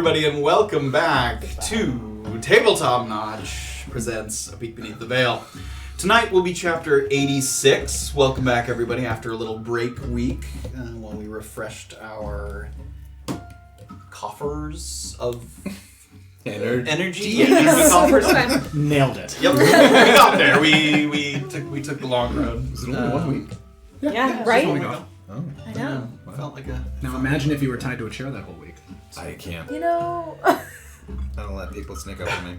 everybody, and welcome back to Tabletop Notch presents A Peek Beneath the Veil. Tonight will be Chapter 86. Welcome back, everybody, after a little break week while we refreshed our coffers of energy. Yeah, coffers. Nailed it. Yep, we got there. We took the long road. Was it only 1 week? Yeah, right? Oh. I know. Felt like a... Now imagine if you were tied to a chair that whole week. I can't. You know... I don't let people sneak up on me.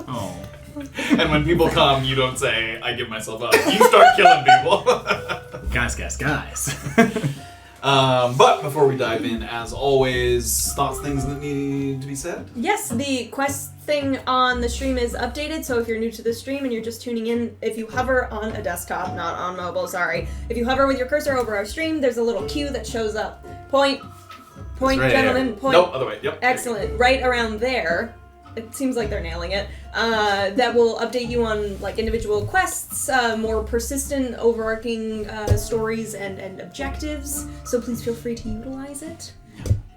Oh. And when people come, you don't say, I give myself up. You start killing people. Guys. But before we dive in, as always, thoughts, things that need to be said? Yes, the quest thing on the stream is updated, so if you're new to the stream and you're just tuning in, if you hover on a desktop, not on mobile, sorry. If you hover with your cursor over our stream, there's a little cue that shows up. Point, right gentlemen, there. point. Nope, other way, yep. Excellent. Right around there. It seems like they're nailing it. That will update you on like individual quests, more persistent, overarching stories and objectives. So please feel free to utilize it.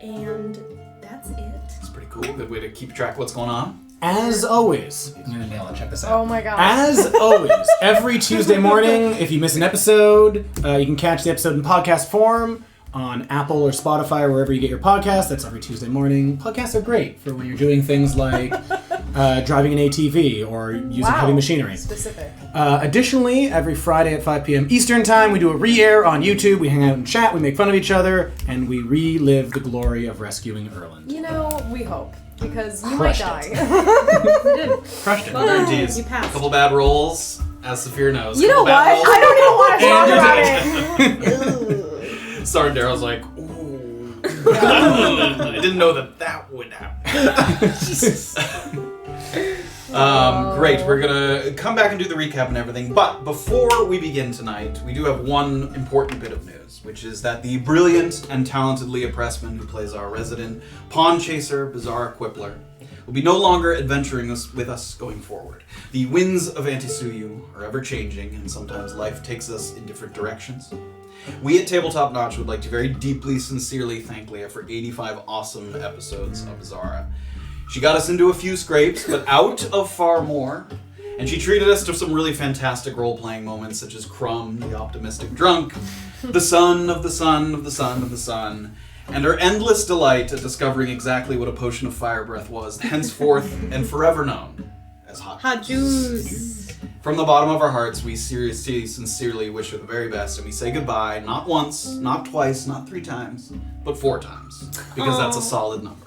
And that's it. It's pretty cool. Good way to keep track of what's going on. As always, I'm gonna nail it. Check this out. Oh my god. As always, every Tuesday morning, if you miss an episode, you can catch the episode in podcast form on Apple or Spotify or wherever you get your podcasts. That's every Tuesday morning. Podcasts are great for when you're doing things like driving an ATV or using heavy machinery. Specific. Additionally, every Friday at 5 p.m. Eastern Time, we do a re-air on YouTube. We hang out and chat, we make fun of each other, and we relive the glory of rescuing Erland. You know, we hope. Because you Crushed might it. die. You did. Crushed it. Well done. Jeez. You passed. A couple bad rolls, as Safira knows. You know what? I don't even want to talk And about it. Sorry, Daryl's like, ooh. I didn't know that would happen. Great, we're gonna come back and do the recap and everything, but before we begin tonight, we do have one important bit of news, which is that the brilliant and talented Leah Pressman, who plays our resident pawn chaser, Bizarre Quippler, will be no longer adventuring with us going forward. The winds of Antisuyu are ever changing, and sometimes life takes us in different directions. We at Tabletop Notch would like to very deeply, sincerely thank Leah for 85 awesome episodes of Bizarre. She got us into a few scrapes, but out of far more. And she treated us to some really fantastic role-playing moments, such as Crumb, the optimistic drunk, the son of the son of the son of the son, and her endless delight at discovering exactly what a potion of fire breath was, henceforth and forever known as hot juice. From the bottom of our hearts, we seriously, sincerely wish her the very best, and we say goodbye, not once, not twice, not 3 times, but 4 times, because that's a solid number.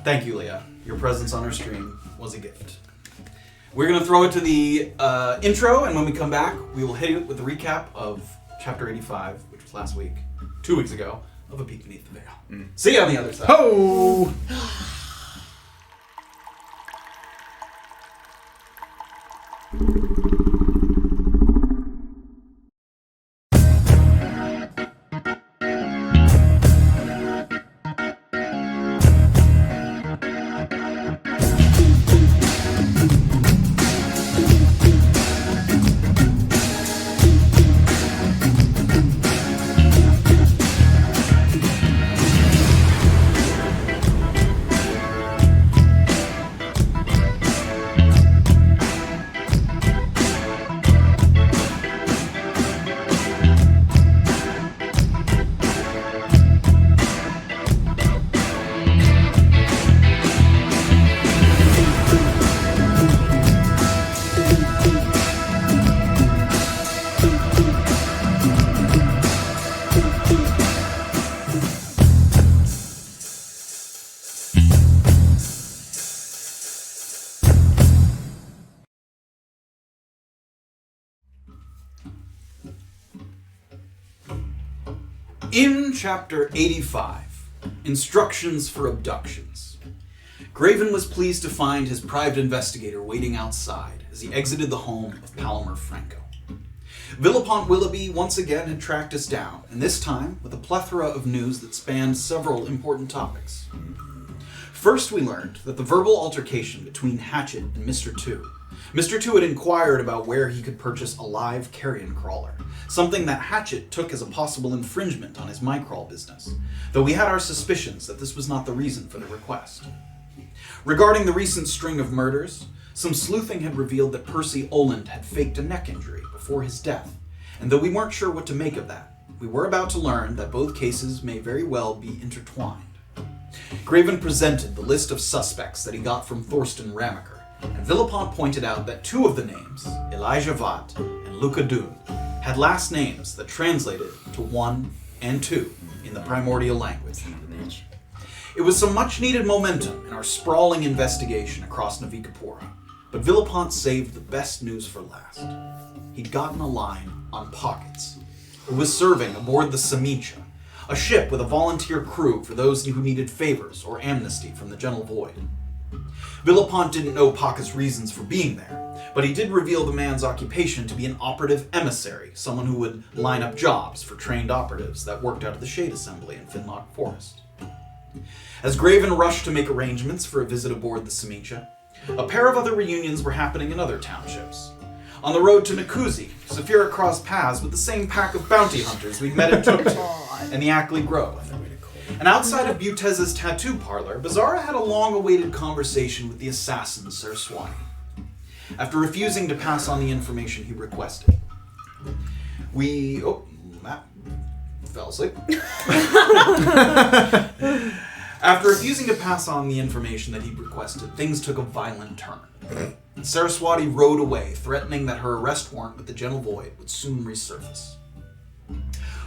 Thank you, Leah. Your presence on our stream was a gift. We're going to throw it to the intro, and when we come back, we will hit it with a recap of Chapter 85, which was last week, 2 weeks ago, of A Peek Beneath the Veil. See you on the other side. Ho! In Chapter 85, Instructions for Abductions, Graven was pleased to find his private investigator waiting outside as he exited the home of Palmer Franco. Villapont Willoughby once again had tracked us down, and this time with a plethora of news that spanned several important topics. First, we learned that the verbal altercation between Hatchet and Mr. 2 Mr. Two had inquired about where he could purchase a live carrion crawler, something that Hatchet took as a possible infringement on his mycrawl business, though we had our suspicions that this was not the reason for the request. Regarding the recent string of murders, some sleuthing had revealed that Percy Erland had faked a neck injury before his death, and though we weren't sure what to make of that, we were about to learn that both cases may very well be intertwined. Graven presented the list of suspects that he got from Thorsten Ramaker, and Villapont pointed out that two of the names, Elijah Vatt and Luca Dune, had last names that translated to 1 and 2 in the primordial language. It was some much-needed momentum in our sprawling investigation across Navika-Pura, but Villapont saved the best news for last. He'd gotten a line on Pockets, who was serving aboard the Samicha, a ship with a volunteer crew for those who needed favors or amnesty from the Gentle Void. Villapont didn't know Pocket's reasons for being there, but he did reveal the man's occupation to be an operative emissary, someone who would line up jobs for trained operatives that worked out of the Shade Assembly in Finlock Forest. As Graven rushed to make arrangements for a visit aboard the Samicha, a pair of other reunions were happening in other townships. On the road to Nakuzi, Safira crossed paths with the same pack of bounty hunters we'd met in Tuktuk and the Ackley Grove. And outside of Butez's tattoo parlor, Bizarra had a long-awaited conversation with the assassin Saraswati. After refusing to pass on the information he requested, Matt fell asleep. After refusing to pass on the information that he'd requested, things took a violent turn. Saraswati rode away, threatening that her arrest warrant with the Gentle Void would soon resurface.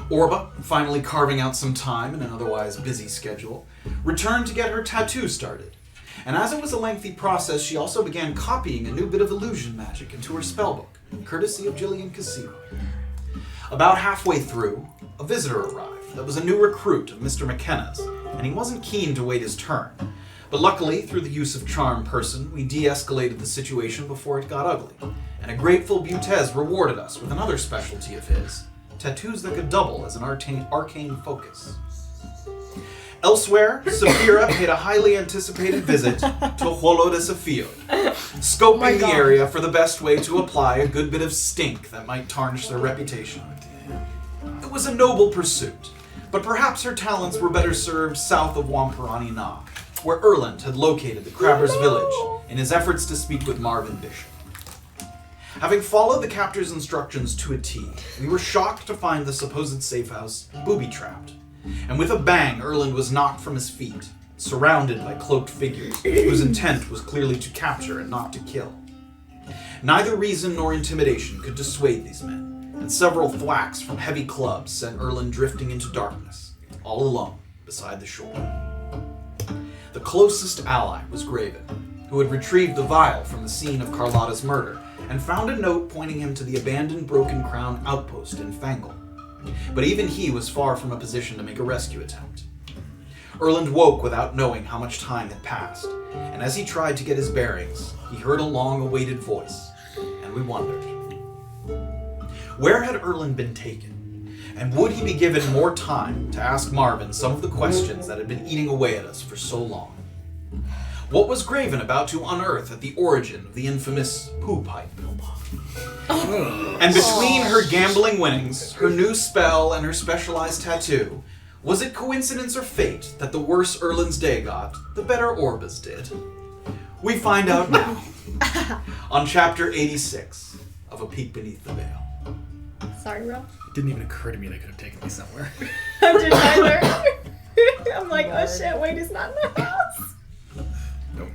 Orba, finally carving out some time in an otherwise busy schedule, returned to get her tattoo started. And as it was a lengthy process, she also began copying a new bit of illusion magic into her spellbook, courtesy of Jillian Casino. About halfway through, a visitor arrived that was a new recruit of Mr. McKenna's, and he wasn't keen to wait his turn. But luckily, through the use of Charm Person, we de-escalated the situation before it got ugly, and a grateful Butez rewarded us with another specialty of his, tattoos that could double as an arcane focus. Elsewhere, Safira paid a highly anticipated visit to Holo de Safio, scoping the area for the best way to apply a good bit of stink that might tarnish their reputation. It was a noble pursuit, but perhaps her talents were better served south of Wamparani Na, where Erland had located the Crabbers' village in his efforts to speak with Marvin Bishop. Having followed the captor's instructions to a T, we were shocked to find the supposed safe house booby-trapped. And with a bang, Erland was knocked from his feet, surrounded by cloaked figures whose intent was clearly to capture and not to kill. Neither reason nor intimidation could dissuade these men, and several thwacks from heavy clubs sent Erland drifting into darkness, all alone beside the shore. The closest ally was Graven, who had retrieved the vial from the scene of Carlotta's murder and found a note pointing him to the abandoned Broken Crown outpost in Fangle. But even he was far from a position to make a rescue attempt. Erland woke without knowing how much time had passed, and as he tried to get his bearings, he heard a long-awaited voice, and we wondered. Where had Erland been taken? And would he be given more time to ask Marvin some of the questions that had been eating away at us for so long? What was Graven about to unearth at the origin of the infamous poo pipe? And between her gambling winnings, her new spell, and her specialized tattoo, was it coincidence or fate that the worse Erland's day got, the better Orba's did? We find out now, on Chapter 86 of A Peek Beneath the Veil. Sorry, bro. It didn't even occur to me they could have taken me somewhere. I didn't either. I'm like, oh shit, Wade is not in the house. Nope.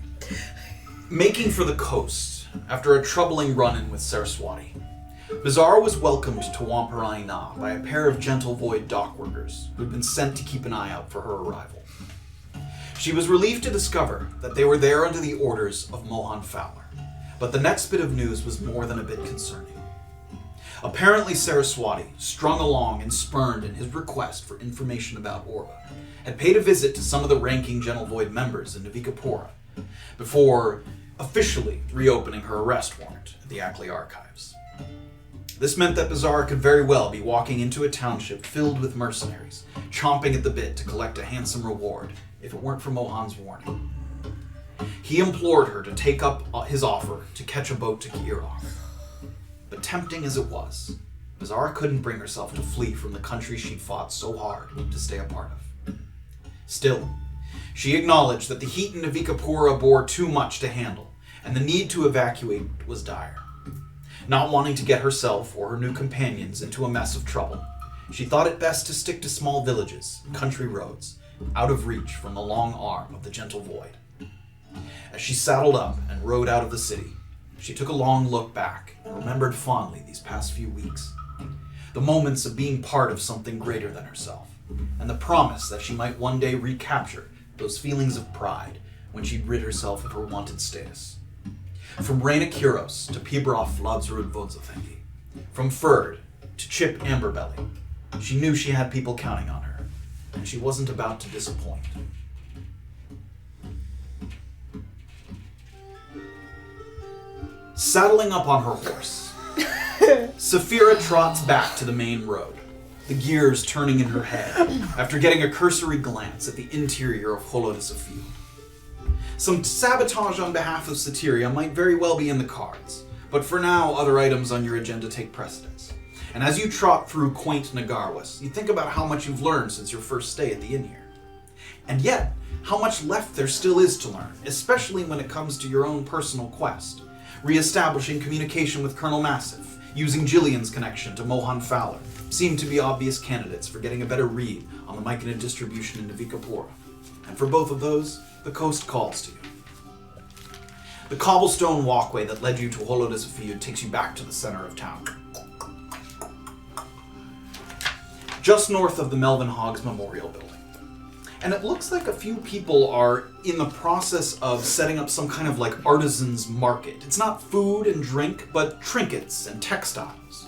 Making for the coast, after a troubling run-in with Saraswati, Bizarra was welcomed to Wamparani Na by a pair of Gentle Void dock workers who'd been sent to keep an eye out for her arrival. She was relieved to discover that they were there under the orders of Mohan Fowler, but the next bit of news was more than a bit concerning. Apparently Saraswati, strung along and spurned in his request for information about Orba, had paid a visit to some of the ranking Gentle Void members in Navika-Pura before officially reopening her arrest warrant at the Ackley Archives. This meant that Bizarra could very well be walking into a township filled with mercenaries, chomping at the bit to collect a handsome reward, if it weren't for Mohan's warning. He implored her to take up his offer to catch a boat to Kirov. But tempting as it was, Bizarra couldn't bring herself to flee from the country she'd fought so hard to stay a part of. Still, she acknowledged that the heat in Navika-Pura bore too much to handle, and the need to evacuate was dire. Not wanting to get herself or her new companions into a mess of trouble, she thought it best to stick to small villages, country roads, out of reach from the long arm of the gentle void. As she saddled up and rode out of the city, she took a long look back and remembered fondly these past few weeks. The moments of being part of something greater than herself, and the promise that she might one day recapture those feelings of pride when she'd rid herself of her wanted status. From Reina Kuros to Pibrov Vladzrud Vodzothengi, from Ferd to Chip Amberbelly, she knew she had people counting on her, and she wasn't about to disappoint. Saddling up on her horse, Safira trots back to the main road, the gears turning in her head after getting a cursory glance at the interior of Holodis Field. Some sabotage on behalf of Satyria might very well be in the cards, but for now, other items on your agenda take precedence. And as you trot through quaint Nagarwas, you think about how much you've learned since your first stay at the inn here. And yet, how much left there still is to learn, especially when it comes to your own personal quest. Re-establishing communication with Colonel Massif, using Jillian's connection to Mohan Fowler, seem to be obvious candidates for getting a better read on the Myconid distribution in Navika-Pura. And for both of those, the coast calls to you. The cobblestone walkway that led you to Holodis Field takes you back to the center of town. Just north of the Melvin Hoggs Memorial Building. And it looks like a few people are in the process of setting up some kind of like artisan's market. It's not food and drink, but trinkets and textiles.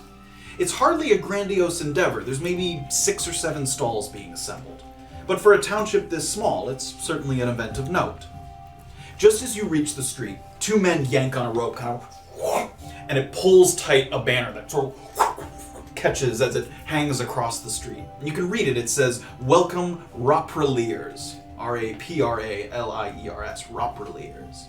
It's hardly a grandiose endeavor. There's maybe 6 or 7 stalls being assembled. But for a township this small, it's certainly an event of note. Just as you reach the street, 2 men yank on a rope, kind of, and it pulls tight a banner that sort of catches as it hangs across the street. And you can read it. It says, "Welcome, Rapraliers." Rapraliers. Rapraliers.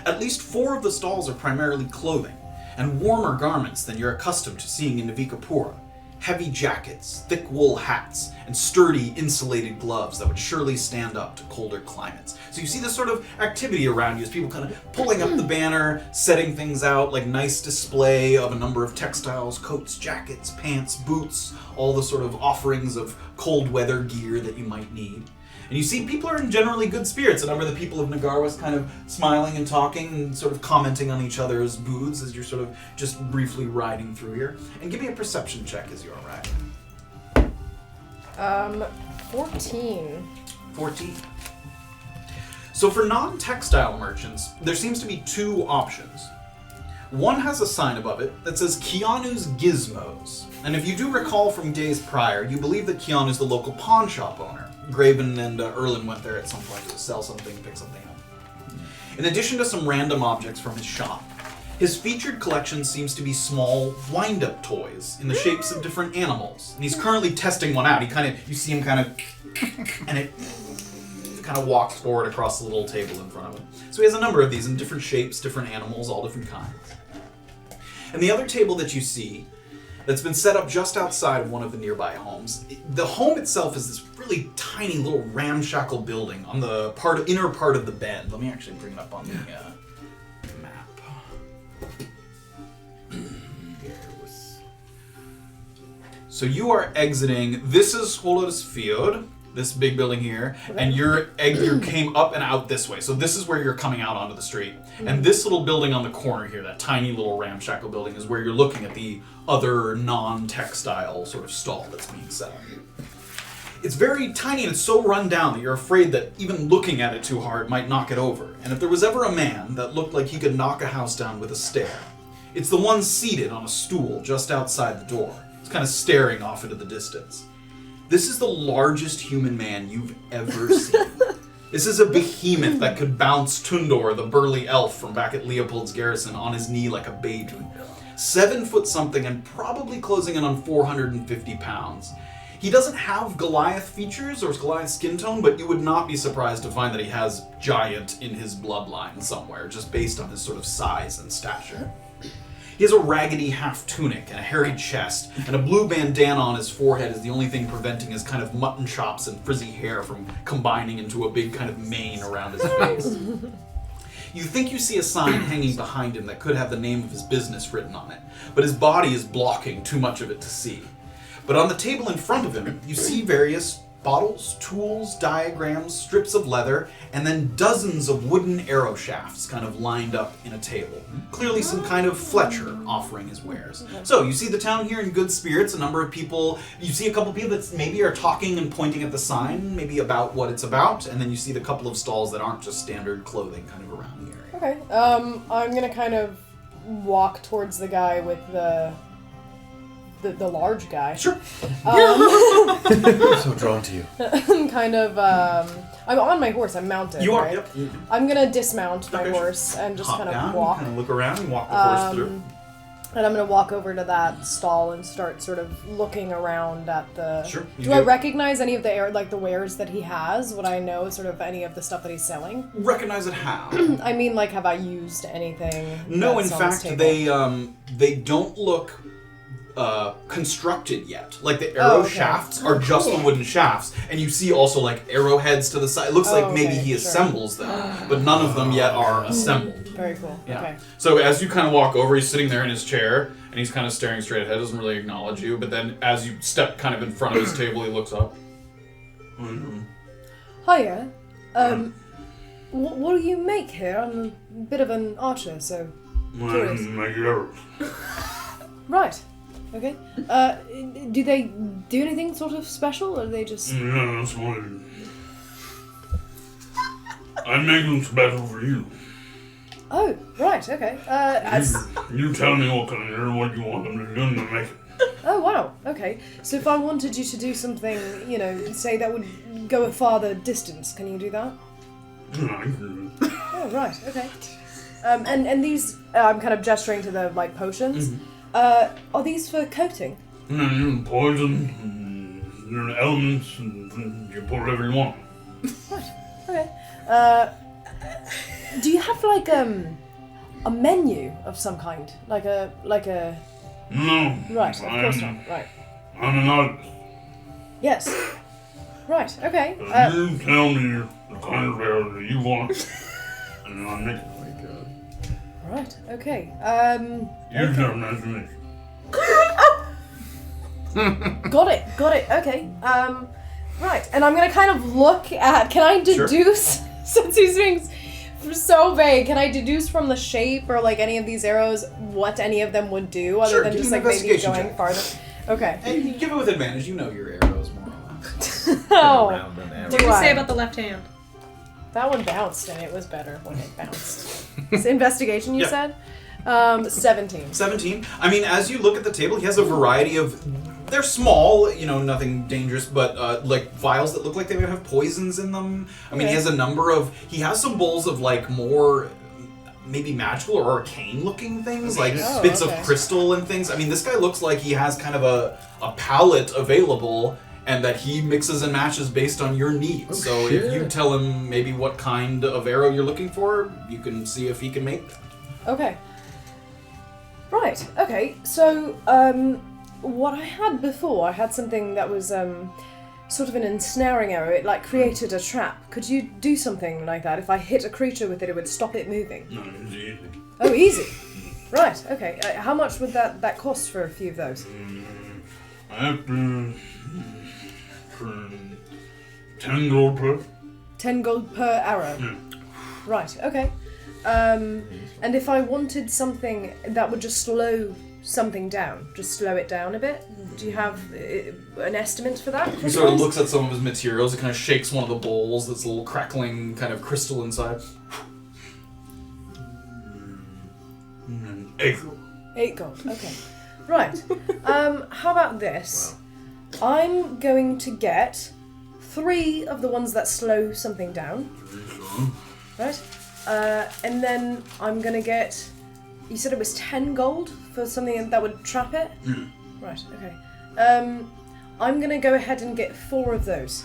At least 4 of the stalls are primarily clothing, and warmer garments than you're accustomed to seeing in Navika-Pura. Heavy jackets, thick wool hats, and sturdy insulated gloves that would surely stand up to colder climates. So you see this sort of activity around you as people kind of pulling up the banner, setting things out, like nice display of a number of textiles, coats, jackets, pants, boots, all the sort of offerings of cold weather gear that you might need. And you see people are in generally good spirits. A number of the people of Nagarwas kind of smiling and talking and sort of commenting on each other's booths as you're sort of just briefly riding through here. And give me a perception check as you're riding. 14. 14. So for non-textile merchants, there seems to be 2 options. One has a sign above it that says Keanu's Gizmos. And if you do recall from days prior, you believe that Keanu's the local pawn shop owner. Graven and Erland went there at some point to sell something, pick something up. In addition to some random objects from his shop, his featured collection seems to be small wind-up toys in the shapes of different animals. And he's currently testing one out. You see him kind of, and it kind of walks forward across the little table in front of him. So he has a number of these in different shapes, different animals, all different kinds. And the other table that you see that's been set up just outside of one of the nearby homes. The home itself is this really tiny little ramshackle building on the inner part of the bend. Let me actually bring it up on the map. So you are exiting. This is Holodis Field, this big building here, and you came up and out this way. So this is where you're coming out onto the street. And this little building on the corner here, that tiny little ramshackle building, is where you're looking at the other non-textile sort of stall that's being set up. It's very tiny and it's so run down that you're afraid that even looking at it too hard might knock it over. And if there was ever a man that looked like he could knock a house down with a stair, it's the one seated on a stool just outside the door. It's kind of staring off into the distance. This is the largest human man you've ever seen. This is a behemoth that could bounce Tundor, the burly elf from back at Leopold's garrison, on his knee like a baby. 7 foot something and probably closing in on 450 pounds. He doesn't have Goliath features or Goliath skin tone, but you would not be surprised to find that he has giant in his bloodline somewhere, just based on his sort of size and stature. He has a raggedy half tunic and a hairy chest, and a blue bandana on his forehead is the only thing preventing his kind of mutton chops and frizzy hair from combining into a big kind of mane around his face. You think you see a sign hanging behind him that could have the name of his business written on it, but his body is blocking too much of it to see. But on the table in front of him, you see various bottles, tools, diagrams, strips of leather, and then dozens of wooden arrow shafts kind of lined up in a table. Clearly some kind of Fletcher offering his wares. So you see the town here in good spirits, a number of people, you see a couple of people that maybe are talking and pointing at the sign, maybe about what it's about, and then you see the couple of stalls that aren't just standard clothing kind of around the area. Okay, I'm gonna kind of walk towards the guy with the large guy. Sure. I'm so drawn to you. I'm kind of, I'm on my horse, I'm mounted, You are, right? yep. I'm gonna dismount my Okay, sure. horse and just Hop kind of down, walk. kind of look around and walk the horse through. And I'm gonna walk over to that stall and start sort of looking around at the... Sure. Do I recognize any of the wares that he has? Would I know sort of any of the stuff that he's selling? Recognize it how? I mean, like, have I used anything? No, in that's on this fact, table? they don't look constructed yet. Like the arrow okay. shafts are just the wooden shafts, and you see also like arrowheads to the side. It looks like maybe he sure. assembles them, but none of them yet are assembled. Very cool. Yeah. Okay. So as you kind of walk over, he's sitting there in his chair, and he's kind of staring straight ahead, doesn't really acknowledge you, but then as you step kind of in front of his table, he looks up. Hiya. What do you make here? I'm a bit of an archer, so curious. Make arrows. Right. Okay. Do they do anything sort of special, or are they just... Yeah, that's what I make them special for you. Oh, right, okay. You tell me what kind of arrow, what you want them to do, and I make it. Oh, wow, okay. So if I wanted you to do something, you know, say that would go a farther distance, can you do that? Yeah, I can do it. Oh, right, okay. And these, I'm kind of gesturing to the, like, potions. Are these for coating? And poison, and elements, and you put whatever you want. Right, okay. Do you have, like, a menu of some kind? Like a... No. Right, of course not. Right. I'm an artist. Yes. Right, okay. You tell me the kind of arrow that you want, and I'll make it. Right, okay. You have an imagination. Got it, okay. Right, and I'm gonna kind of look at, can I deduce, since these things are so vague, can I deduce from the shape or like any of these arrows what any of them would do, other than give just me an like maybe investigation going check. farther? Okay. And you give it with advantage, you know your arrows more or less. Oh, Around an arrow. What do you say about the left hand? that one bounced and it was better when it bounced. It's investigation, you Yeah. said? 17. 17. I mean, as you look at the table, he has a variety of... They're small, you know, nothing dangerous, but like vials that look like they might have poisons in them. I mean, he has a number of... He has some bowls of like more... maybe magical or arcane looking things, like bits of crystal and things. I mean, this guy looks like he has kind of a palette available and that he mixes and matches based on your needs. So if you tell him maybe what kind of arrow you're looking for, you can see if he can make that. Okay. Right, okay. So, what I had before, I had something that was sort of an ensnaring arrow. It like created a trap. Could you do something like that? If I hit a creature with it, it would stop it moving. No, it's easy. Oh, easy. Right, okay. How much would that cost for a few of those? I have to... for 10 gold per. 10 gold per arrow. Yeah. Right, okay. And if I wanted something that would just slow something down, just slow it down a bit, do you have an estimate for that? He sort of looks at some of his materials, it kind of shakes one of the bowls, that's a little crackling kind of crystal inside. 8 gold. 8 gold, okay. Right. How about this? I'm going to get 3 of the ones that slow something down. Right? And then I'm gonna get... You said it was 10 gold for something that would trap it? Yeah. Right, okay. I'm gonna go ahead and get 4 of those.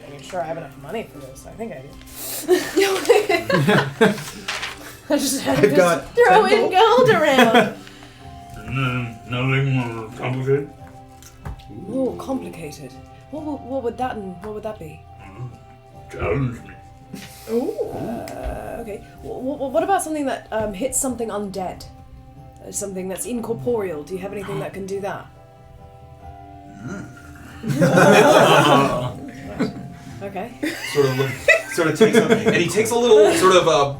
I'm sure I have enough money for this. I think I do. I just had to got throw 10 in gold around. Nothing more complicated? Oh, complicated. What would that be? Challenge me. Okay. What about something that hits something undead? Something that's incorporeal. Do you have anything that can do that? Okay. Sort of takes and he takes a little sort of a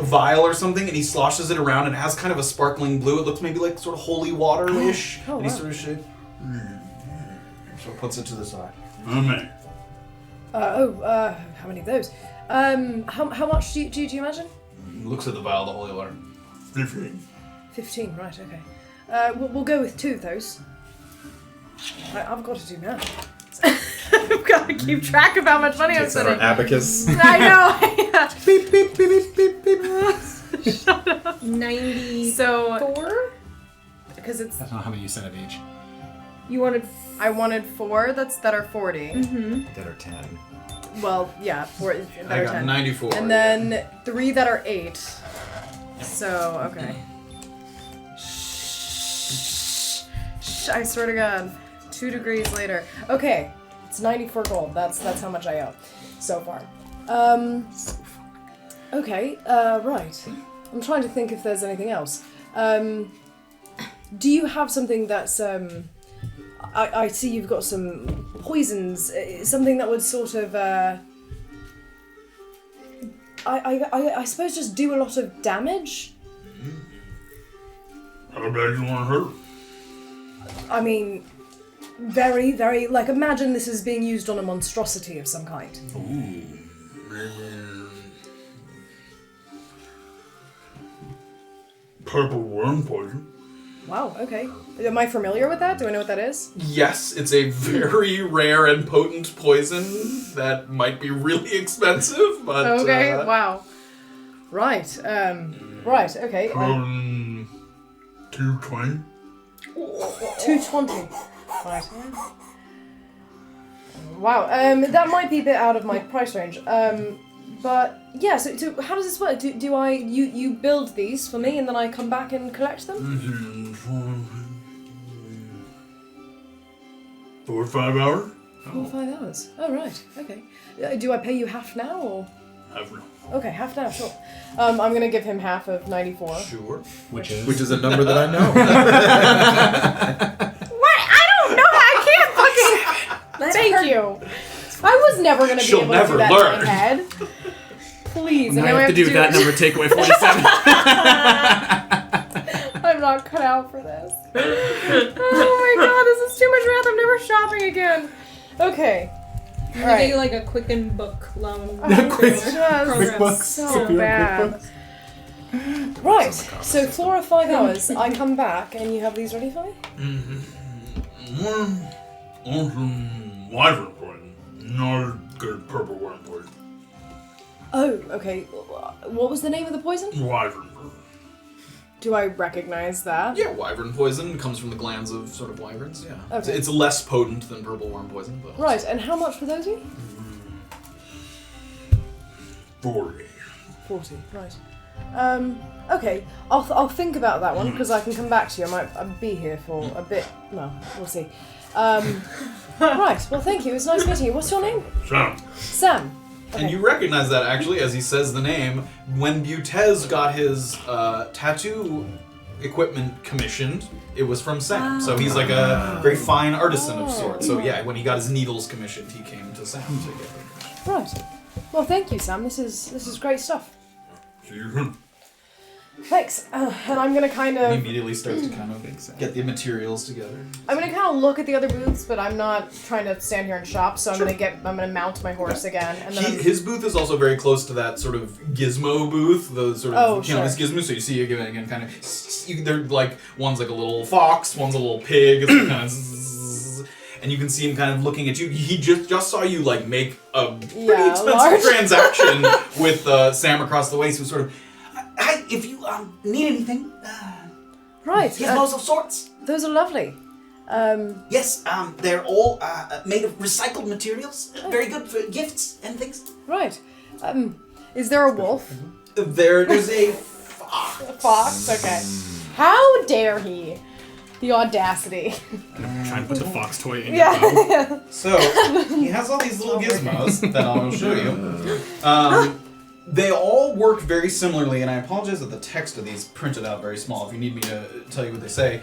vial or something and he sloshes it around and it has kind of a sparkling blue. It looks maybe like sort of holy water-ish. Oh, and he wow. sort of so puts it to the side. Amen. How many of those? How much do you imagine? Looks at the vial, the holy water. 15. 15, right, okay. We'll go with 2 of those. I've got to do now. I've got to keep track of how much money I'm Takes out spending. our abacus. I know. Beep, beep, beep, beep, beep, beep. Shut up. 94? So, because it's, That's not how many you said of each. You wanted... I wanted 4 that are 40. Mm-hmm. That are 10. Well, yeah, 4 that I are got 10. 94. And then 3 that are 8. So, okay. Shh. I swear to God. 2 degrees later. Okay. It's 94 gold. That's how much I owe so far. Okay. Right. I'm trying to think if there's anything else. Do you have something that's I see you've got some poisons. Something that would sort of I suppose just do a lot of damage? How bad you want to hurt? I mean, very, very, like, imagine this is being used on a monstrosity of some kind. Ooh. Purple worm poison. Wow, okay. Am I familiar with that? Do I know what that is? Yes, it's a very rare and potent poison that might be really expensive, but... Okay, wow. Right, right, okay. 220. 220. Right. Wow, that might be a bit out of my price range. But yeah, so how does this work? Do I you build these for me and then I come back and collect them? 4 or 5 hours? 4 or 5 hours. Oh right, okay. Do I pay you half now or? Half now. Okay, half now, sure. I'm gonna give him half of 94. Sure. Which is? Which is a number that I know. What? I don't know. I can't fucking. Thank you. I was never gonna be She'll able to never do that learn. in my head. Please, Now and I then have to do that number, take away 47. I'm not cut out for this. Oh my god, this is too much math. I'm never shopping again. Okay. I'm All gonna right. get you like a Quicken book loan. Quick- program. QuickBooks. So Safira bad. QuickBooks. Right. So 4 or 5 hours, I come back and you have these ready for me? Worm. Awesome wyvern poison. Not good purple worm poison. Oh, okay. What was the name of the poison? Wyvern poison. Do I recognize that? Yeah, wyvern poison comes from the glands of sort of wyverns, yeah. Okay. It's less potent than purple worm poison, but... Right, and how much for those of you? 40. 40, right. Okay, I'll think about that one, because I can come back to you. I'll be here for a bit. Well, we'll see. Right, well thank you, it's nice meeting you. What's your name? Sam. Sam. Okay. And you recognize that, actually, as he says the name. When Butez got his tattoo equipment commissioned, it was from Sam. So he's like a very fine artisan of sorts. So yeah, when he got his needles commissioned, he came to Sam to get them commissioned. Right. Well, thank you, Sam. This is great stuff. See you soon. Thanks. And I'm gonna kind He of immediately starts to kind of get the materials together. look at the other booths, but I'm not trying to stand here and shop. So I'm gonna mount my horse again, and then His booth is also very close to that sort of gizmo booth, the sort of his gizmo. So you see it again, kind of. They're like one's like a little fox, one's a little pig. It's kind of. And you can see him kind of looking at you. He just saw you like make a pretty expensive large. transaction with Sam across the way. So sort of, hi, if you need anything. Right. Gizmos of sorts. Those are lovely. Yes, they're all made of recycled materials. Very good for gifts and things. Right. Is there a wolf? There's a fox. A fox? Okay. How dare he? The audacity. Trying to put the fox toy in. Yeah. So, he has all these little gizmos that I'll show you. They all work very similarly, and I apologize that the text of these printed out very small if you need me to tell you what they say.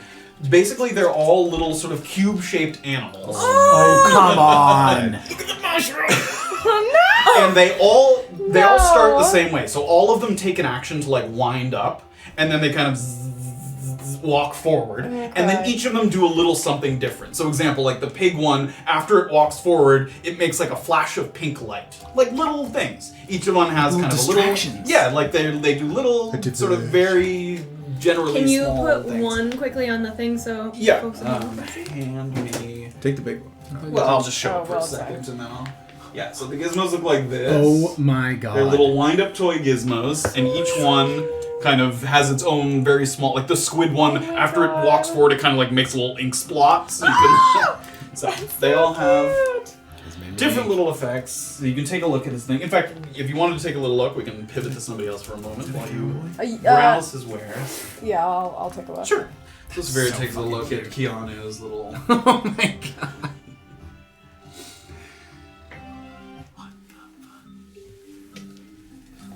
Basically, they're all little sort of cube-shaped animals. Oh, come on. And they all start the same way. So all of them take an action to like wind up, and then they kind of walk forward, and then each of them do a little something different. So example, like the pig one, after it walks forward, it makes like a flash of pink light. Like little things. Each of them has kind of a little... Yeah, like they do little sort of very generally Can you small put things. one quickly on the thing so Yeah. folks know? Hand me... Take the big one. Well, I'll just show it for well a second, and then I'll... Yeah, so the gizmos look like this. Oh my god. They're little wind-up toy gizmos, and each one kind of has its own very small, like the squid one, after it walks forward, it kind of like makes a little ink splots. So, you can, so they all have different little effects. You can take a look at his thing. In fact, if you wanted to take a little look, we can pivot to somebody else for a moment while you browse his wares. Yeah, I'll take a look. Sure. So Safira takes a look at Keanu's little... Oh my god.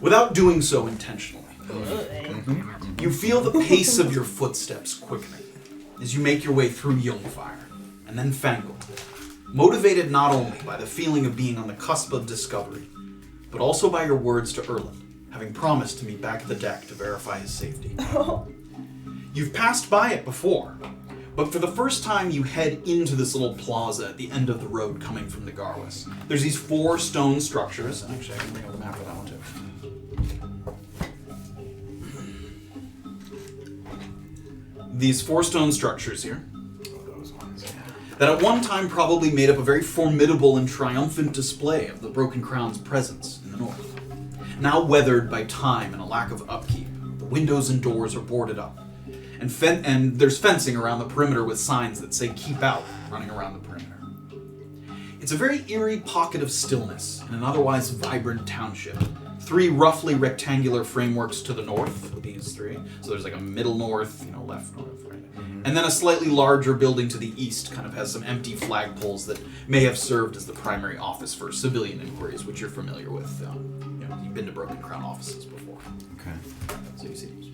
Without doing so intentionally, you feel the pace of your footsteps quickening as you make your way through Youngfire, and then Fangle, motivated not only by the feeling of being on the cusp of discovery, but also by your words to Erland, having promised to meet back at the deck to verify his safety. You've passed by it before, but for the first time you head into this little plaza at the end of the road coming from the Garwis. There's these 4 stone structures, and actually I can bring up the map for that one too. These 4 stone structures here, that at one time probably made up a very formidable and triumphant display of the Broken Crown's presence in the north. Now weathered by time and a lack of upkeep, the windows and doors are boarded up, and there's fencing around the perimeter with signs that say "Keep Out" running around the perimeter. It's a very eerie pocket of stillness in an otherwise vibrant township. 3 roughly rectangular frameworks to the north, these 3. So there's like a middle north, left north, right? And then a slightly larger building to the east kind of has some empty flagpoles that may have served as the primary office for civilian inquiries, which you're familiar with. You've been to Broken Crown offices before. Okay. So you see those.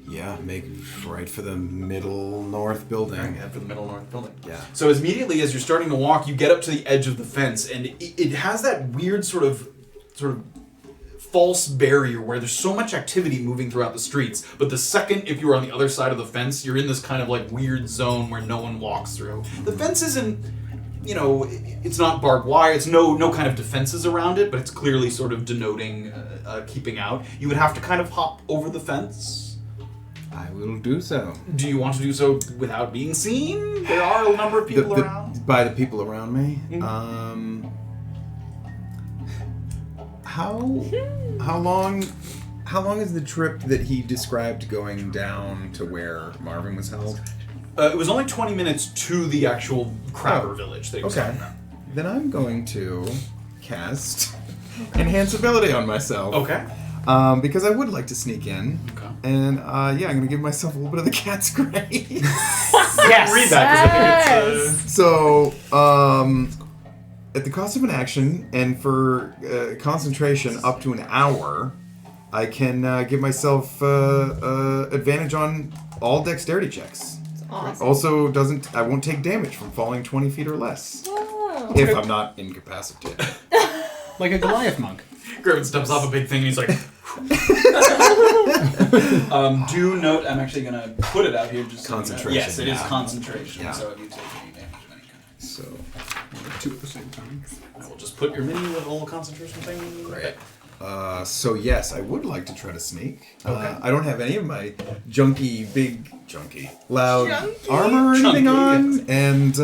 Yeah, make right for the middle north building. Right, head for the middle north building. Yeah. So immediately as you're starting to walk, you get up to the edge of the fence, and it has that weird sort of false barrier where there's so much activity moving throughout the streets, but the second if you are on the other side of the fence, you're in this kind of like weird zone where no one walks through. The fence isn't, it's not barbed wire, it's no kind of defenses around it, but it's clearly sort of denoting keeping out. You would have to kind of hop over the fence. I will do so. Do you want to do so without being seen? There are a number of people around. By the people around me? Mm-hmm. How long is the trip that he described going down to where Marvin was held? It was only 20 minutes to the actual Crabber village that he was talking about. Then I'm going to cast Enhance Ability on myself. Okay. Because I would like to sneak in. Okay. And I'm going to give myself a little bit of the cat's grace. Yes! Read that because I think it's... So, at the cost of an action and for concentration up to an hour, I can give myself advantage on all dexterity checks. Awesome. Also, I won't take damage from falling 20 feet or less. Oh. If I'm not incapacitated. Like a Goliath monk. Graven steps off a big thing and he's like... do note, I'm actually going to put it out here just so Concentration, you know. Yes, it is yeah. concentration, Yeah. so if you take any damage of any kind. So, 2 at the same time. I will just put your mini little concentration thing. Great. So yes, I would like to try to sneak. Okay. I don't have any of my loud Junky? armor or anything Junky, on, and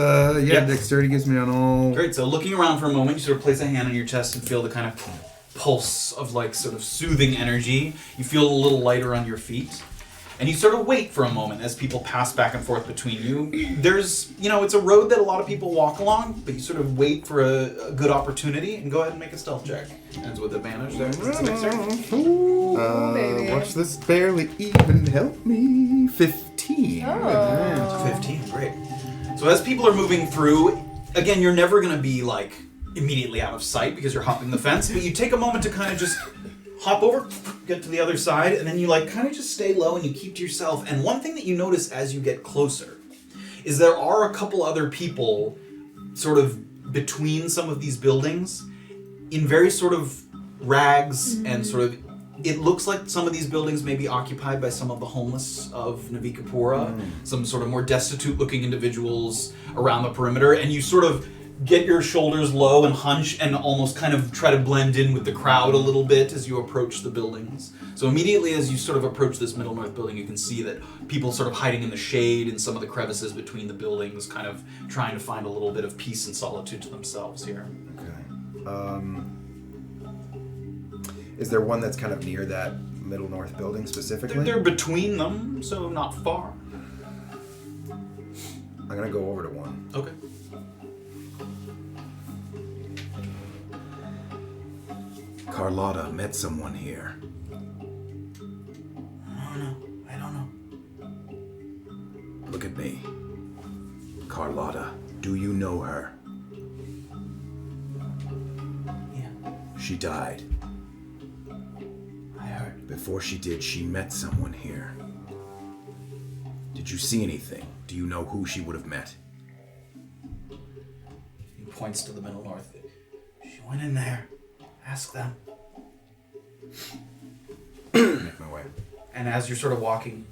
Yep. dexterity gives me on all. Great, so looking around for a moment, you sort of place a hand on your chest and feel the kind of pulse of like sort of soothing energy. You feel a little lighter on your feet. And you sort of wait for a moment as people pass back and forth between you. There's, it's a road that a lot of people walk along, but you sort of wait for a good opportunity and go ahead and make a stealth check. Ends with advantage there. It's a mixer. baby. Watch this barely even help me. 15. Oh. 15, great. So as people are moving through, again, you're never going to be like immediately out of sight because you're hopping the fence, but you take a moment to kind of just hop over, get to the other side, and then you like kind of just stay low and you keep to yourself. And one thing that you notice as you get closer is there are a couple other people sort of between some of these buildings in very sort of rags and sort of, it looks like some of these buildings may be occupied by some of the homeless of Navika-Pura, some sort of more destitute looking individuals around the perimeter, and you sort of get your shoulders low and hunch and almost kind of try to blend in with the crowd a little bit as you approach the buildings. So immediately as you sort of approach this Middle North building, you can see that people sort of hiding in the shade in some of the crevices between the buildings, kind of trying to find a little bit of peace and solitude to themselves here. Okay. Is there one that's kind of near that Middle North building specifically? They're between them, so not far. I'm gonna go over to one. Okay. Carlotta met someone here. I don't know. Look at me. Carlotta, do you know her? Yeah, She died. I heard. Before she did, she met someone here. Did you see anything? Do you know who she would have met? He points to the Middle North. She went in there. Ask them. Make my way. And as you're sort of walking,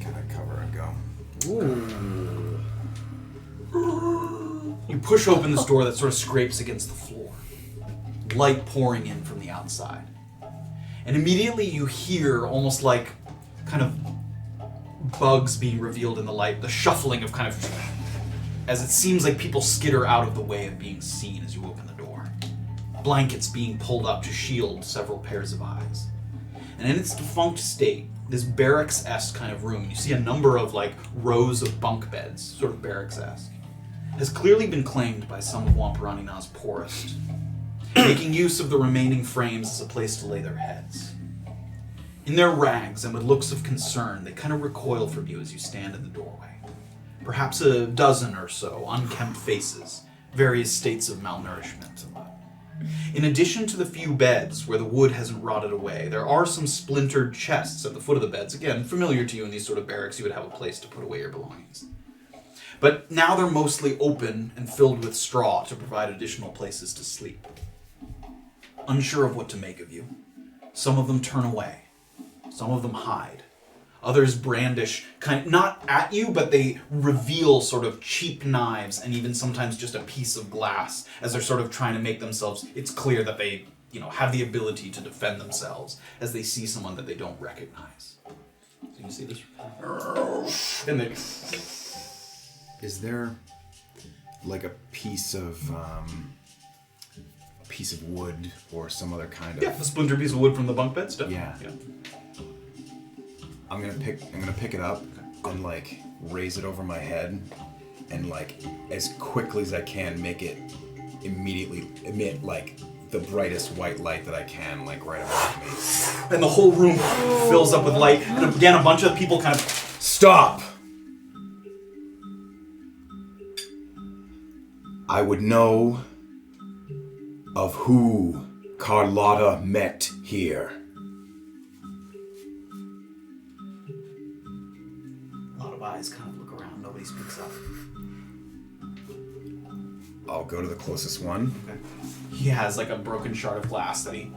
Gotta cover and go. you push open this door that sort of scrapes against the floor. Light pouring in from the outside. And immediately you hear almost like kind of bugs being revealed in the light, the shuffling of kind of, as it seems like people skitter out of the way of being seen as you open the door. Blankets being pulled up to shield several pairs of eyes. And in its defunct state, this barracks-esque kind of room, you see a number of like rows of bunk beds, sort of barracks-esque, has clearly been claimed by some of Wampiranina's poorest, making use of the remaining frames as a place to lay their heads. In their rags and with looks of concern, they kind of recoil from you as you stand in the doorway. Perhaps a dozen or so unkempt faces, various states of malnourishment. In addition to the few beds where the wood hasn't rotted away, there are some splintered chests at the foot of the beds. Again, familiar to you in these sort of barracks, you would have a place to put away your belongings. But now they're mostly open and filled with straw to provide additional places to sleep. Unsure of what to make of you, some of them turn away, some of them hide. Others brandish, kind of, not at you, but they reveal sort of cheap knives and even sometimes just a piece of glass as they're sort of trying to make themselves, it's clear that they, have the ability to defend themselves as they see someone that they don't recognize. So you can see this. And they... Is there like a piece of wood or some other kind of? Yeah, the splinter piece of wood from the bunk bed stuff. Yeah. I'm gonna pick it up and like raise it over my head and like as quickly as I can make it immediately emit like the brightest white light that I can, like right above me. And the whole room fills up with light, and again a bunch of people kind of Stop! I would know of who Carlotta met here. A lot of eyes kind of look around, nobody speaks up. I'll go to the closest one. Okay. He has like a broken shard of glass that he...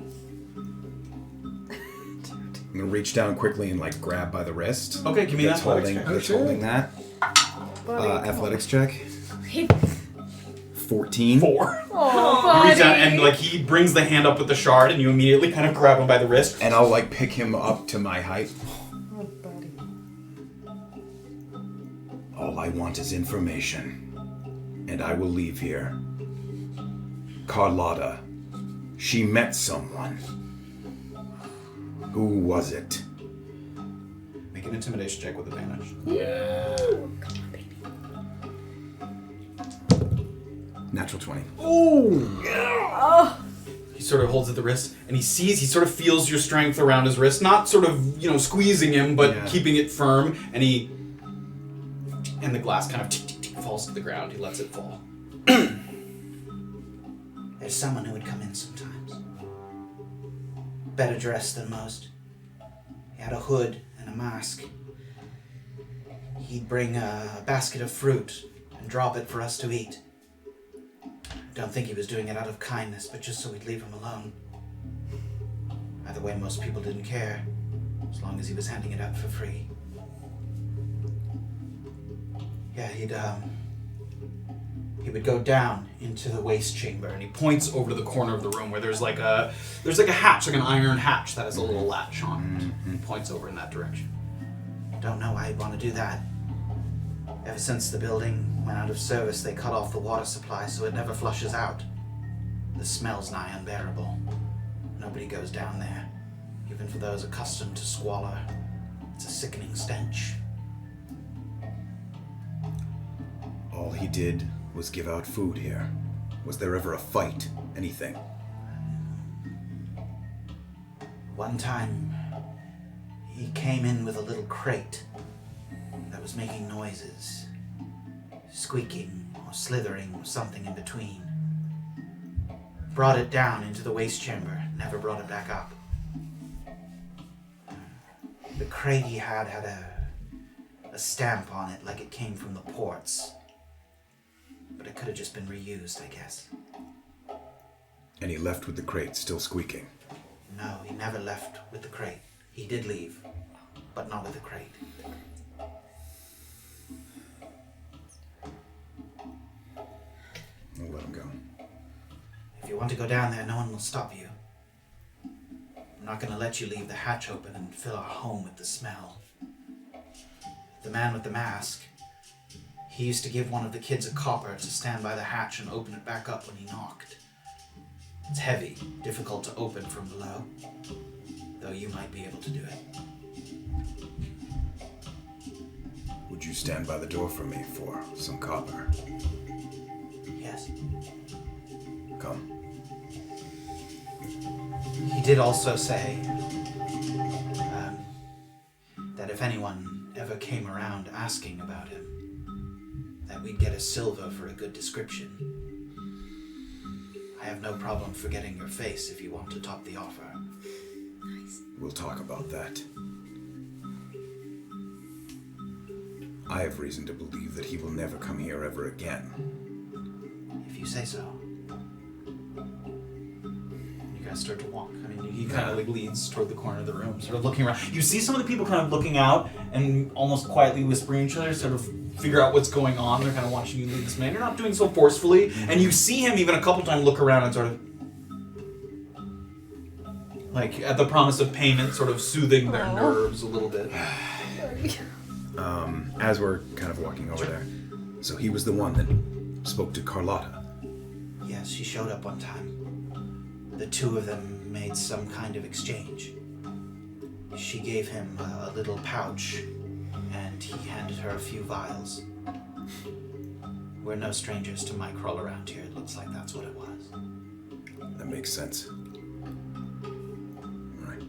I'm gonna reach down quickly and like grab by the wrist. Okay, give me That's that athletics holding, check. that's holding that. Athletics check. 14. 4. Oh, You reach out and like he brings the hand up with the shard and you immediately kind of grab him by the wrist. And I'll like pick him up to my height. Oh, buddy. All I want is information. And I will leave here. Carlotta. She met someone. Who was it? Make an intimidation check with advantage. Yeah. Come on, baby. Natural 20. Oh. He sort of holds at the wrist, and he sort of feels your strength around his wrist, not sort of, squeezing him, but keeping it firm, and the glass kind of falls to the ground. He lets it fall. There's someone who would come in sometimes. Better dressed than most. He had a hood and a mask. He'd bring a basket of fruit and drop it for us to eat. Don't think he was doing it out of kindness, but just so we'd leave him alone. Either way, most people didn't care, as long as he was handing it out for free. Yeah, he would go down into the waste chamber, and he points over to the corner of the room where there's like a hatch, like an iron hatch that has a little latch on it. He points over in that direction. Don't know why he'd want to do that. Ever since the building went out of service, they cut off the water supply so it never flushes out. The smell's nigh unbearable. Nobody goes down there, even for those accustomed to squalor. It's a sickening stench. All he did was give out food here. Was there ever a fight? Anything? One time, he came in with a little crate that was making noises. Squeaking or slithering or something in between. Brought it down into the waste chamber, never brought it back up. The crate he had a stamp on it like it came from the ports. But it could have just been reused, I guess. And he left with the crate still squeaking. No, he never left with the crate. He did leave, but not with the crate. We'll let him go. If you want to go down there, no one will stop you. I'm not going to let you leave the hatch open and fill our home with the smell. The man with the mask, he used to give one of the kids a copper to stand by the hatch and open it back up when he knocked. It's heavy, difficult to open from below, though you might be able to do it. Would you stand by the door for me for some copper? Yes. Come. He did also say that if anyone ever came around asking about him, that we'd get a silver for a good description. I have no problem forgetting your face if you want to top the offer. Nice. We'll talk about that. I have reason to believe that he will never come here ever again. If you say so. You guys start to walk. I mean, he kind of like leads toward the corner of the room, sort of looking around. You see some of the people kind of looking out and almost quietly whispering to each other, sort of figure out what's going on. They're kind of watching you lead this man. You're not doing so forcefully, and you see him even a couple times look around and sort of, like at the promise of payment, sort of soothing their nerves a little bit. As we're kind of walking over there. So he was the one that spoke to Carlotta. Yes, she showed up one time. The two of them made some kind of exchange. She gave him a little pouch, and he handed her a few vials. We're no strangers to my crawl around here. It looks like that's what it was. That makes sense. Right.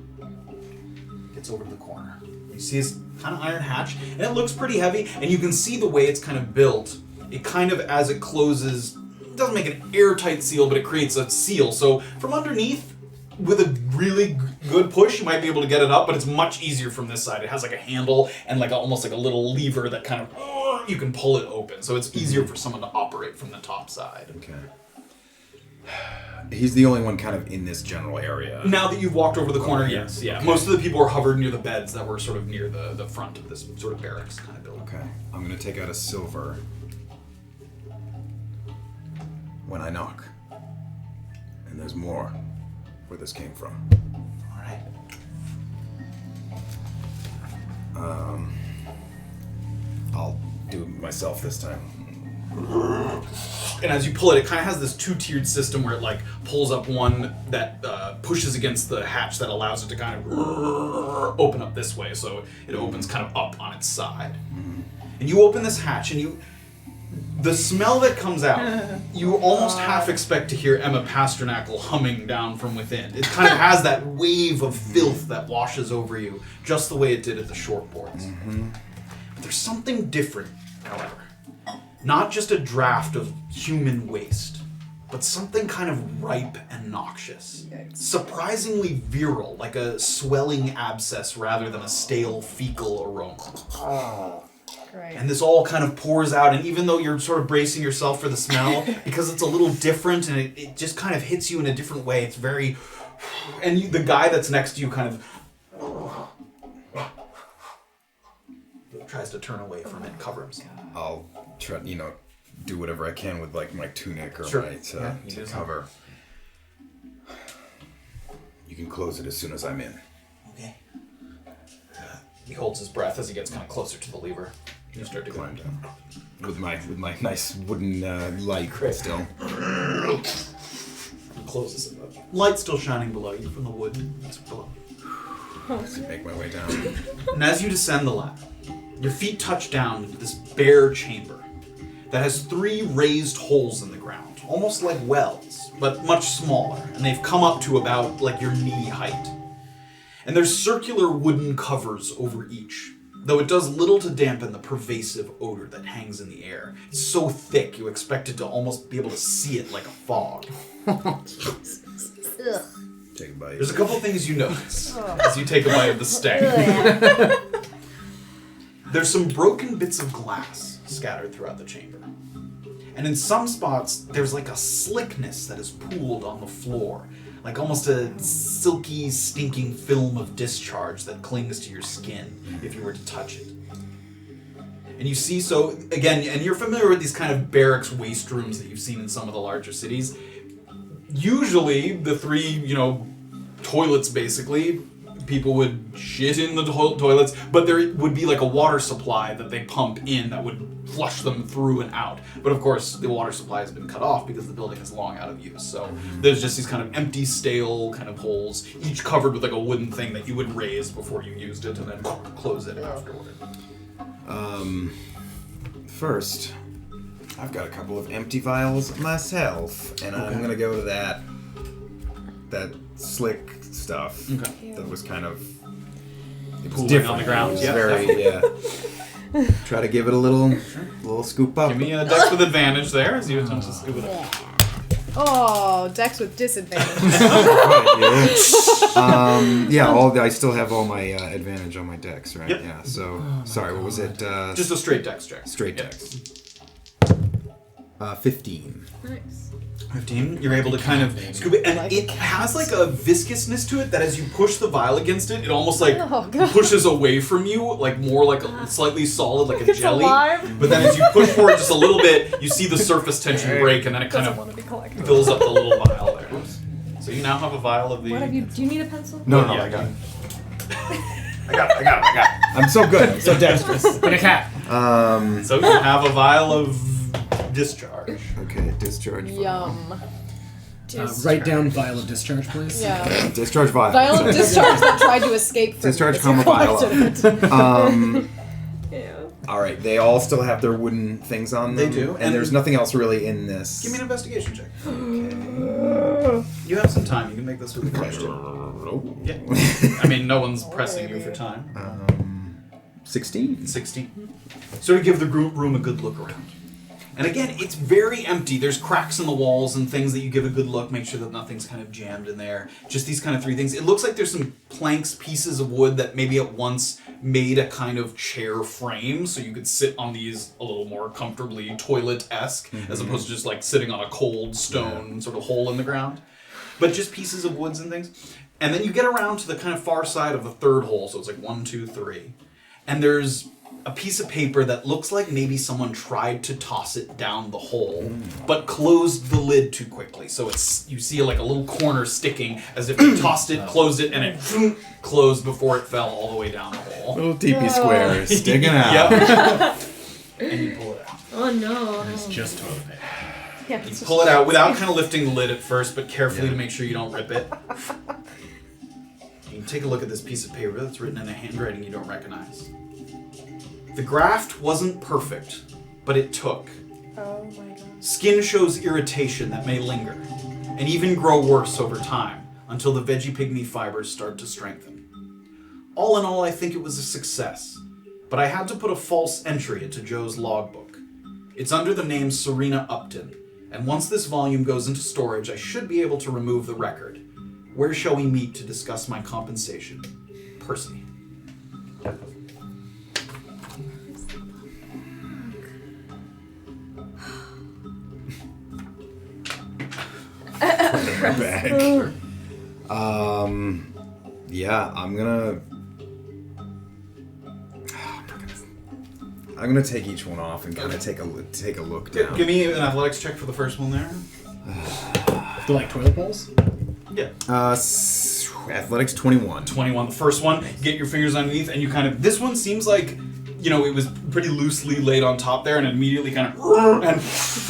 Gets over to the corner. You see his kind of iron hatch, and it looks pretty heavy, and you can see the way it's kind of built. It kind of, as it closes, it doesn't make an airtight seal, but it creates a seal. So from underneath, with a really good push, you might be able to get it up, but it's much easier from this side. It has like a handle and like almost like a little lever that kind of, you can pull it open. So it's easier for someone to operate from the top side. Okay. He's the only one kind of in this general area. Now that you've walked over the corner, yes, yeah. Okay. Most of the people were hovered near the beds that were sort of near the front of this sort of barracks kind of building. Okay. I'm going to take out a silver when I knock. And there's more where this came from. All right. I'll do it myself this time. And as you pull it, it kind of has this two-tiered system where it like pulls up one that pushes against the hatch that allows it to kind of open up this way, so it opens kind of up on its side. And you open this hatch, and the smell that comes out, you almost half expect to hear Emma Pasternackle humming down from within. It kind of has that wave of filth that washes over you, just the way it did at the shortboards. But there's something different, however. Not just a draft of human waste, but something kind of ripe and noxious. Surprisingly virile, like a swelling abscess rather than a stale fecal aroma. Great. And this all kind of pours out, and even though you're sort of bracing yourself for the smell, because it's a little different and it just kind of hits you in a different way, it's very... And the guy that's next to you kind of... tries to turn away from it, cover himself. I'll try, do whatever I can with like my tunic or Sure. my to cover. You can close it as soon as I'm in. Okay. He holds his breath as he gets kind of closer to the lever. You start to Climb down with my nice wooden light still. Closes it up. Light still shining below you from the wood that's below. Make my way down. And as you descend the ladder, your feet touch down into this bare chamber that has 3 raised holes in the ground, almost like wells, but much smaller, and they've come up to about like your knee height. And there's circular wooden covers over each, though it does little to dampen the pervasive odor that hangs in the air. It's so thick you expect it to almost be able to see it like a fog. Take a bite. There's a couple things you notice as you take a bite of the steak. There's some broken bits of glass scattered throughout the chamber. And in some spots, there's like a slickness that is pooled on the floor, like almost a silky, stinking film of discharge that clings to your skin if you were to touch it. And you see, so again, and you're familiar with these kind of barracks waste rooms that you've seen in some of the larger cities. Usually, the 3, toilets basically, people would shit in the toilets, but there would be like a water supply that they pump in that would flush them through and out. But of course, the water supply has been cut off because the building is long out of use. So there's just these kind of empty, stale kind of holes, each covered with like a wooden thing that you would raise before you used it and then close it afterward. First, I've got a couple of empty vials myself, and I'm gonna go to that slick stuff that was kind of different on the ground. It was very Try to give it a little scoop up. Give me a dex with advantage there as you attempt to scoop it up. Oh, Dex with disadvantage. I still have all my advantage on my dex, right? Yep. Yeah. So sorry, what was it? Just a straight dex check. Straight Yep. dex. 15. Nice. 15, you're able to kind of scoop it, and it has like a viscousness to it that as you push the vial against it, it almost like pushes away from you, like more like a slightly solid, like a jelly. Alive. But then as you push forward just a little bit, you see the surface tension break, and then it kind of fills up the little vial there. So you now have a vial of the... What have you? Do you need a pencil? No, Yeah, I got it. I got it. I'm so good. I'm so dexterous. Like a cat. So you have a vial of discharge. Okay, discharge vial. Yum. Write down vial of discharge, please. Yeah. Discharge vial. Vial of discharge that tried to escape from Discharge me. comma vial. Yeah. Alright, they all still have their wooden things on them. They do, And and- there's nothing else really in this. Give me an investigation check. You have some time. You can make this with a question. Yeah. I mean, no one's pressing you for time. 16. 16. Sort of give the room a good look around. And again, it's very empty. There's cracks in the walls and things that you give a good look, make sure that nothing's kind of jammed in there. Just these kind of 3 things. It looks like there's some planks, pieces of wood that maybe at once made a kind of chair frame, so you could sit on these a little more comfortably toilet-esque, as opposed to just like sitting on a cold stone sort of hole in the ground. But just pieces of woods and things. And then you get around to the kind of far side of the 3rd hole, so it's like 1, 2, 3. And there's a piece of paper that looks like maybe someone tried to toss it down the hole, but closed the lid too quickly. So it's you see like a little corner sticking as if they tossed it, closed it, and it closed before it fell all the way down the hole. Little TP square sticking out. Yep. And you pull it out. Oh no. It's just toilet paper. Yeah. You pull it out without kind of lifting the lid at first, but carefully to make sure you don't rip it. You can take a look at this piece of paper that's written in a handwriting you don't recognize. The graft wasn't perfect, but it took. Oh my god. Skin shows irritation that may linger, and even grow worse over time, until the veggie pygmy fibers start to strengthen. All in all, I think it was a success, but I had to put a false entry into Joe's logbook. It's under the name Serena Upton, and once this volume goes into storage, I should be able to remove the record. Where shall we meet to discuss my compensation? Percy. Back. Yeah, I'm gonna take each one off and kind of take a look down. Give me an athletics check for the first one there. Do like toilet bowls? Yeah. Athletics 21. 21. The first one, you get your fingers underneath, and you kind of. This one seems like, it was pretty loosely laid on top there, and immediately kind of. And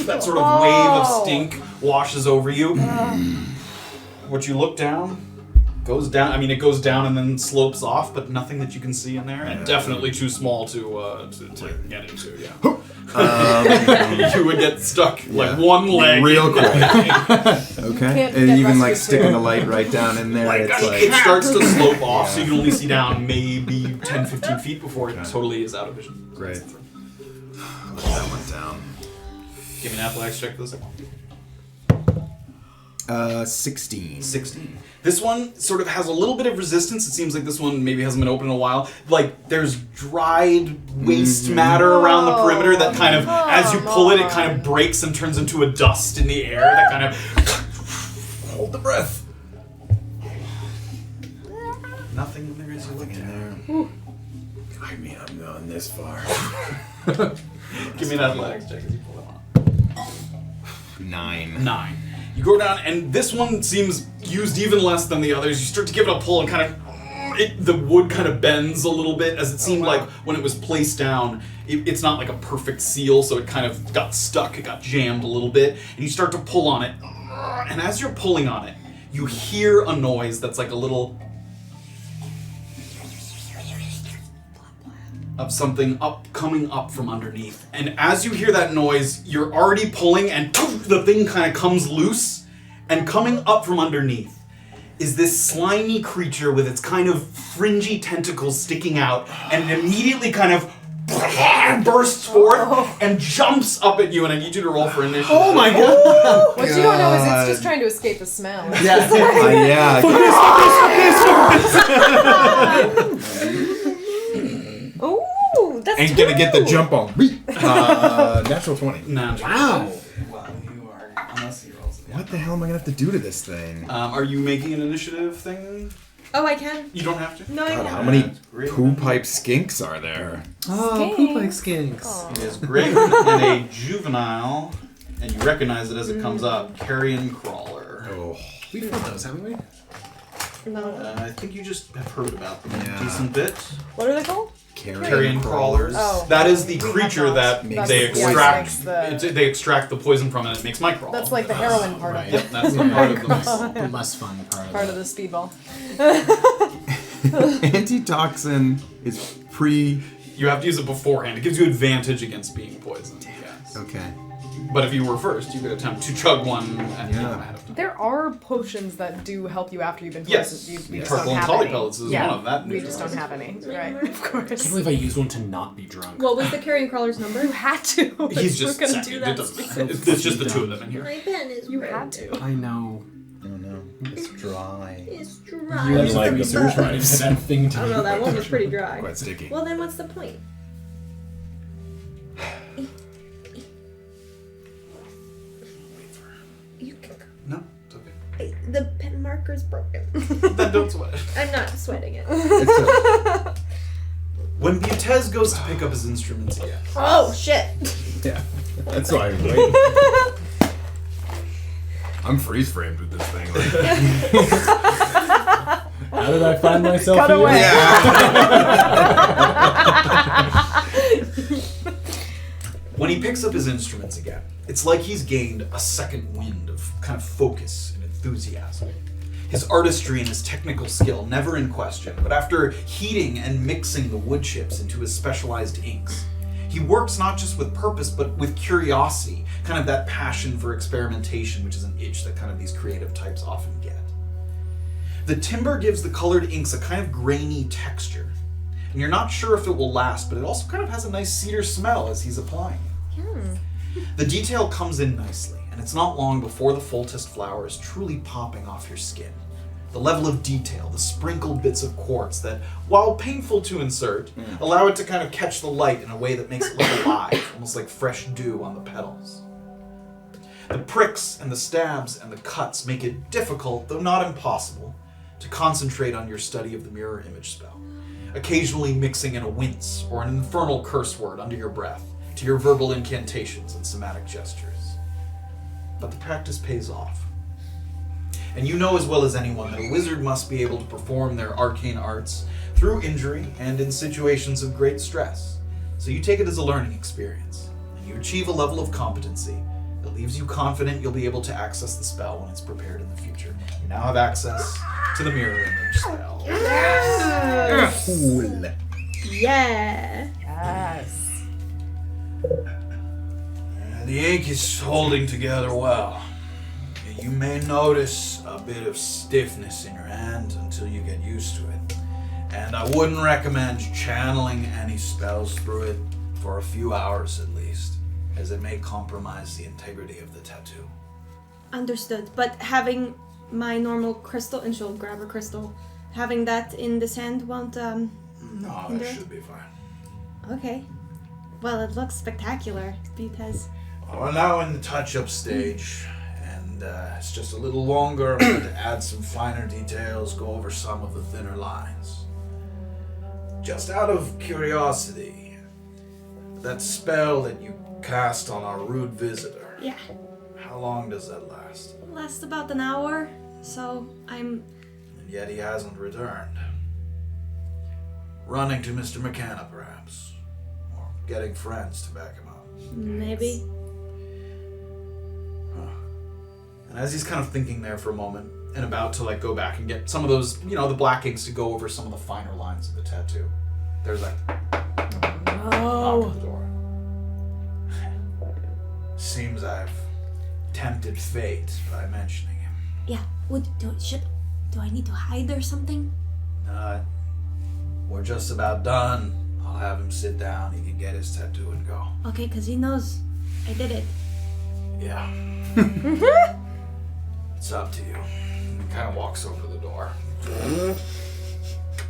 that sort of wave of stink washes over you. What you look down goes down. I mean, it goes down and then slopes off, but nothing that you can see in there, and definitely too small to get into. Yeah. You would get stuck like one leg real quick. Okay, Can't and get even like rescued sticking too. the light right down in there. It's like it starts to slope off, so you can only see down maybe 10-15 feet before it totally is out of vision. great. Let that one down. Give me an athletics check for this. 16. 16. This one sort of has a little bit of resistance. It seems like this one maybe hasn't been open in a while. Like, there's dried waste matter around the perimeter that kind of, as you pull it, it kind of breaks and turns into a dust in the air that kind of... Hold the breath. Nothing in there as you look in there. I mean, I'm going this far. Give me an athletics check as you pull it on. 9. 9. You go down, and this one seems used even less than the others. You start to give it a pull, and kind of the wood kind of bends a little bit, as it seemed like when it was placed down, it's not like a perfect seal, so it kind of got stuck, it got jammed a little bit, and you start to pull on it, and as you're pulling on it, you hear a noise that's like a little of something coming up from underneath. And as you hear that noise, you're already pulling, and poof, the thing kind of comes loose, and coming up from underneath is this slimy creature with its kind of fringy tentacles sticking out, and it immediately kind of bursts forth and jumps up at you, and I need you to roll for initiative. Oh my god! What you don't know is it's just trying to escape the smell. Yeah. Yeah. Oh, that's Ain't gonna get the jump on me. Natural 20. No. Wow. Well, you are, unless he rolls it. What the hell am I gonna have to do to this thing? Are you making an initiative thing? Oh, I can. You don't have to. No, I God, can. how many Great. poo pipe skinks are there? Oh, poop like skinks. It is Graven and a juvenile, and you recognize it as it comes up. Carrion crawler. Oh. We've heard those, haven't we? No. I think you just have heard about them Yeah. a decent bit. What are they called? Carrion crawlers. Oh. That is the We have creature those. that Makes they the poison. extract. Makes the- They extract the poison from, and it makes my crawl. That's like the heroin part of Yep, it. that's the part of the. The less fun part Part of of the speedball. Antitoxin is pre. You have to use it beforehand. It gives you advantage against being poisoned. Yes. Okay. But if you were first, you could attempt to chug one and take them ahead of time. There are potions that do help you after you've been Yes. poisoned. We just Purple don't and have Collie any. Pellets is yeah, one of that. we just don't have any. Right, of I can't course. believe I used one to not be drunk. What was the carrion crawler's number? You had to. He's just We're gonna second. do It that. doesn't. It's just the two of them in here. My pen is You red. had to. I know. Oh no. It's dry. It's dry. You That's like like research the- right? It's that thing to I don't know, that one was pretty dry. Quite sticky. Well, then what's the point? You can go. No, it's okay. The pen marker's broken. Then don't sweat it. I'm not sweating it. When Butez goes to pick up his instruments again, Oh, shit. Yeah. That's why I'm waiting. I'm freeze framed with this thing. How did I find myself Cut here? away. when he He picks up his instruments again. It's like he's gained a second wind of kind of focus and enthusiasm. His artistry and his technical skill never in question, but after heating and mixing the wood chips into his specialized inks, he works not just with purpose, but with curiosity, kind of that passion for experimentation, which is an itch that kind of these creative types often get. The timber gives the colored inks a kind of grainy texture, and you're not sure if it will last, but it also kind of has a nice cedar smell as he's applying it. The detail comes in nicely, and it's not long before the full-tist flower is truly popping off your skin. The level of detail, the sprinkled bits of quartz that, while painful to insert, allow it to kind of catch the light in a way that makes it look alive, almost like fresh dew on the petals. The pricks and the stabs and the cuts make it difficult, though not impossible, to concentrate on your study of the mirror image spell, occasionally mixing in a wince or an infernal curse word under your breath to your verbal incantations and somatic gestures. But the practice pays off. And you know as well as anyone that a wizard must be able to perform their arcane arts through injury and in situations of great stress. So you take it as a learning experience, and you achieve a level of competency that leaves you confident you'll be able to access the spell when it's prepared in the future. You now have access to the mirror image spell. Yes. Cool. Yeah. Yes. The ink is holding together well. You may notice a bit of stiffness in your hand until you get used to it. And I wouldn't recommend channeling any spells through it for a few hours at least, as it may compromise the integrity of the tattoo. Understood. But having my normal crystal, and she'll grab her crystal, having that in this hand won't, No, hinder that it? should be fine. Okay. Well, it looks spectacular, because... We're now in the touch-up stage, and it's just a little longer. I'm going to add some finer details, go over some of the thinner lines. Just out of curiosity, that spell that you cast on our rude visitor, Yeah. how long does that last? Lasts about an hour, so I'm... And yet he hasn't returned. Running to Mr. McDonough, perhaps. Or getting friends to back him up. maybe... And as he's kind of thinking there for a moment and about to go back and get some of those, the black inks to go over some of the finer lines of the tattoo, there's a knock at the door. Seems I've tempted fate by mentioning him. Yeah. Do I need to hide or something? We're just about done. I'll have him sit down. He can get his tattoo and go. Okay, because he knows I did it. Yeah. It's up to you. He kind of walks over to the door.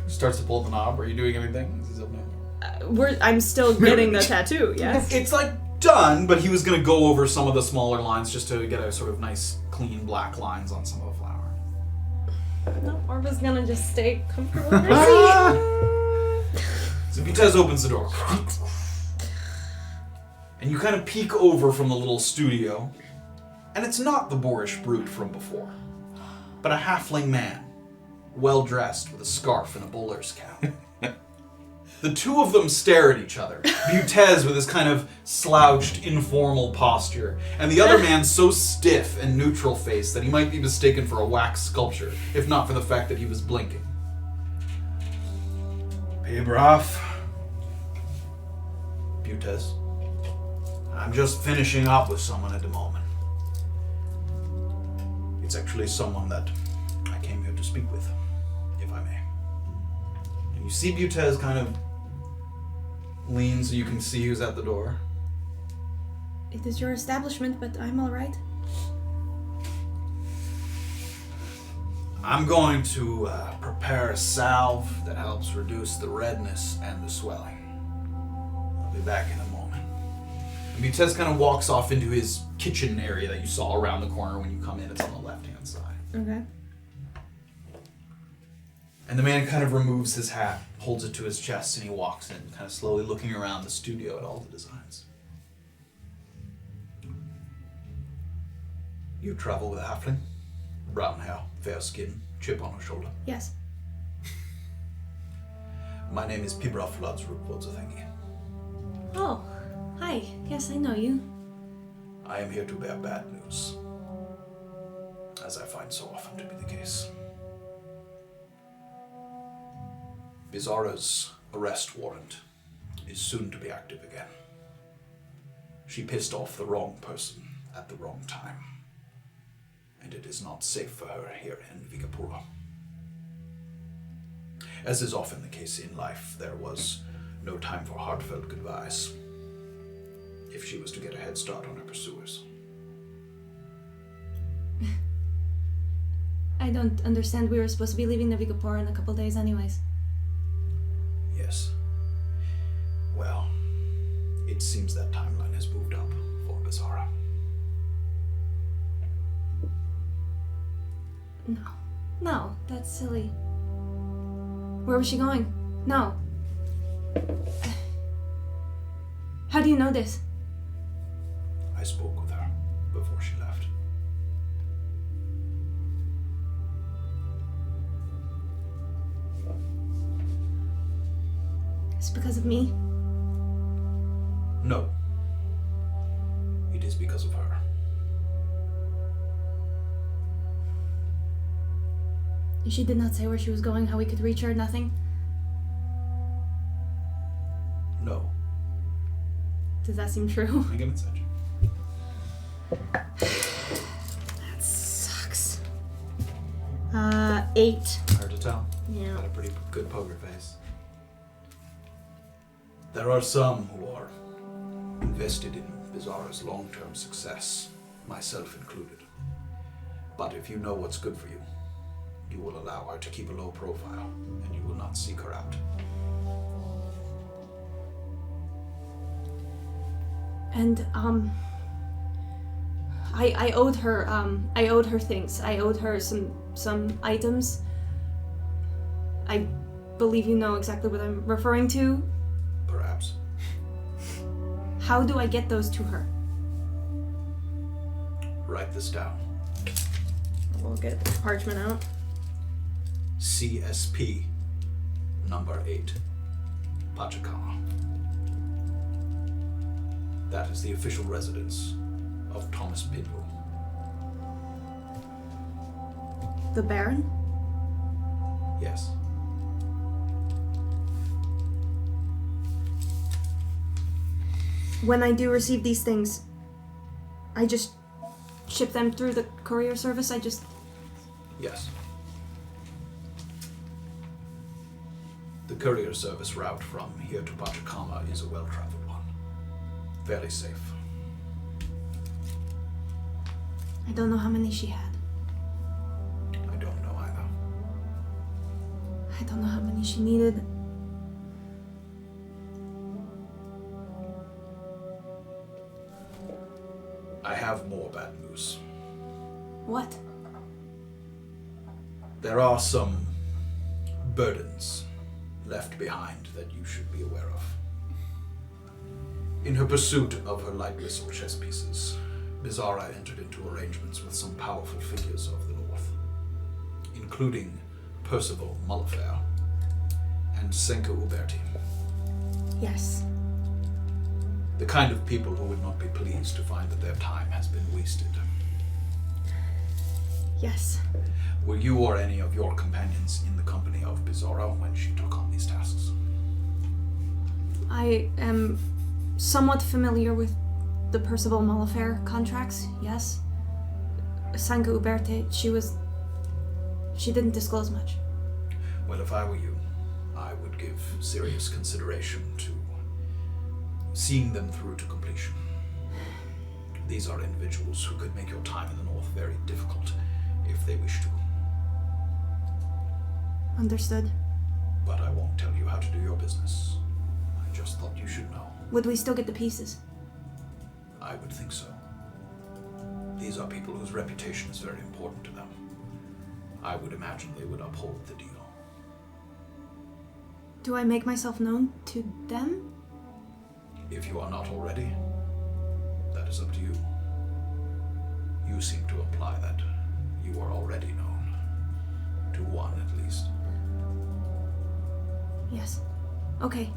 Starts to pull the knob. Are you doing anything? Is he opening? I'm still getting the tattoo, yes. It's done, but he was going to go over some of the smaller lines just to get a sort of nice, clean black lines on some of the flower. No, Orba's gonna just stay comfortable in her seat. So Vitez opens the door. And you kind of peek over from the little studio, and it's not the boorish brute from before, but a halfling man, well-dressed with a scarf and a bowler's cap. The two of them stare at each other, Vitez with his kind of slouched, informal posture, and the other man so stiff and neutral-faced that he might be mistaken for a wax sculpture, if not for the fact that he was blinking. Pibraf, Vitez. I'm just finishing up with someone at the moment. It's actually someone that I came here to speak with, if I may. And you see Vitez kind of lean so you can see who's at the door. It is your establishment, but I'm alright. I'm going to prepare a salve that helps reduce the redness and the swelling. I'll be back in a moment. And Vitez kind of walks off into his kitchen area that you saw around the corner when you come in. It's on the left-hand side. Okay. And the man kind of removes his hat, holds it to his chest, and he walks in, kind of slowly looking around the studio at all the designs. You travel with a halfling? Brown hair, fair skin, chip on her shoulder. Yes. My name is Pibraf Flodsrup Wodzethangi. Oh, hi. Yes. Yes, I know you. I am here to bear bad news, as I find so often to be the case. Bizarra's arrest warrant is soon to be active again. She pissed off the wrong person at the wrong time, and it is not safe for her here in Navika-Pura. As is often the case in life, there was no time for heartfelt goodbyes if she was to get a head start on her pursuers. I don't understand. We were supposed to be leaving Navika-Pura in a couple days anyways. Yes. Well, it seems that timeline has moved up for Bizarra. No, that's silly. Where was she going? No. How do you know this? I spoke with her before she left. It's because of me? No. It is because of her. She did not say where she was going, how we could reach her, nothing? No. Does that seem true? Make an insight check. That sucks. 8. Hard to tell. Yeah. Got a pretty good poker face. There are some who are invested in Bizarra's long-term success, myself included. But if you know what's good for you, you will allow her to keep a low profile, and you will not seek her out. And I owed her things. I owed her some items. I believe you know exactly what I'm referring to. Perhaps. How do I get those to her? Write this down. We'll get parchment out. CSP number 8, Pachacama. That is the official residence of Thomas Pitbull. The Baron? Yes. When I do receive these things, I just ship them through the courier service? Yes. The courier service route from here to Pachacama is a well-traveled one. Fairly safe. I don't know how many she had. I don't know either. I don't know how many she needed. I have more bad news. What? There are some burdens left behind that you should be aware of. In her pursuit of her lightless or chess pieces, Bizarra entered into arrangements with some powerful figures of the North, including Percival Mullafair and Senka Uberti. Yes. The kind of people who would not be pleased to find that their time has been wasted. Yes. Were you or any of your companions in the company of Bizarra when she took on these tasks? I am somewhat familiar with the Percival Mullafair contracts, yes. Sanka Uberte, she didn't disclose much. Well, if I were you, I would give serious consideration to seeing them through to completion. These are individuals who could make your time in the North very difficult if they wish to. Understood. But I won't tell you how to do your business. I just thought you should know. Would we still get the pieces? I would think so. These are people whose reputation is very important to them. I would imagine they would uphold the deal. Do I make myself known to them? If you are not already, that is up to you. You seem to imply that you are already known. To one, at least. Yes. Okay.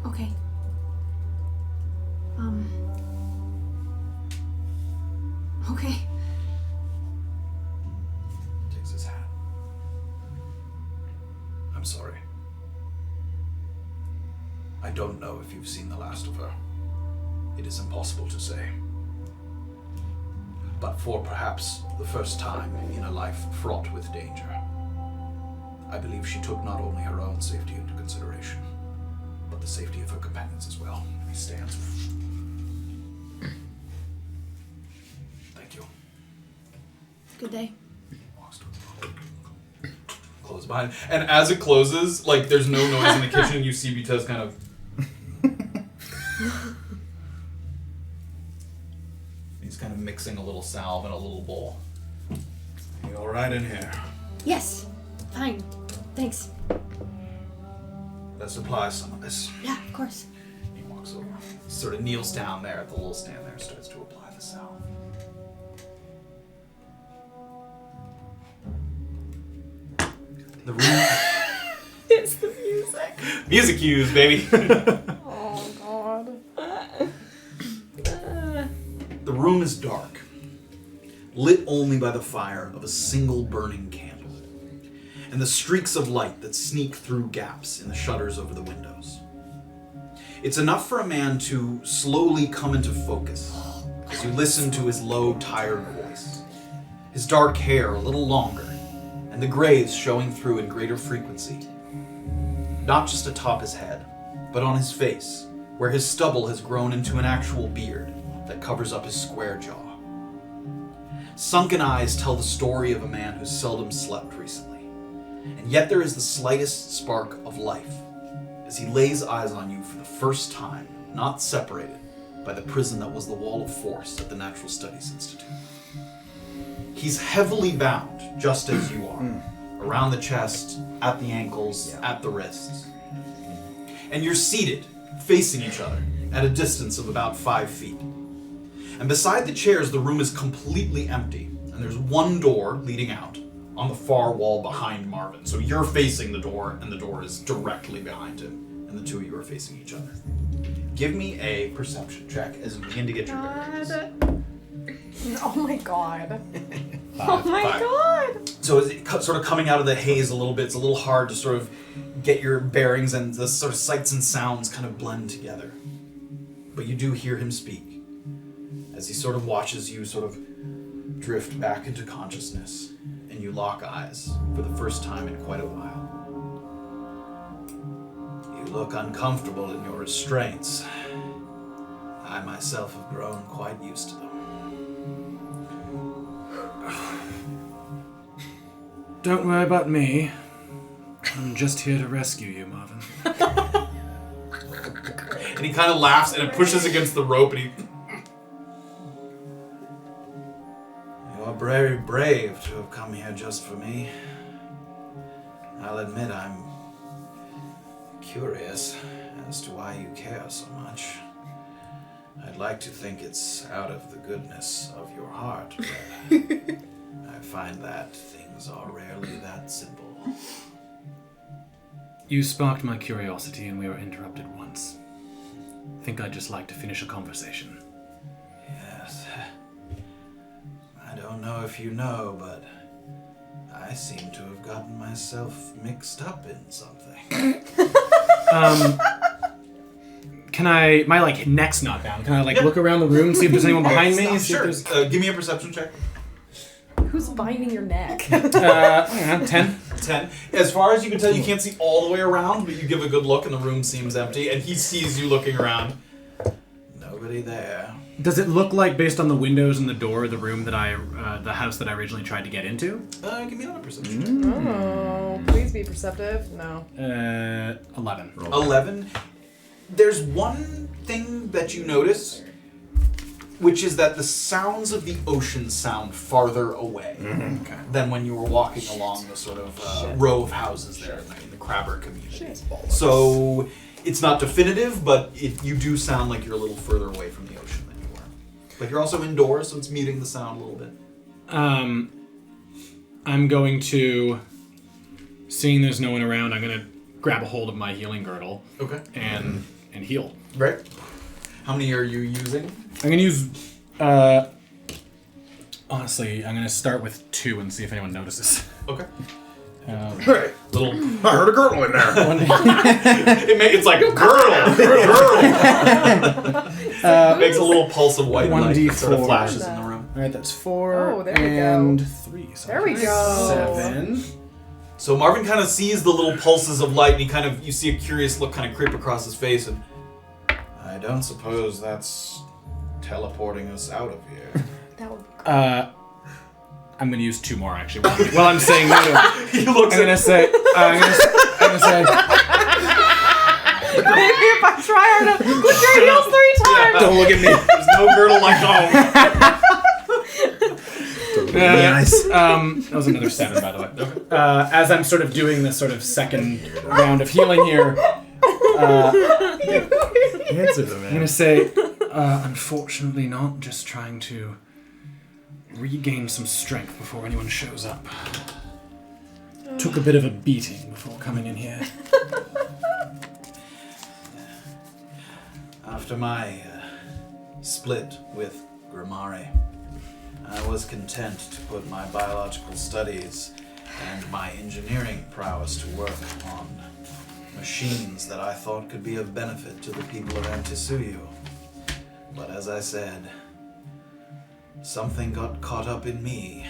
Okay. Okay. Takes his hat. I'm sorry. I don't know if you've seen the last of her. It is impossible to say. But for perhaps the first time in a life fraught with danger, I believe she took not only her own safety into consideration, but the safety of her companions as well. He stands. Thank you. Good day. Walks towards the door. Close behind. And as it closes, like there's no noise in the kitchen, you see Vitez kind of. He's kind of mixing a little salve in a little bowl. You all right in here? Yes. Fine. Thanks. Let's apply some of this. Yeah, of course. He walks over. He sort of kneels down there at the little stand there and starts to apply the salve. The room. It's the music. Music cues, baby. Oh god. The room is dark, lit only by the fire of a single burning candle, and the streaks of light that sneak through gaps in the shutters over the windows. It's enough for a man to slowly come into focus as you listen to his low, tired voice, his dark hair a little longer, and the grays showing through in greater frequency. Not just atop his head, but on his face, where his stubble has grown into an actual beard that covers up his square jaw. Sunken eyes tell the story of a man who seldom slept recently, and yet there is the slightest spark of life as he lays eyes on you for the first time, not separated by the prison that was the wall of force at the Natural Studies Institute. He's heavily bound, just as you are, around the chest, at the ankles, at the wrists. And you're seated, facing each other, at a distance of about 5 feet. And beside the chairs, the room is completely empty, and there's one door leading out on the far wall behind Marvin. So you're facing the door, and the door is directly behind him, and the two of you are facing each other. Give me a perception check as you begin to get your bearings. Oh my god. Oh my god. So as it sort of coming out of the haze a little bit, it's a little hard to sort of get your bearings, and the sort of sights and sounds kind of blend together. But you do hear him speak as he sort of watches you sort of drift back into consciousness, and you lock eyes for the first time in quite a while. You look uncomfortable in your restraints. I myself have grown quite used to them. Don't worry about me. I'm just here to rescue you, Marvin. And he kind of laughs, and it pushes against the rope, and he... You are very brave to have come here just for me. I'll admit I'm curious as to why you care so much. I'd like to think it's out of the goodness of your heart, but I find that things are rarely that simple. You sparked my curiosity and we were interrupted once. Think I'd just like to finish a conversation. Yes. I don't know if you know, but I seem to have gotten myself mixed up in something. Can I, my like neck's not down, can I like look around the room, see if there's anyone behind me? See Sure. if there's... Give me a perception check. Who's binding your neck? I don't know, 10. 10. As far as you can tell, you can't see all the way around, but you give a good look and the room seems empty, and he sees you looking around. Nobody there. Does it look like, based on the windows and the door of the room that the house that I originally tried to get into? Give me another perception check. Oh, please be perceptive. No. 11. 11. There's one thing that you notice, which is that the sounds of the ocean sound farther away than when you were walking along the sort of row of houses there in the Crabber community. So it's not definitive, but you do sound like you're a little further away from the ocean than you were. But you're also indoors, so it's muting the sound a little bit. I'm going to, seeing there's no one around, I'm going to grab a hold of my healing girdle. Okay. And heal. Right. How many are you using? I'm gonna use. Honestly, I'm gonna start with 2 and see if anyone notices. Okay. Hey, Little. I heard a girdle in there. It's like girl. Makes a little pulse of white light that sort of 1d4. flashes in the room. All right, that's 4 Oh, there we and go. 3. So There we go. 7. So Marvin kind of sees the little pulses of light, and you see a curious look kind of creep across his face, and I don't suppose that's teleporting us out of here. That would be cool. I'm gonna use 2 more actually. Well, I'm saying no. He looks I'm gonna say. I'm gonna say. Maybe if I try hard to click your heels 3 times. Don't look at me. There's no girdle like home. That was another 7, by the way. As I'm sort of doing this sort of second round of healing here, Answer them, I'm gonna say, unfortunately not. Just trying to regain some strength before anyone shows up. Took a bit of a beating before coming in here. After my split with Grimari, I was content to put my biological studies and my engineering prowess to work on machines that I thought could be of benefit to the people of Antisuyu. But as I said, something got caught up in me.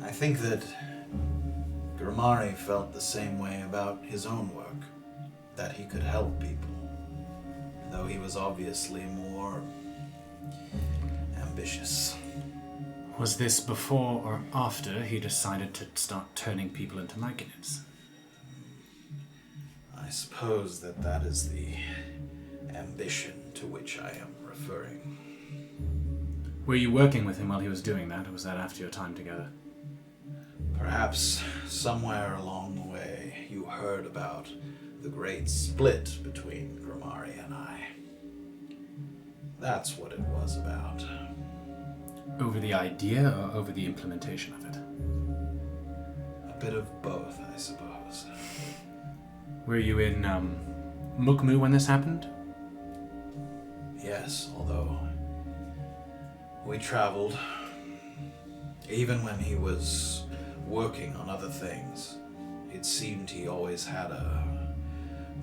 I think that Grimari felt the same way about his own work, that he could help people, though he was obviously more ambitious. Was this before or after he decided to start turning people into Myconids? I suppose that is the ambition to which I am referring. Were you working with him while he was doing that, or was that after your time together? Perhaps somewhere along the way you heard about the great split between Grimari and I. That's what it was about. Over the idea or over the implementation of it? A bit of both, I suppose. Were you in Mukmu when this happened? Yes, although we traveled. Even when he was working on other things, it seemed he always had a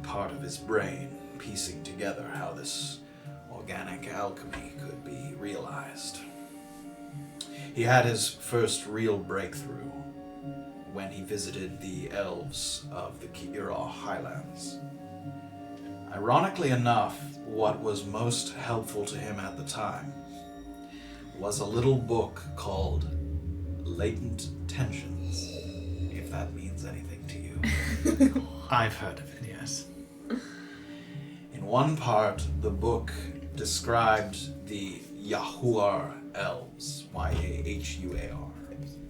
part of his brain piecing together how this organic alchemy could be realized. He had his first real breakthrough when he visited the elves of the Ki'Ira Highlands. Ironically enough, what was most helpful to him at the time was a little book called Latent Tensions, if that means anything to you. I've heard of it, yes. In one part, the book described the Yahuar elves, Y-A-H-U-A-R,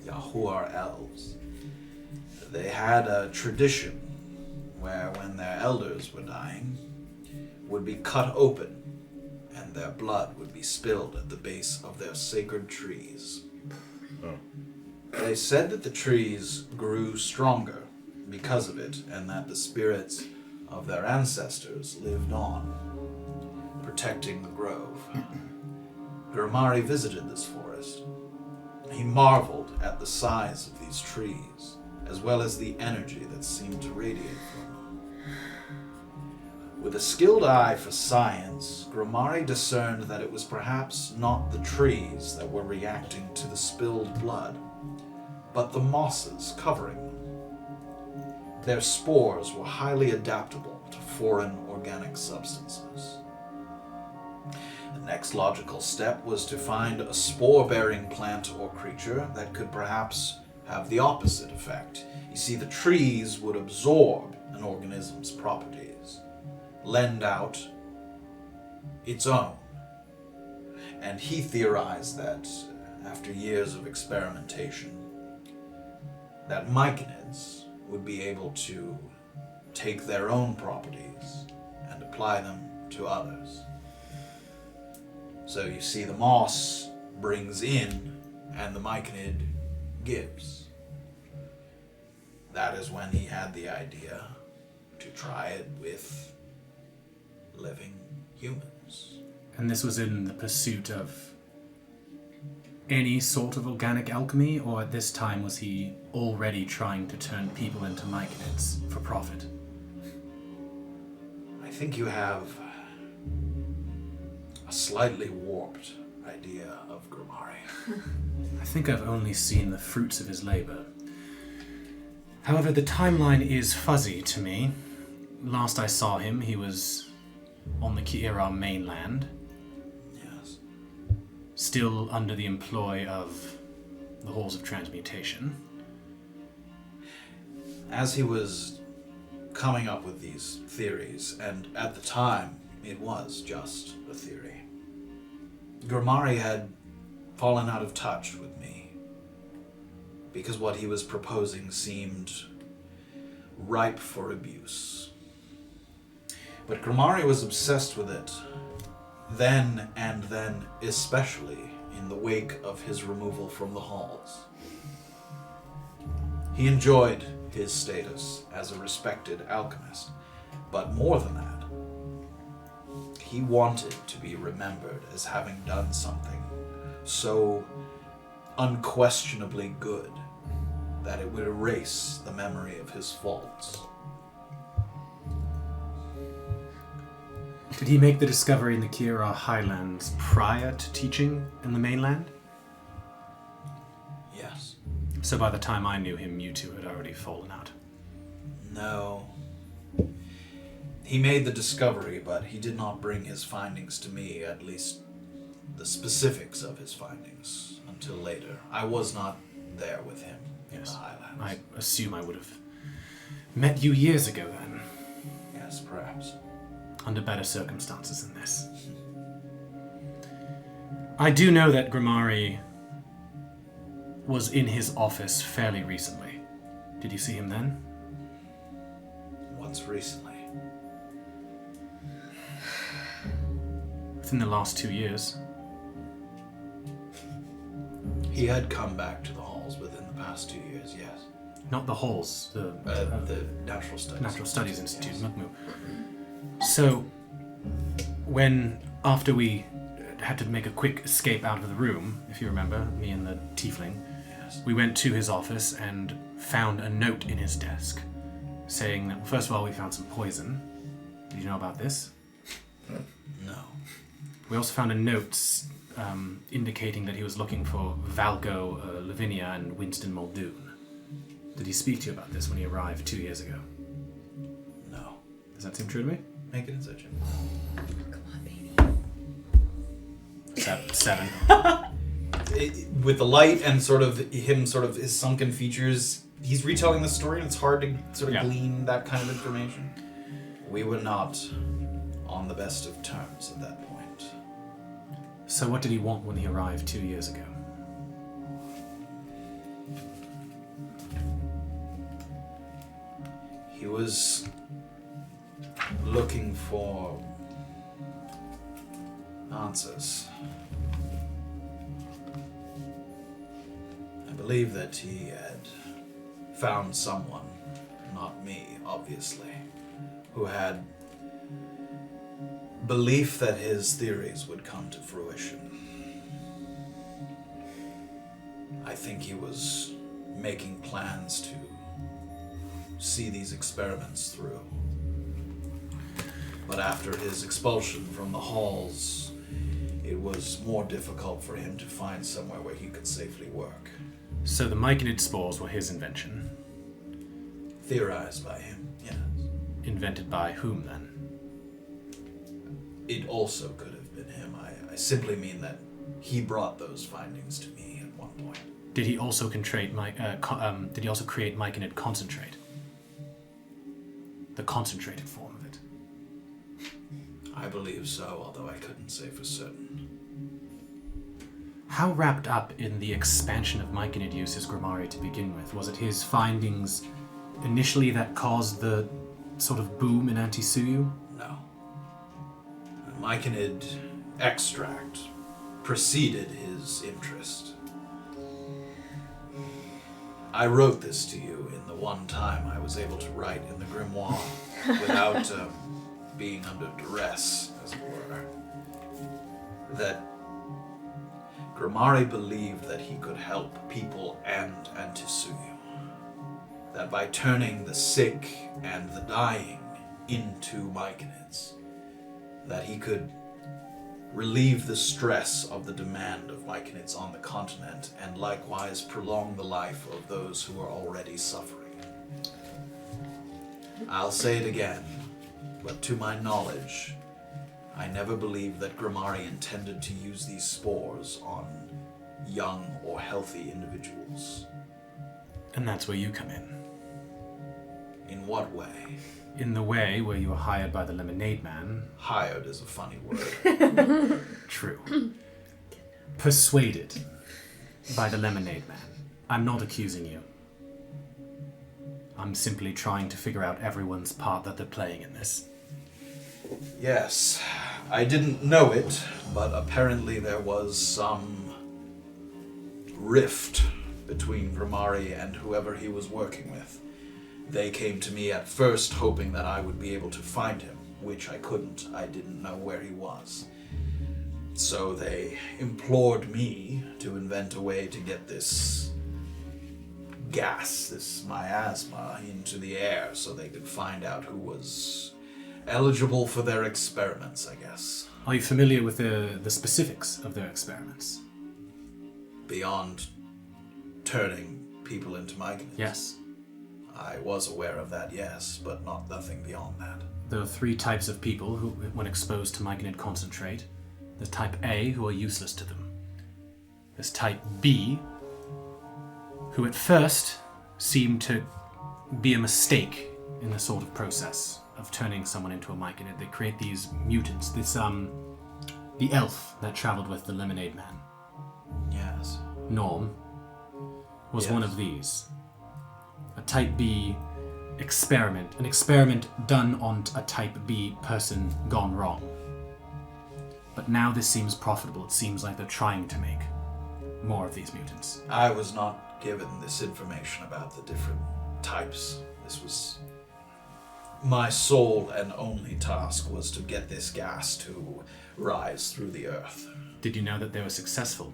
Yahuar elves. They had a tradition where when their elders were dying, would be cut open and their blood would be spilled at the base of their sacred trees. They said that the trees grew stronger because of it, and that the spirits of their ancestors lived on, protecting the grove. Grimari visited this forest. He marveled at the size of these trees, as well as the energy that seemed to radiate from them. With a skilled eye for science, Grimari discerned that it was perhaps not the trees that were reacting to the spilled blood, but the mosses covering them. Their spores were highly adaptable to foreign organic substances. The next logical step was to find a spore-bearing plant or creature that could perhaps have the opposite effect. You see, the trees would absorb an organism's properties, lend out its own. And he theorized that, after years of experimentation, that Myconids would be able to take their own properties and apply them to others. So you see, the moss brings in and the Myconid gives. That is when he had the idea to try it with living humans. And this was in the pursuit of any sort of organic alchemy, or at this time was he already trying to turn people into myconids for profit? I think you have a slightly warped idea of Grimari. I think I've only seen the fruits of his labor. However, the timeline is fuzzy to me. Last I saw him, he was on the Ki'ira mainland, Yes. still under the employ of the Halls of Transmutation. As he was coming up with these theories, and at the time, it was just a theory, Grimari had fallen out of touch with me because what he was proposing seemed ripe for abuse. But Grimari was obsessed with it then, and then especially in the wake of his removal from the halls. He enjoyed his status as a respected alchemist, but more than that, he wanted to be remembered as having done something so unquestionably good that it would erase the memory of his faults. Did he make the discovery in the Ki'ira Highlands prior to teaching in the mainland? Yes. So by the time I knew him, you two had already fallen out. No. He made the discovery, but he did not bring his findings to me, at least the specifics of his findings, until later. I was not there with him in the Highlands. I assume I would have met you years ago then, Yes, perhaps. under better circumstances than this. I do know that Grimari was in his office fairly recently. Did you see him then? Once recently. Within the last 2 years. He had come back to the halls within the past 2 years, yes. Not the halls, the Natural Studies. Natural Studies Institute, Yes. MacMu. So, after we had to make a quick escape out of the room, if you remember, me and the Tiefling, Yes. we went to his office and found a note in his desk saying that, first of all, we found some poison. Did you know about this? No. We also found a note indicating that he was looking for Valgo, Lavinia, and Winston Muldoon. Did he speak to you about this when he arrived 2 years ago? No. Does that seem true to me? Make it a decision. Come on, baby. 7. With the light and sort of his sunken features, he's retelling the story, and it's hard to sort of glean that kind of information. We were not on the best of terms at that point. So what did he want when he arrived 2 years ago? He was looking for answers. I believe that he had found someone, not me, obviously, who had belief that his theories would come to fruition. I think he was making plans to see these experiments through. But after his expulsion from the halls, it was more difficult for him to find somewhere where he could safely work. So the myconid spores were his invention. Theorized by him, yes. Invented by whom then? It also could have been him. I simply mean that he brought those findings to me at one point. Did he also create myconid concentrate? The concentrated form of it. I believe so, although I couldn't say for certain. How wrapped up in the expansion of myconid use is Grimari to begin with? Was it his findings initially that caused the sort of boom in Anti-Suyu? No. Myconid extract preceded his interest. I wrote this to you in the one time I was able to write in the grimoire without being under duress, as were that Grimari believed that he could help people and Antisuyu. That by turning the sick and the dying into Myconids, that he could relieve the stress of the demand of Myconids on the continent and likewise prolong the life of those who are already suffering. I'll say it again, but to my knowledge, I never believed that Grimari intended to use these spores on young or healthy individuals. And that's where you come in. In what way? In the way where you were hired by the Lemonade Man. Hired is a funny word. True. Persuaded by the Lemonade Man. I'm not accusing you. I'm simply trying to figure out everyone's part that they're playing in this. Yes, I didn't know it, but apparently there was some rift between Grimari and whoever he was working with. They came to me at first hoping that I would be able to find him, which I couldn't. I didn't know where he was. So they implored me to invent a way to get this gas, this miasma, into the air so they could find out who was eligible for their experiments, I guess. Are you familiar with the specifics of their experiments? Beyond turning people into Myconids? Yes. I was aware of that, yes, but nothing beyond that. There are 3 types of people who, when exposed to Myconid concentrate. There's type A, who are useless to them. There's type B, who at first seem to be a mistake in the sort of process of turning someone into a Myconid. They create these mutants. The elf that traveled with the Lemonade Man, Yes. Norm, was Yes. one of these. A type B experiment. An experiment done on a type B person gone wrong. But now this seems profitable. It seems like they're trying to make more of these mutants. I was not given this information about the different types. This was my sole and only task was to get this gas to rise through the earth. Did you know that they were successful?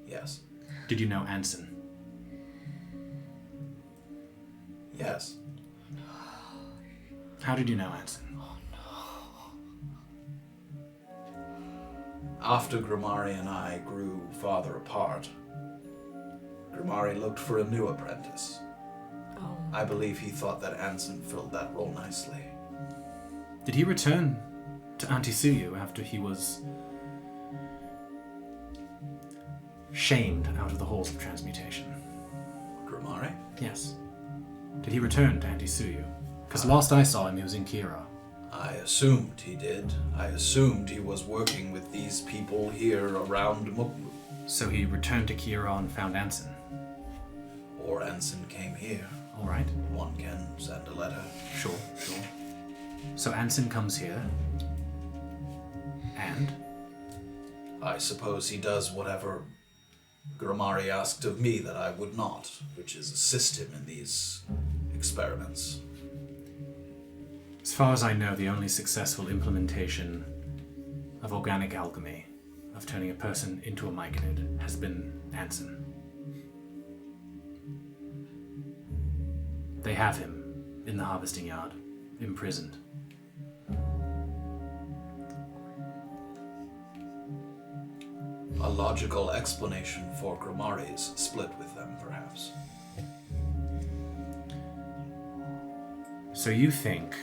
Yes. Did you know Anson? Yes. How did you know Anson? After Grimari and I grew farther apart, Grimari looked for a new apprentice. Oh. I believe he thought that Anson filled that role nicely. Did he return to Antisuyu after he was shamed out of the halls of transmutation? Grimari? Yes. Did he return to Antisuyu? Because last I saw him, he was in Kira. I assumed he did. I assumed he was working with these people here around McDonough. So he returned to Kira and found Anson. Or Anson came here. All right. One can send a letter. Sure. So Anson comes here, and I suppose he does whatever Grimari asked of me that I would not, which is assist him in these experiments. as far as I know, the only successful implementation of organic alchemy, of turning a person into a myconid, has been Anson. They have him in the harvesting yard, imprisoned. A logical explanation for Grimari's split with them, perhaps. So you think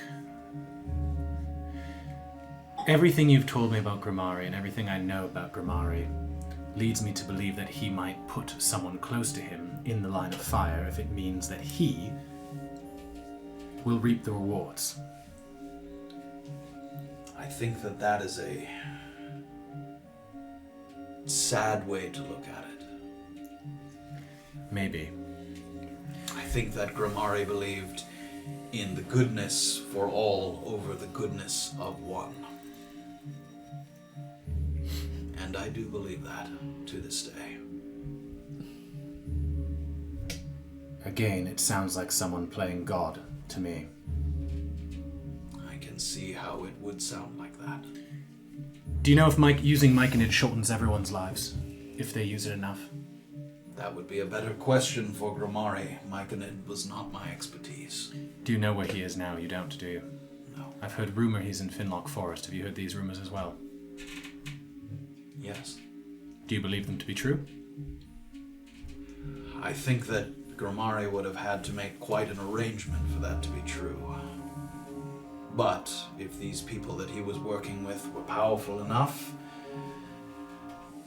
everything you've told me about Grimari and everything I know about Grimari leads me to believe that he might put someone close to him in the line of fire if it means that he will reap the rewards. I think that that is a sad way to look at it. Maybe. I think that Grimari believed in the goodness for all over the goodness of one. And I do believe that to this day. Again, it sounds like someone playing God to me. I can can see how it would sound like that. Do you know if using Myconid shortens everyone's lives? If they use it enough? That would be a better question for Grimari. Myconid was not my expertise. Do you know where he is now? You don't, do you? No. I've heard rumor he's in Finlock Forest. Have you heard these rumors as well? Yes. Do you believe them to be true? I think that Grimari would have had to make quite an arrangement for that to be true. But if these people that he was working with were powerful enough,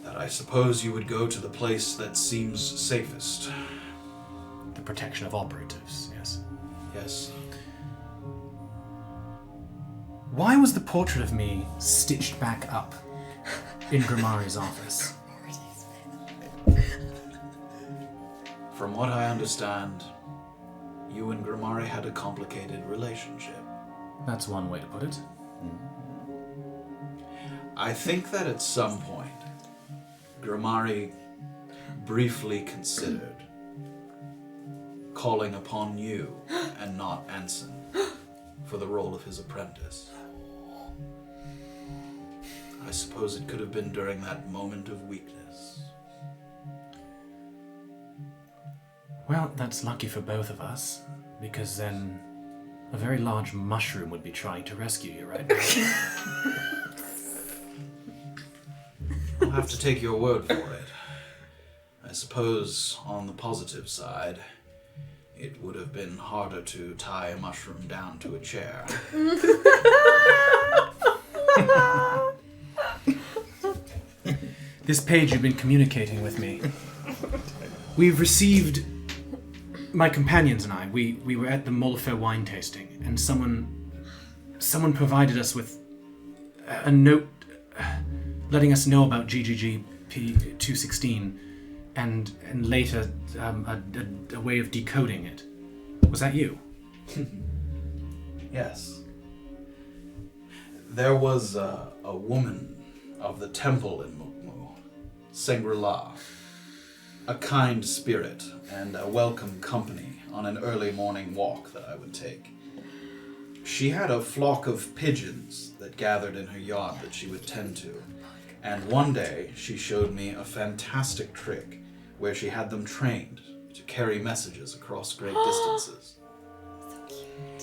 that I suppose you would go to the place that seems safest. The protection of operatives, yes. Yes. Why was the portrait of me stitched back up in Grimari's office? From what I understand, you and Grimari had a complicated relationship. That's one way to put it. I think that at some point, Grimari briefly considered calling upon you and not Anson for the role of his apprentice. I suppose it could have been during that moment of weakness. Well, that's lucky for both of us, because then a very large mushroom would be trying to rescue you right now. I'll have to take your word for it. I suppose, on the positive side, it would have been harder to tie a mushroom down to a chair. This page you've been communicating with me. We've received, my companions and I, we were at the Mollifer wine tasting, and someone provided us with a note letting us know about GGG P216 and later a way of decoding it. Was that you? Yes. There was a woman of the temple in Mukmu, Sengri-La, a kind spirit and a welcome company on an early morning walk that I would take. She had a flock of pigeons that gathered in her yard that she would tend to, and one day she showed me a fantastic trick where she had them trained to carry messages across great distances.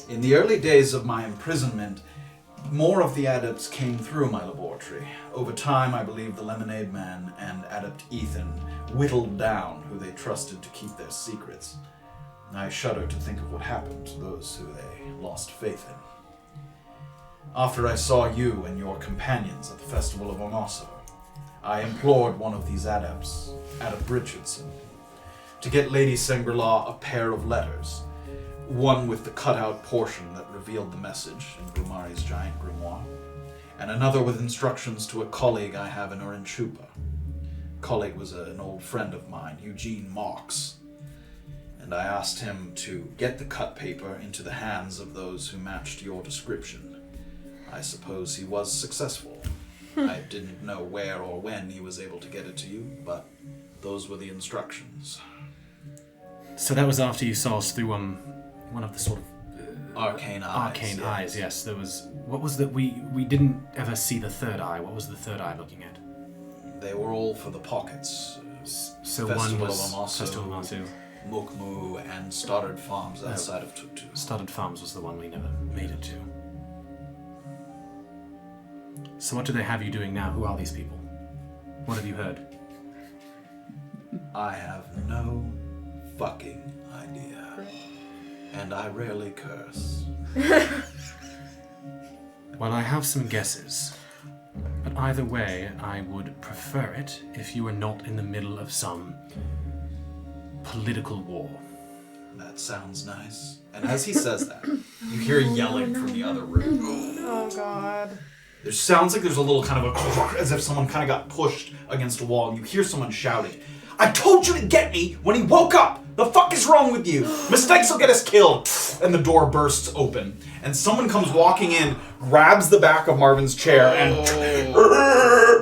In the early days of my imprisonment, more of the adepts came through my laboratory. Over time, I believe the Lemonade Man and Adept Ethan whittled down who they trusted to keep their secrets. I shudder to think of what happened to those who they lost faith in. After I saw you and your companions at the Festival of Omaso, I implored one of these adepts, Adept Richardson, to get Lady Sengri-La a pair of letters, one with the cut-out portion that revealed the message in Grimari's giant grimoire, and another with instructions to a colleague I have in Orinchupa. Colleague was an old friend of mine, Eugene Marks, and I asked him to get the cut paper into the hands of those who matched your description. I suppose he was successful. I didn't know where or when he was able to get it to you, but those were the instructions. So that was after you saw us through one of the sort of Arcane eyes. Arcane eyes, yes. There was, what was that? We didn't ever see the third eye. What was the third eye looking at? They were all for the pockets. So Festival one was of Omaso, Festival of Omaso. Mukmu, and Stoddard Farms outside of Tutu. Stoddard Farms was the one we never made it to. So what do they have you doing now? Who are these people? What have you heard? I have no fucking idea. And I rarely curse. Well, I have some guesses. But either way, I would prefer it if you were not in the middle of some political war. That sounds nice. And as he says that, you hear yelling from the other room. Oh god. There sounds like there's a little kind of a as if someone kind of got pushed against a wall, and you hear someone shouting, "I told you to get me when he woke up! The fuck is wrong with you? Mistakes will get us killed!" And the door bursts open, and someone comes walking in, grabs the back of Marvin's chair, and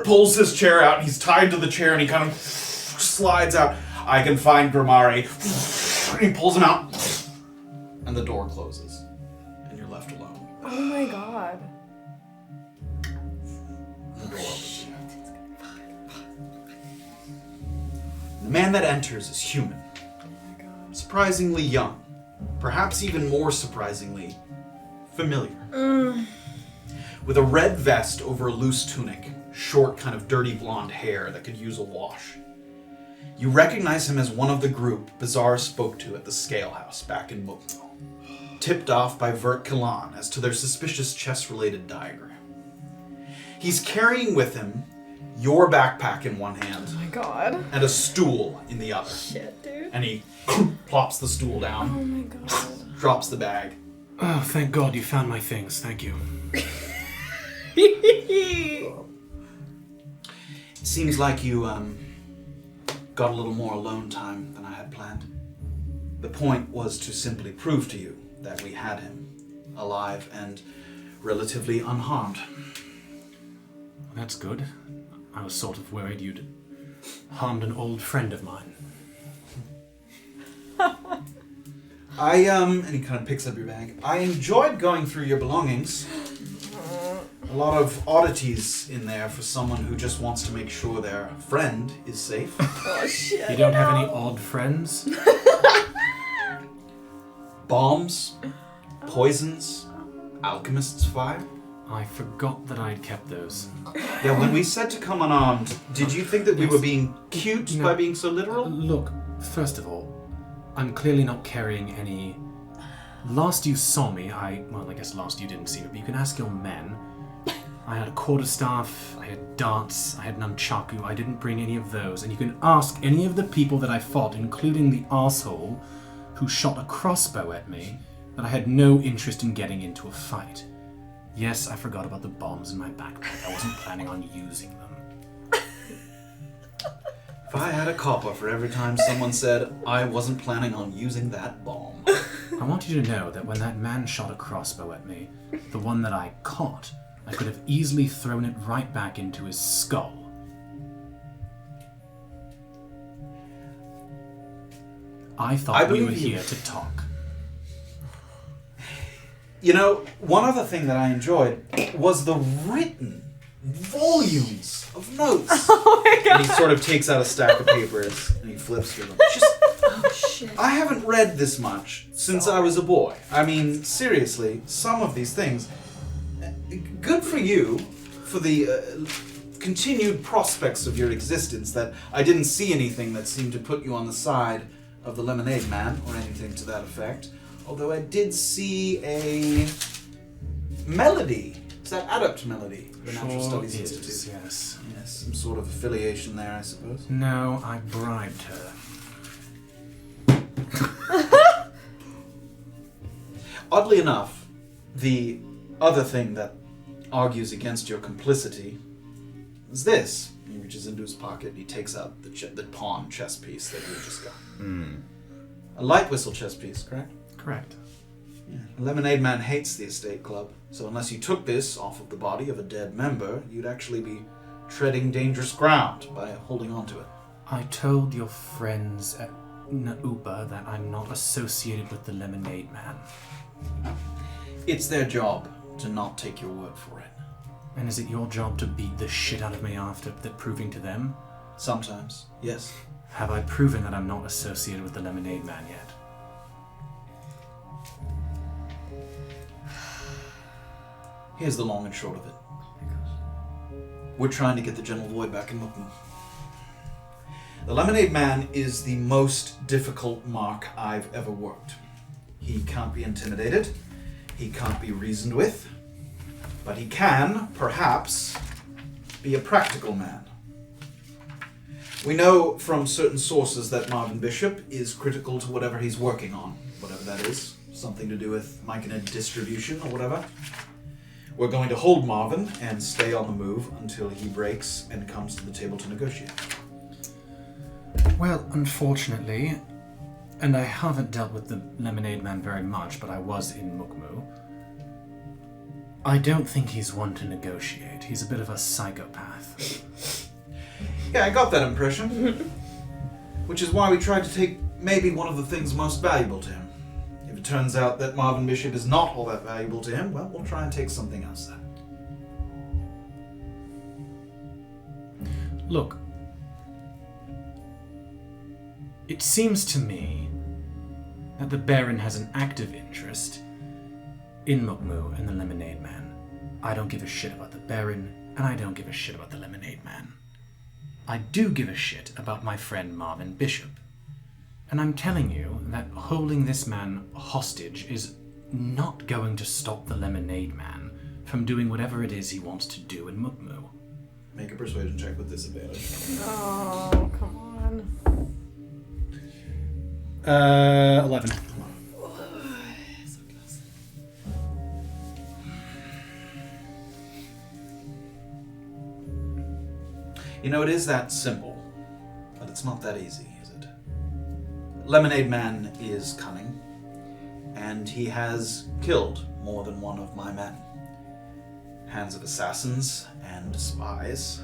pulls his chair out. He's tied to the chair, and he kind of slides out. I can find Grimari. He pulls him out, and the door closes. And you're left alone. Oh my god. The man that enters is human. Surprisingly young. Perhaps even more surprisingly, familiar. With a red vest over a loose tunic, short kind of dirty blonde hair that could use a wash. You recognize him as one of the group Bazaar spoke to at the Scale House back in Mukmo, tipped off by Vert Kilan as to their suspicious chess-related diagram. He's carrying with him your backpack in one hand Oh my god. and a stool in the other. Shit, dude. And he plops the stool down, Oh my god. drops the bag. Oh, thank God you found my things. Thank you. It seems like you got a little more alone time than I had planned. The point was to simply prove to you that we had him, alive and relatively unharmed. That's good. I was sort of worried you'd harmed an old friend of mine. And he kind of picks up your bag. I enjoyed going through your belongings. A lot of oddities in there for someone who just wants to make sure their friend is safe. Oh shit. You don't have any odd friends? Bombs, poisons, alchemist's fire. I forgot that I'd kept those. Yeah, when we said to come unarmed, did you think that we were being cute No. by being so literal? Look, first of all, I'm clearly not carrying any... Last you saw me, I guess last you didn't see me, but you can ask your men. I had a quarterstaff, I had darts, I had nunchaku, I didn't bring any of those. And you can ask any of the people that I fought, including the arsehole who shot a crossbow at me, that I had no interest in getting into a fight. Yes, I forgot about the bombs in my backpack. I wasn't planning on using them. If I had a copper for every time someone said, I wasn't planning on using that bomb. I want you to know that when that man shot a crossbow at me, the one that I caught, I could have easily thrown it right back into his skull. I thought we were believe you. here to talk. You know, one other thing that I enjoyed was the written volumes of notes. Oh my god. And he sort of takes out a stack of papers and he flips through them. Oh shit. I haven't read this much since I was a boy. I mean, seriously, some of these things. Good for you for the continued prospects of your existence, that I didn't see anything that seemed to put you on the side of the Lemonade Man or anything to that effect. Although I did see a melody. Is that Adept Melody? The Natural Studies Institute. Yes. Yes, some sort of affiliation there, I suppose. No, I bribed her. Oddly enough, the other thing that argues against your complicity is this. He reaches into his pocket and he takes out the pawn chess piece that you just got. A light whistle chess piece, correct? Correct. Yeah. The Lemonade Man hates the estate club, so unless you took this off of the body of a dead member, you'd actually be treading dangerous ground by holding on to it. I told your friends at Naupa that I'm not associated with the Lemonade Man. It's their job to not take your word for it. And is it your job to beat the shit out of me after that proving to them? Sometimes, yes. Have I proven that I'm not associated with the Lemonade Man yet? Here's the long and short of it. We're trying to get the General Void back in Mukmu. The Lemonade Man is the most difficult mark I've ever worked. He can't be intimidated. He can't be reasoned with. But he can, perhaps, be a practical man. We know from certain sources that Marvin Bishop is critical to whatever he's working on, whatever that is. Something to do with Myconid distribution or whatever. We're going to hold Marvin and stay on the move until he breaks and comes to the table to negotiate. Well, unfortunately, and I haven't dealt with the Lemonade Man very much, but I was in Mukmu, I don't think he's one to negotiate. He's a bit of a psychopath. Yeah, I got that impression. Which is why we tried to take maybe one of the things most valuable to him. If it turns out that Marvin Bishop is not all that valuable to him, well, we'll try and take something else then. Look, it seems to me that the Baron has an active interest in Mukmu and the Lemonade Man. I don't give a shit about the Baron, and I don't give a shit about the Lemonade Man. I do give a shit about my friend Marvin Bishop. And I'm telling you that holding this man hostage is not going to stop the Lemonade Man from doing whatever it is he wants to do in Mukmu. Make a persuasion check with disadvantage. Oh, come on. 11. You know, it is that simple, but it's not that easy, is it? Lemonade Man is cunning, and he has killed more than one of my men. Hands of assassins and spies.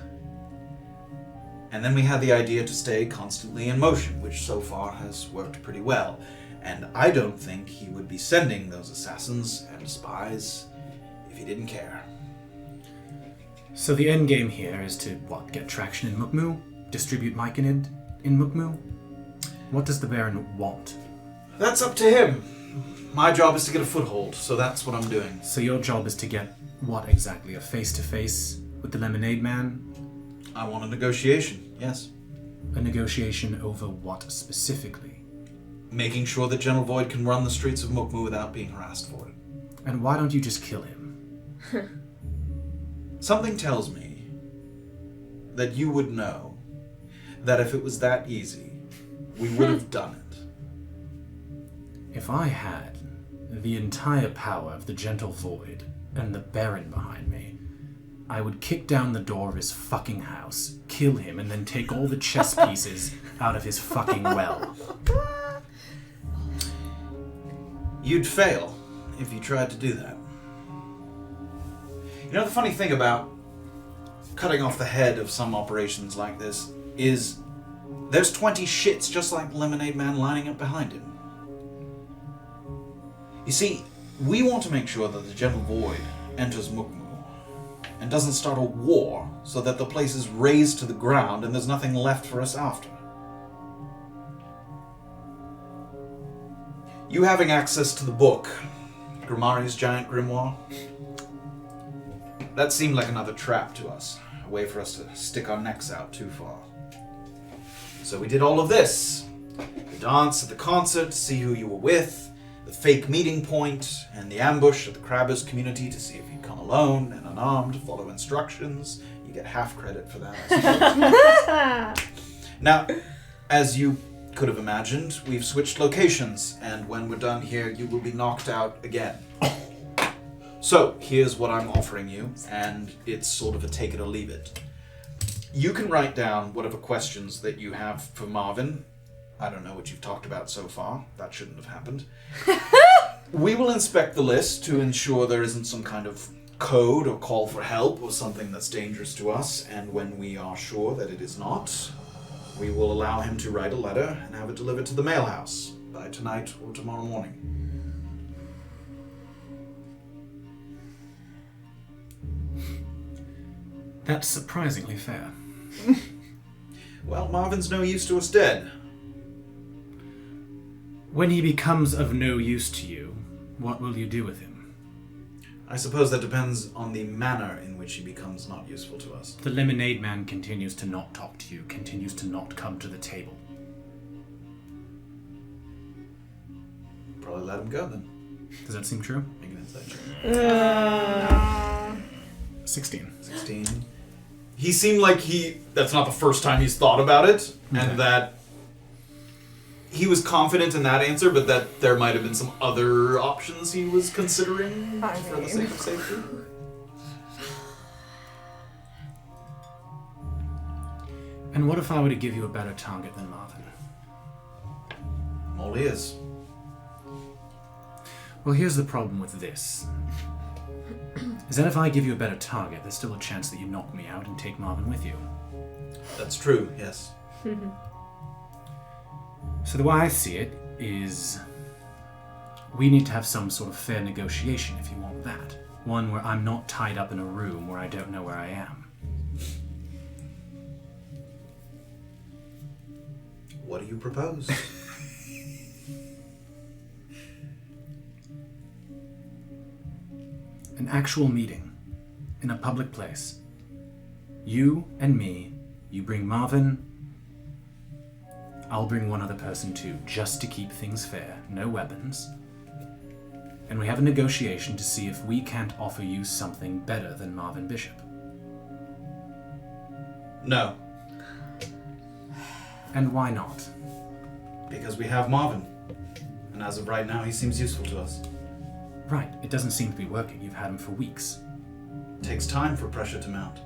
And then we had the idea to stay constantly in motion, which so far has worked pretty well. And I don't think he would be sending those assassins and spies if he didn't care. So the end game here is to, get traction in Mukmu? Distribute Myconid in Mukmu? What does the Baron want? That's up to him. My job is to get a foothold, so that's what I'm doing. So your job is to get what exactly? A face-to-face with the Lemonade Man? I want a negotiation, yes. A negotiation over what specifically? Making sure that General Void can run the streets of Mukmu without being harassed for it. And why don't you just kill him? Something tells me that you would know that if it was that easy, we would have done it. If I had the entire power of the Gentle Void and the Baron behind me, I would kick down the door of his fucking house, kill him, and then take all the chess pieces out of his fucking well. You'd fail if you tried to do that. You know, the funny thing about cutting off the head of some operations like this is there's 20 shits just like Lemonade Man lining up behind him. You see, we want to make sure that the Gentle Void enters Mukmu and doesn't start a war so that the place is razed to the ground and there's nothing left for us after. You having access to the book, Grimari's Giant Grimoire, that seemed like another trap to us, a way for us to stick our necks out too far. So we did all of this. The dance at the concert to see who you were with, the fake meeting point, and the ambush at the Crabbers community to see if you'd come alone and unarmed, follow instructions. You get half credit for that, I suppose. Now, as you could have imagined, we've switched locations, and when we're done here, you will be knocked out again. So, here's what I'm offering you, and it's sort of a take it or leave it. You can write down whatever questions that you have for Marvin. I don't know what you've talked about so far. That shouldn't have happened. We will inspect the list to ensure there isn't some kind of code or call for help or something that's dangerous to us, and when we are sure that it is not, we will allow him to write a letter and have it delivered to the mail house by tonight or tomorrow morning. That's surprisingly fair. Well, Marvin's no use to us dead. When he becomes of no use to you, what will you do with him? I suppose that depends on the manner in which he becomes not useful to us. The Lemonade Man continues to not talk to you, continues to not come to the table. Probably let him go then. Does that seem true? Make an insight check. 16. 16. He seemed like that's not the first time he's thought about it, Okay. and that he was confident in that answer, but that there might have been some other options he was considering for the sake of safety. And what if I were to give you a better target than Marvin? All he is. Well, here's the problem with this. Is that if I give you a better target, there's still a chance that you knock me out and take Marvin with you. That's true, yes. So the way I see it is, We need to have some sort of fair negotiation if you want that. One where I'm not tied up in a room where I don't know where I am. What do you propose? An actual meeting. In a public place. You and me. You bring Marvin. I'll bring one other person too, just to keep things fair. No weapons. And we have a negotiation to see if we can't offer you something better than Marvin Bishop. No. And why not? Because we have Marvin. And as of right now, he seems useful to us. Right, it doesn't seem to be working. You've had him for weeks. It takes time for pressure to mount.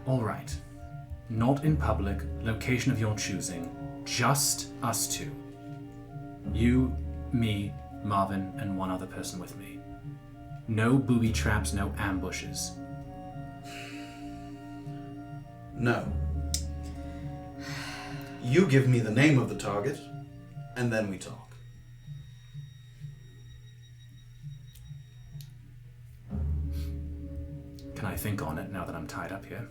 All right. Not in public, location of your choosing. Just us two. You, me, Marvin, and one other person with me. No booby traps, no ambushes. No. You give me the name of the target, and then we talk. Can I think on it now that I'm tied up here?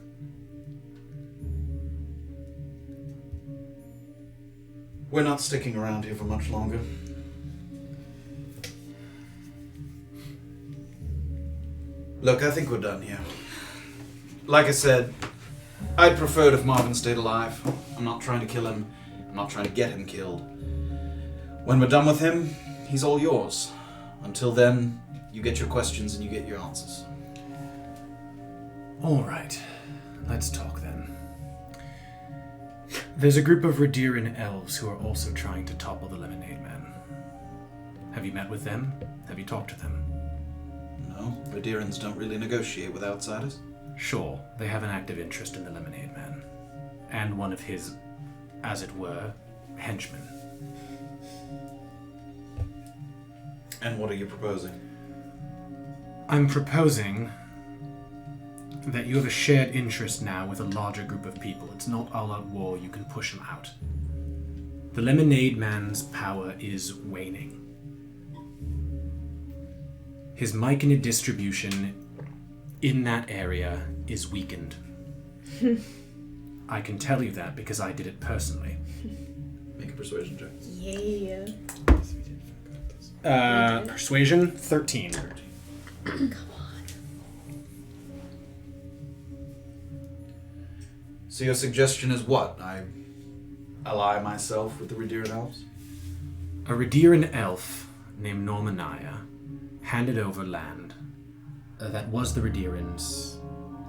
We're not sticking around here for much longer. Look, I think we're done here. Like I said, I'd prefer it if Marvin stayed alive. I'm not trying to kill him. I'm not trying to get him killed. When we're done with him, he's all yours. Until then, you get your questions and you get your answers. All right. Let's talk then. There's a group of Radiran elves who are also trying to topple the Lemonade Man. Have you met with them? Have you talked to them? No, Radirans don't really negotiate with outsiders. Sure, they have an active interest in the Lemonade Man. And one of his, as it were, henchmen. And what are you proposing? I'm proposing that you have a shared interest now with a larger group of people. It's not all-out war, you can push them out. The Lemonade Man's power is waning. His myconid distribution in that area is weakened. I can tell you that because I did it personally. Make a persuasion check. Yeah. Persuasion, 13. Come on. So your suggestion is what? I ally myself with the Radiran elves? A Radiran elf named Normanaya handed over land that was the Radirans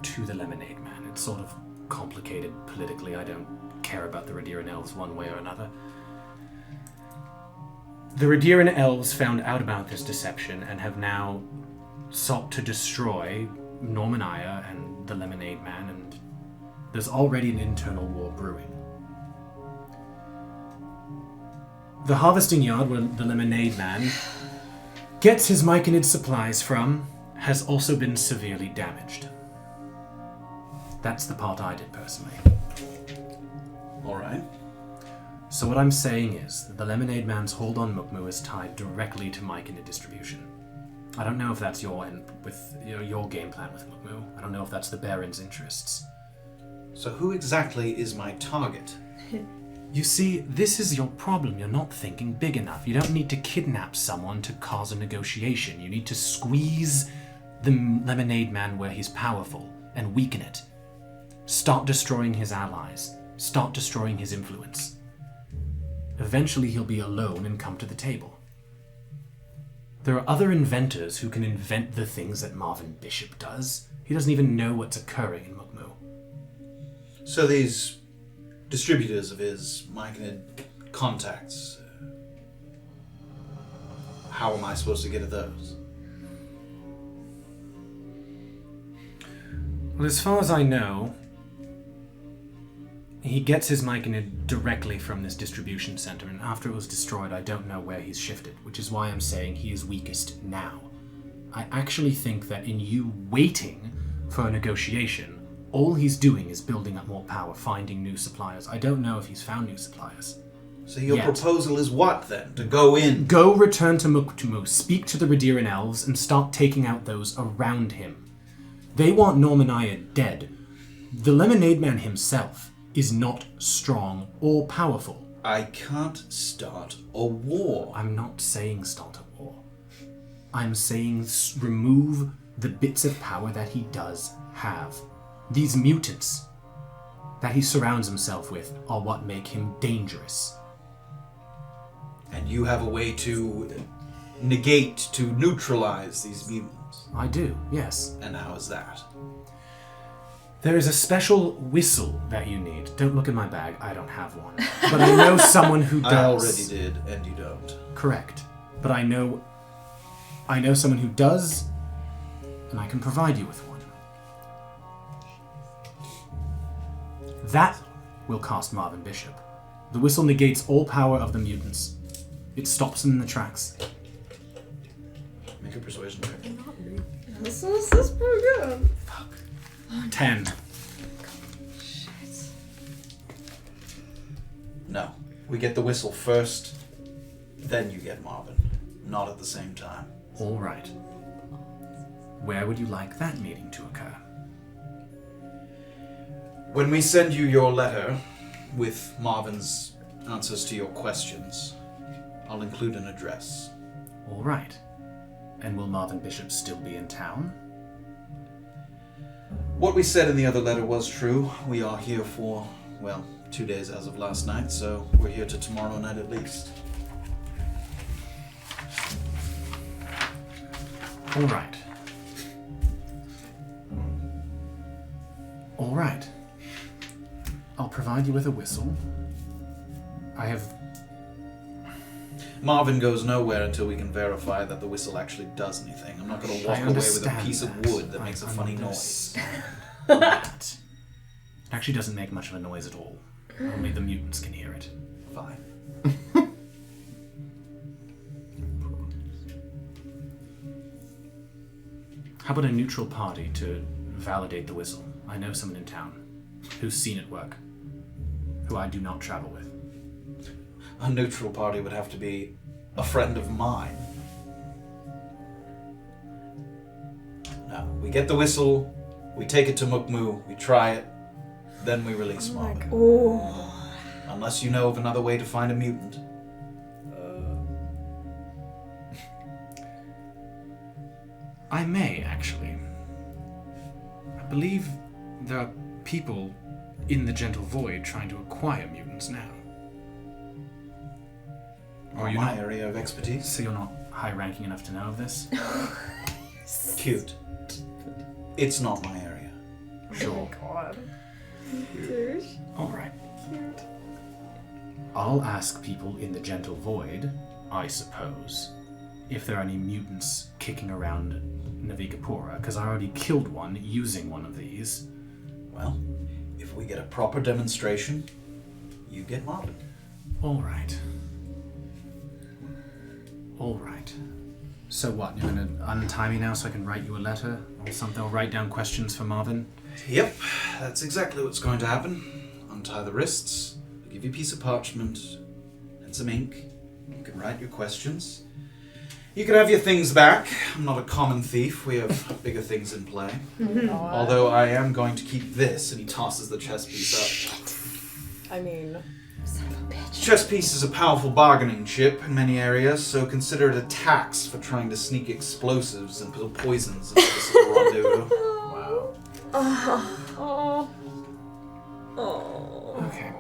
to the Lemonade Man. It's sort of complicated politically. I don't care about the Radiran elves one way or another. The Radiran elves found out about this deception and have now sought to destroy Normanaya and the Lemonade Man, and there's already an internal war brewing. The harvesting yard where the Lemonade Man gets his myconid supplies from has also been severely damaged. That's the part I did personally. All right. So what I'm saying is that the Lemonade Man's hold on Mukmu is tied directly to myconid distribution. I don't know if that's your game plan with Mukmu. I don't know if that's the Baron's interests. So who exactly is my target? You see, this is your problem. You're not thinking big enough. You don't need to kidnap someone to cause a negotiation. You need to squeeze the Lemonade Man where he's powerful and weaken it. Start destroying his allies. Start destroying his influence. Eventually he'll be alone and come to the table. There are other inventors who can invent the things that Marvin Bishop does. He doesn't even know what's occurring in Mukmu. So these distributors of his myconid contacts, how am I supposed to get at those? Well, as far as I know, he gets his myconid directly from this distribution center, and after it was destroyed, I don't know where he's shifted, which is why I'm saying he is weakest now. I actually think that in you waiting for a negotiation, all he's doing is building up more power, finding new suppliers. I don't know if he's found new suppliers. So your Yet. proposal is what, then? To go in? Go return to Muktumu, speak to the Radiran elves, and start taking out those around him. They want Normanaya dead. The Lemonade Man himself is not strong or powerful. I can't start a war. I'm not saying start a war. I'm saying remove the bits of power that he does have. These mutants that he surrounds himself with are what make him dangerous. And you have a way to negate, to neutralize these mutants. I do, yes. And how is that? There is a special whistle that you need. Don't look in my bag, I don't have one. But I know someone who does. I already did, and you don't. Correct. But I know someone who does, and I can provide you with one. That will cost Marvin Bishop. The whistle negates all power of the mutants. It stops them in the tracks. Make a persuasion check. This is pretty good. 10. No. We get the whistle first, then you get Marvin. Not at the same time. All right. Where would you like that meeting to occur? When we send you your letter with Marvin's answers to your questions, I'll include an address. All right. And will Marvin Bishop still be in town? What we said in the other letter was true. We are here for, 2 days as of last night, so we're here to tomorrow night at least. All right. All right. I'll provide you with a whistle. I have... Marvin goes nowhere until we can verify that the whistle actually does anything. I'm not going to walk away with a piece of wood that makes a funny noise. That. It actually doesn't make much of a noise at all. Only the mutants can hear it. Fine. How about a neutral party to validate the whistle? I know someone in town who's seen it work, who I do not travel with. A neutral party would have to be a friend of mine. No, we get the whistle, we take it to Mukmu, we try it, then we release Marvin. Oh. Unless you know of another way to find a mutant. I may, actually. I believe there are people in the Gentle Void trying to acquire mutants now. Or you're my not- area of expertise. So you're not high-ranking enough to know of this? Cute. It's not my area. Sure. God. All right. I'll ask people in the Gentle Void, I suppose, if there are any mutants kicking around Navika-Pura, because I already killed one using one of these. Well, if we get a proper demonstration, you get Marvin. All right. All right. So what, you're going to untie me now so I can write you a letter or something? I'll write down questions for Marvin? Yep, that's exactly what's going to happen. Untie the wrists, I'll give you a piece of parchment and some ink. You can write your questions. You can have your things back. I'm not a common thief. We have bigger things in play. Although I am going to keep this, and he tosses the chess piece up. I mean, Chess piece is a powerful bargaining chip in many areas, so consider it a tax for trying to sneak explosives and put poisons into this little rendezvous. Wow. Oh. Oh. Okay.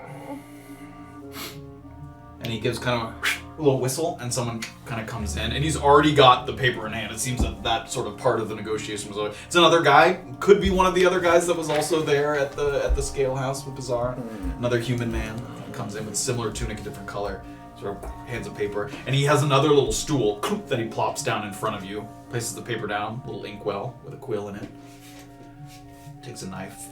And he gives kind of a little whistle, and someone kind of comes in, and he's already got the paper in hand. It seems that that sort of part of the negotiation was over. It's another guy, could be one of the other guys that was also there at the scale house with Bazaar. Another human man comes in with similar tunic, a different color, sort of hands of paper, and he has another little stool that he plops down in front of you, places the paper down, little inkwell with a quill in it, takes a knife.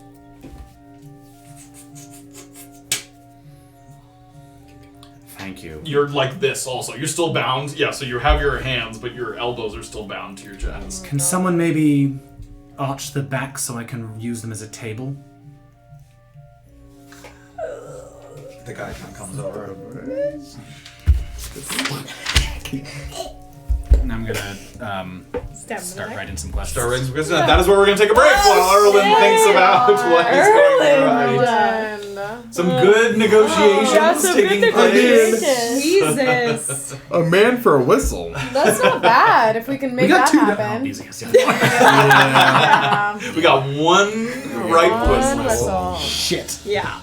Thank you. You're like this also. You're still bound. Yeah, so you have your hands, but your elbows are still bound to your chest. Can someone maybe arch the back so I can use them as a table? The guy kind of comes over. And I'm gonna Stab him start in the neck. writing some questions. Start raising questions. That is where we're going to take a break while Erland thinks about what he's going to write. Erland. Some good negotiations Yeah, some good taking place. Jesus. A man for a whistle. That's not bad if we can make We got that two happen. We got one right One whistle. Shit. Yeah.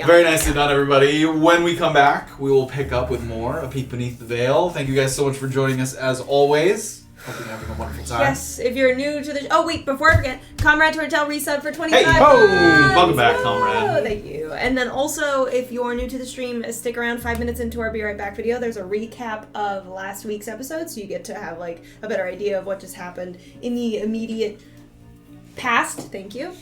Very nicely done, everybody. When we come back, we will pick up with more A Peek Beneath the Veil. Thank you guys so much for joining us as always. Hope you're having a wonderful time. Yes, if you're new to the oh wait, before I forget, Comrade Tortel resub for 25 Hey, months. welcome back, Comrade. Oh, thank you. And then also, if you're new to the stream, stick around 5 minutes into our Be Right Back video. There's a recap of last week's episode, so you get to have like a better idea of what just happened in the immediate past. Thank you.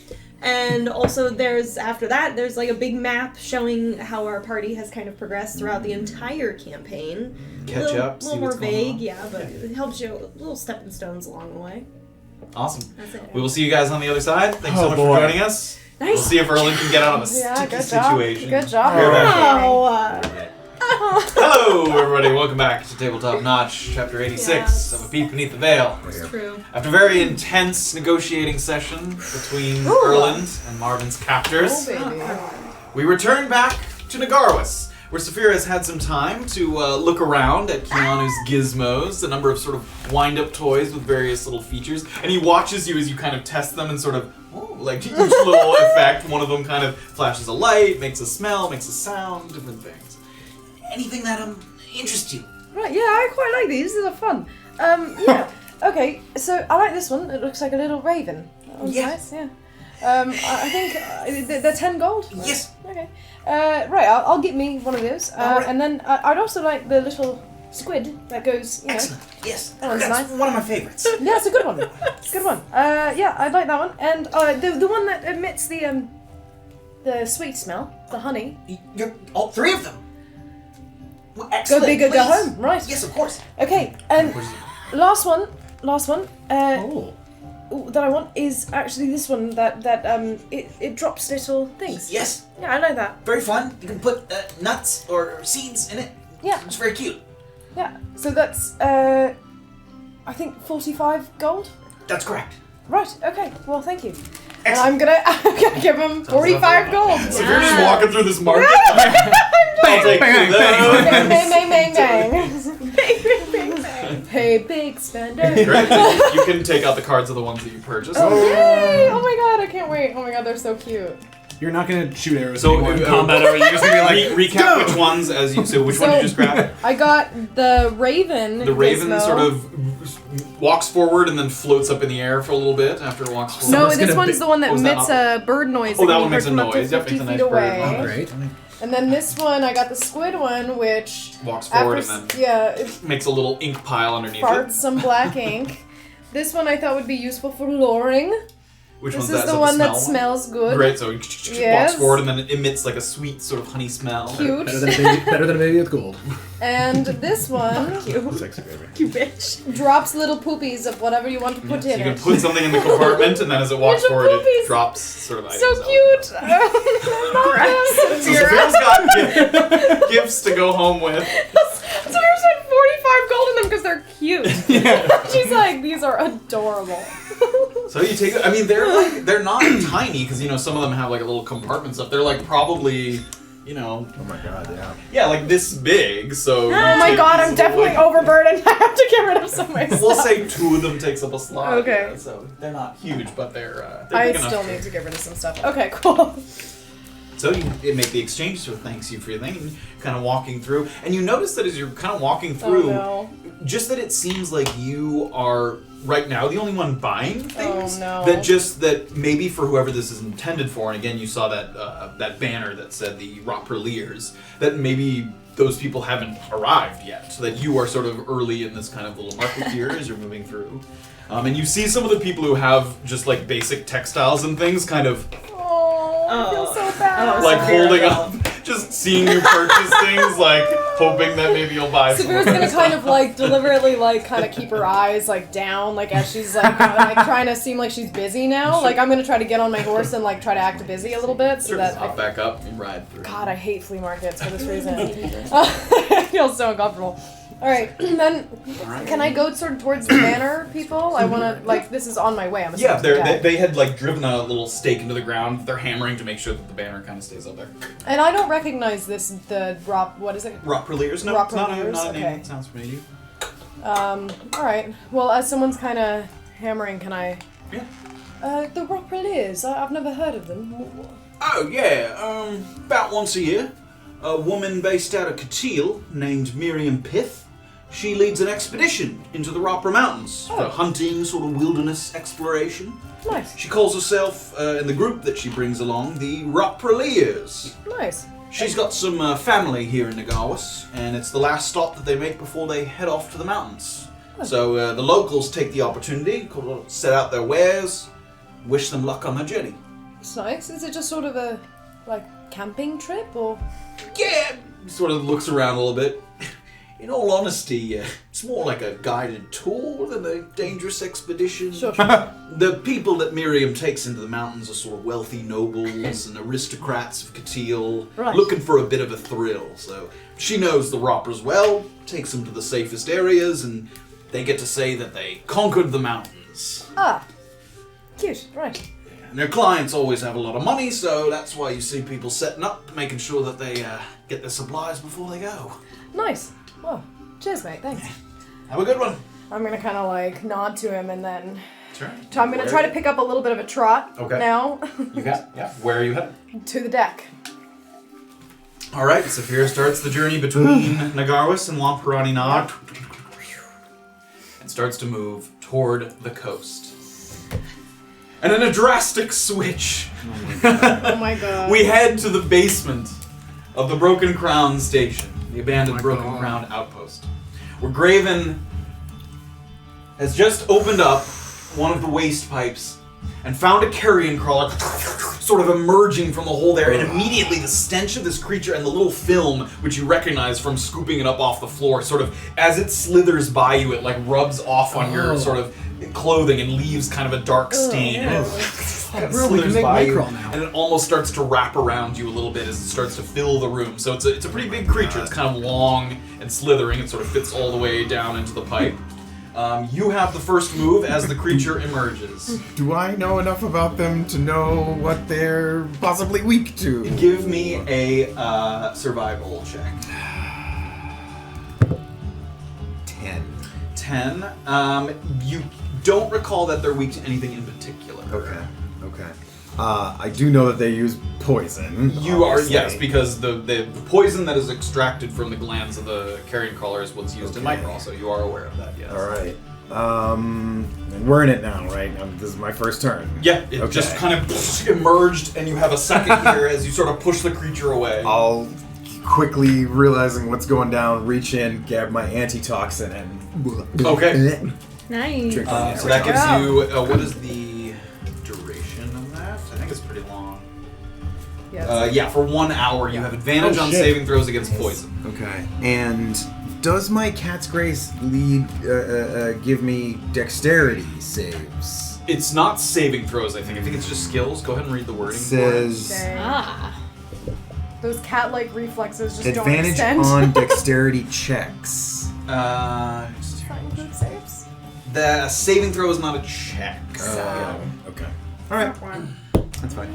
And also there's like a big map showing how our party has kind of progressed throughout the entire campaign. Catch up, A see little what's more going vague, on. yeah, but it helps you little stepping stones along the way. Awesome. That's it. We will see you guys on the other side. Thanks so Oh, much boy. for joining us. Nice. We'll see if Erland can get out of a Yeah, sticky good job. situation. Good job. We're back. Wow. Hello, everybody. Welcome back to Tabletop Notch, Chapter 86 Yes. of A Peek Beneath the Veil. It's true. After a very intense negotiating session between Erland and Marvin's captors, we return back to Nagarwis, where Safira has had some time to look around at Keanu's gizmos, a number of sort of wind-up toys with various little features, and he watches you as you kind of test them and sort of, like each little effect. One of them kind of flashes a light, makes a smell, makes a sound, different things. Anything that interests you. Right, yeah, I quite like these. These are fun. Yeah. Okay, so I like this one. It looks like a little raven. That one's Yeah. nice, yeah. I think they're 10 gold. Yes. Okay. Right, I'll get me one of those. Alright. And then I'd also like the little squid that goes, you know. Excellent. Yes. That one's That's nice. one of my favorites. Yeah, it's a good one. Good one. Yeah, I'd like that one. And the one that emits the sweet smell, the honey. All three of them. Well, Go excellent. big or go Please. home. Right. Yes, of course. Okay, and last one. Oh. That I want is actually this one that it drops little things. Yes. Yeah, I like that. Very fun. You can put nuts or seeds in it. Yeah, It's very cute. yeah. So that's I think 45 gold. That's correct. Right. Okay. Well, thank you. And Excellent. I'm gonna give him 45 gold. So if you're just walking through this market, I'll take bang, those. Bang bang bang bang bang. Hey, big spender. Great. You can take out the cards of the ones that you purchased. Yay! Oh my god, I can't wait. Oh my god, they're so cute. You're not gonna shoot arrows So, anymore in combat, or you're just gonna be like, recap go! which ones as you. So which one did you just grab? I got the raven. The raven gizmo. sort of walks forward and then floats up in the air for a a bit after it walks forward. No, Someone's this gonna one's the one that Oh, is that emits not- a bird noise. Oh, that can one be makes heard a from up to noise. Yep, 50 makes a feet nice bird away. noise. Oh, great. And then this one, I got the squid one, which Walks forward after and then it makes a little ink pile underneath farts it. some black ink. This one I thought would be useful for luring. Which This one's is that? the one that smells good. Great, so it Yes. walks forward and then it emits like a sweet sort of honey smell. Cute. better than a baby with gold. And this one Sexy baby. You bitch. drops little poopies of whatever you want to put So in you can it. put something in the compartment and then as it walks Little forward poopies. it drops sort of items So out. cute. I love them. So Safira's got gifts to go home with. So you're spent 45 gold in them because they're cute. She's like, these are adorable. So you take. I mean, they're not tiny because some of them have like a little compartment stuff. They're like probably, Oh my god, yeah. yeah, like this big. So. Oh my god, I'm definitely overburdened. I have to get rid of some of my stuff. We'll say 2 of them takes up a slot. Okay. Yeah, so they're not huge, but they're I big enough. still need to get rid of some stuff. Okay, cool. So you make the exchange, so thanks you for your thing, and kind of walking through, and you notice that as you're kind of walking through, Oh just that it seems like you are right now the only one buying things. Oh, no. That maybe for whoever this is intended for, and again you saw that banner that said the Rottperliers, that maybe those people haven't arrived yet, so that you are sort of early in this kind of little market here as you're moving through. And you see some of the people who have just like basic textiles and things kind of Oh, I feel so bad. Oh, like Safira holding will. up, just seeing you purchase things like hoping that maybe you'll buy some. Safira's gonna kind of like deliberately like kind of keep her eyes like down, like as she's like trying to seem like she's busy now. Like I'm gonna try to get on my horse and like try to act busy a little bit so that hop back up and ride through. God, I hate flea markets for this reason. I feel so uncomfortable. All right, then can I go sort of towards the banner, people? I want to like this is on my way. I'm Yeah, they had like driven a little stake into the ground. They're hammering to make sure that the banner kind of stays up there. And I don't recognize the Rop. What is it? Ropreliers? No, Ropreliers? it's not a name Okay. that sounds familiar to you. All right. Well, as someone's kind of hammering, can I? Yeah. The Ropreliers. I've never heard of them. Oh, yeah. About once a year, a woman based out of Katil named Miriam Pith, she leads an expedition into the Ropra Mountains for hunting, sort of wilderness exploration. Nice. She calls herself, in the group that she brings along, the Ropreliers. Nice. She's got some family here in Nagawas, and it's the last stop that they make before they head off to the mountains. So the locals take the opportunity, set out their wares, wish them luck on their journey. It's nice. Is it just sort of a like camping trip or? Yeah, sort of looks around a little bit. In all honesty, it's more like a guided tour than a dangerous expedition. Sure. The people that Miriam takes into the mountains are sort of wealthy nobles and aristocrats of Katil, Right. looking for a bit of a thrill. So she knows the Roppers well, takes them to the safest areas, and they get to say that they conquered the mountains. Ah, cute. Right. And their clients always have a lot of money, so that's why you see people setting up, making sure that they get their supplies before they go. Nice. Well, cheers, mate. Thanks. Have a good one. I'm gonna kind of like nod to him and then Sure. I'm gonna try to pick up a little bit of a trot. Okay. Now You got, yeah. Where are you headed? to the deck. All right, Safira starts the journey between Nagarwis and Lamparani Nog and starts to move toward the coast. And in a drastic switch, Oh my god. we head to the basement of the Broken Crown Station, the abandoned Broken Crown outpost, where Graven has just opened up one of the waste pipes and found a carrion crawler sort of emerging from the hole there, and immediately the stench of this creature and the little film, which you recognize from scooping it up off the floor, sort of, as it slithers by you, it like rubs off on your sort of clothing and leaves kind of a dark stain. And it kind of Bro, we can slithers make by you, Nightcrawl now. and it almost starts to wrap around you a little bit as it starts to fill the room. So it's a pretty big creature. It's kind of long and slithering. It sort of fits all the way down into the pipe. You have the first move as the creature emerges. Do I know enough about them to know what they're possibly weak to? Give me a survival check. 10. 10. You don't recall that they're weak to anything in particular. Okay. I do know that they use poison. You are, obviously. yes, because the poison that is extracted from the glands of the carrion crawler is what's used in Nightcrawl, so you are aware of that, yes. All right. And we're in it now, right? This is my first turn. Yeah, it just kind of emerged, and you have a second here as you sort of push the creature away. I'll quickly, realizing what's going down, reach in, grab my antitoxin, and Okay. Nice. drink So that gives you, what is the duration of that? I think it's pretty long. Yes. Yeah, for 1 hour you have advantage Oh, on shit. saving throws against poison. Okay. And does my Cat's Grace lead give me dexterity saves? It's not saving throws, I think. I think it's just skills. Go ahead and read the It wording. says Dang. Ah. Those cat-like reflexes just don't advantage extend. on dexterity checks. Does that include saves? The saving throw is not a check. Okay. All right. That's fine.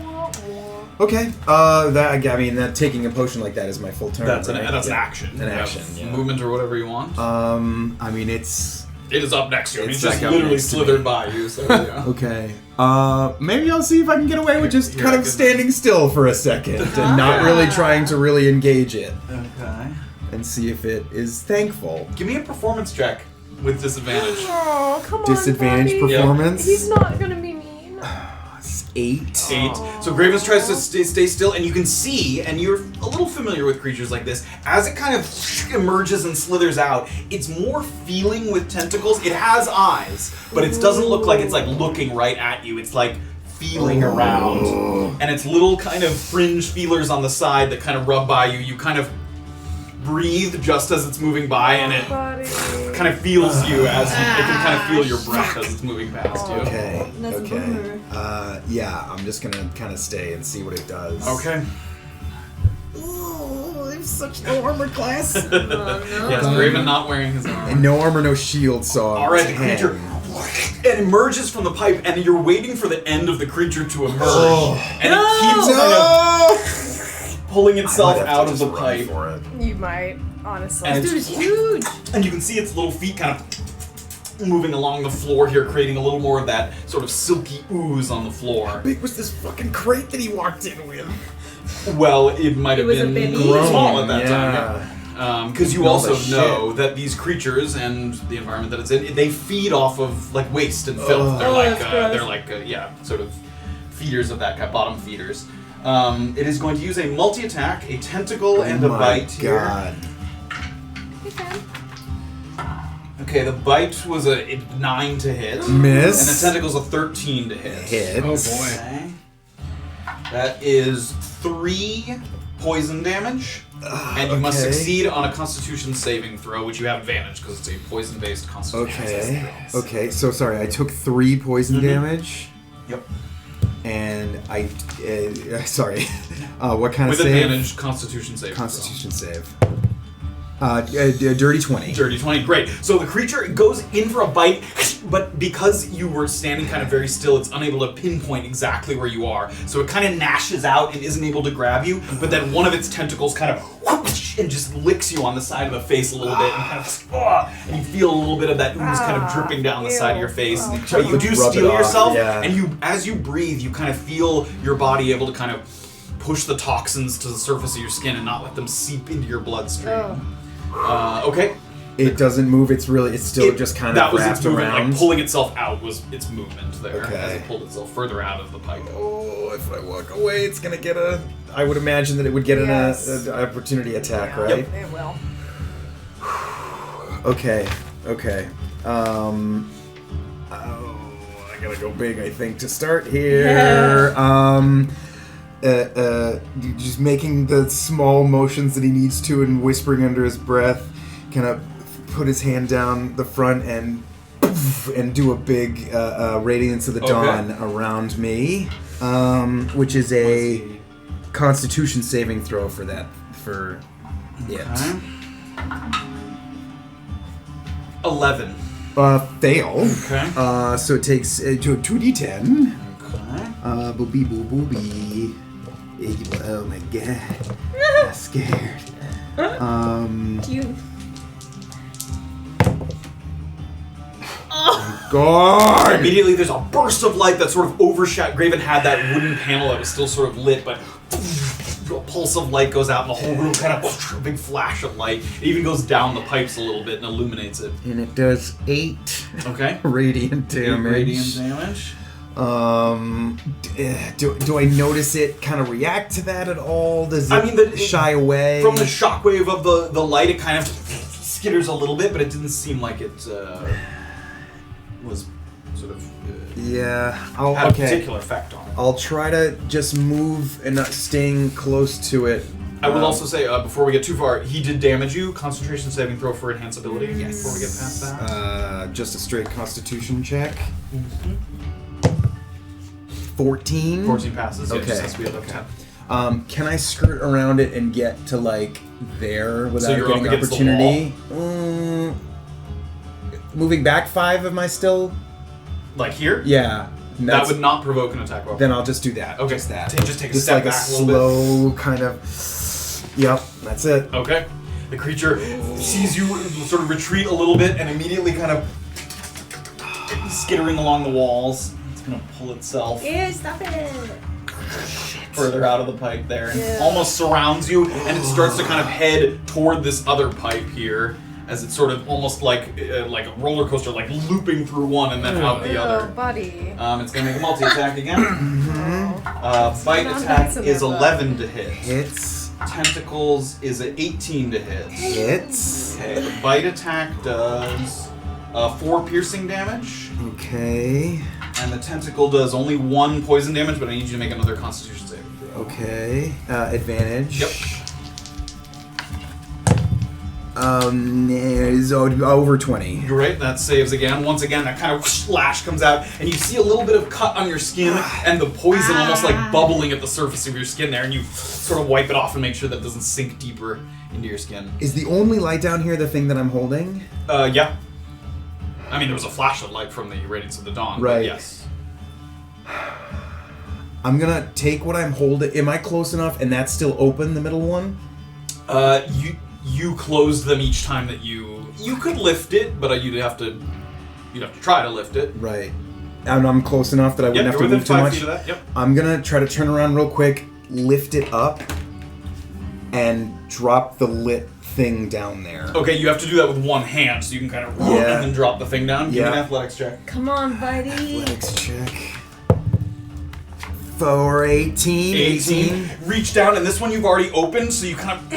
Okay. That taking a potion like that is my full turn. That's an right? that's an Yeah. action. An You have action, yeah. Movement or whatever you want. I mean, it's It is up next to you. It's He's just like up literally next to me. slithered by you. So yeah. okay. Maybe I'll see if I can get away with just Here, kind I of can- standing still for a second and not really trying to really engage it Okay. and see if it is thankful. Give me a performance check with disadvantage. Oh, come on, Disadvantage buddy. performance. He's not gonna be mean. 8. 8. So Graven tries to stay still, and you can see, and you're a little familiar with creatures like this, as it kind of emerges and slithers out, it's more feeling with tentacles. It has eyes, but it doesn't look like it's like looking right at you. It's like feeling around, and it's little kind of fringe feelers on the side that kind of rub by you. You kind of breathe just as it's moving by, and it kind of feels you as it can kind of feel your breath as it's moving past you. Okay. That's a bummer. Yeah, I'm just gonna kind of stay and see what it does. Okay. Ooh, there's such low armor class. Oh, no. Yes, Graven not wearing his armor. And no armor, no shield, so I'm All right, the 10. creature it emerges from the pipe, and you're waiting for the end of the creature to emerge, and it keeps kind of pulling itself out of the pipe. For it. You might, honestly. And Dude, it's huge. And you can see its little feet kind of moving along the floor here, creating a little more of that sort of silky ooze on the floor. How big was this fucking crate that he walked in with? Well, it might have was a been baby. small at that Yeah. time. Because you All also the know that these creatures and the environment that it's in, they feed off of like waste and filth. They're like sort of feeders of that kind, bottom feeders. It is going to use a multi-attack, a tentacle, and a bite God. here. Okay, the bite was a 9 to hit. Miss. And the tentacle's a 13 to hit. Hit. Oh boy. Okay. That is 3 poison damage. And you must okay. succeed on a Constitution saving throw, which you have advantage because it's a poison-based Constitution saving throw. Okay, so sorry, I took 3 poison damage. Yep. And I, sorry, what kind With of save? advantage, Constitution saving Constitution save. Dirty 20. Dirty 20, great. So the creature goes in for a bite, but because you were standing kind of very still, it's unable to pinpoint exactly where you are. So it kind of gnashes out and isn't able to grab you, but then one of its tentacles kind of whoosh, and just licks you on the side of the face a little bit, and kind of and you feel a little bit of that ooze kind of dripping down the side of your face. But you do Rub it steel off, yourself, yeah. and you, as you breathe, you kind of feel your body able to kind of push the toxins to the surface of your skin and not let them seep into your bloodstream. Okay. It doesn't move, it's still just kind that of was wrapped its movement, around. like pulling itself out was its movement there Okay. as it pulled itself further out of the pipe. Oh, if I walk away, it's gonna get I would imagine that it would get Yes. an opportunity attack, Yeah, right? It will. Okay. Oh, I gotta go big, I think, to start here. Just making the small motions that he needs to and whispering under his breath, kind of put his hand down the front and do a big Radiance of the Dawn around me, which is a Constitution saving throw for it. Okay. 11. Fail. Okay. So it takes 2d10. Okay. Booby boo booby. Oh my god. I'm scared. You. God! Immediately there's a burst of light that sort of overshot. Graven had that wooden panel that was still sort of lit, but a pulse of light goes out and the whole room kind of a big flash of light. It even goes down the pipes a little bit and illuminates it. And it does 8 Okay. radiant damage. Radiant damage. Do I notice it kind of react to that at all? Does it shy away? From the shockwave of the light, it kind of skitters a little bit, but it didn't seem like it was sort of had a particular effect on it. I'll try to just move and not staying close to it. I will also say, before we get too far, he did damage you. Concentration saving throw for enhance ability. Yes. Before we get past that. Just a straight Constitution check. 14. 14 passes. Yeah, Okay. just has to be above 10. Can I skirt around it and get to there without you're getting up against the opportunity? Moving back 5, am I still? Like here? Yeah. That would not provoke an attack roll. Then I'll just do that. Okay. Just that. Just take a step like back a a little slow kind of. Yep. That's it. Okay. The creature sees you sort of retreat a little bit and immediately kind of skittering along the walls. It's going to pull itself Yeah, stop it. further out of the pipe there and almost surrounds you, and it starts to kind of head toward this other pipe here as it's sort of almost like a roller coaster, like looping through one and then out the Oh, other. buddy. It's going to make a multi-attack again. Bite attack is 11 to hit. Hits. Tentacles is an 18 to hit. Hits. Okay, the bite attack does 4 piercing damage, Okay. and the tentacle does only 1 poison damage, but I need you to make another Constitution save. Okay. Advantage. Yep. Is over 20. Great, that saves again. Once again, that kind of slash comes out, and you see a little bit of cut on your skin, and the poison almost like bubbling at the surface of your skin there, and you sort of wipe it off and make sure that it doesn't sink deeper into your skin. Is the only light down here the thing that I'm holding? Yeah. I mean, there was a flash of light from the Radiance of the Dawn, Right. but yes. I'm gonna take what I'm holding. Am I close enough? And that's still open, the middle one? You closed them each time that you could lift it, but you'd have to try to lift it. Right. And I'm close enough that I wouldn't have to move too 5 much. feet of that. Yep. I'm gonna try to turn around real quick, lift it up, and drop the lit thing down there. Okay, you have to do that with one hand, so you can kind of and then drop the thing down. Give me an athletics check. Come on, buddy. Athletics check. For 18. Reach down, and this one you've already opened, so you kind of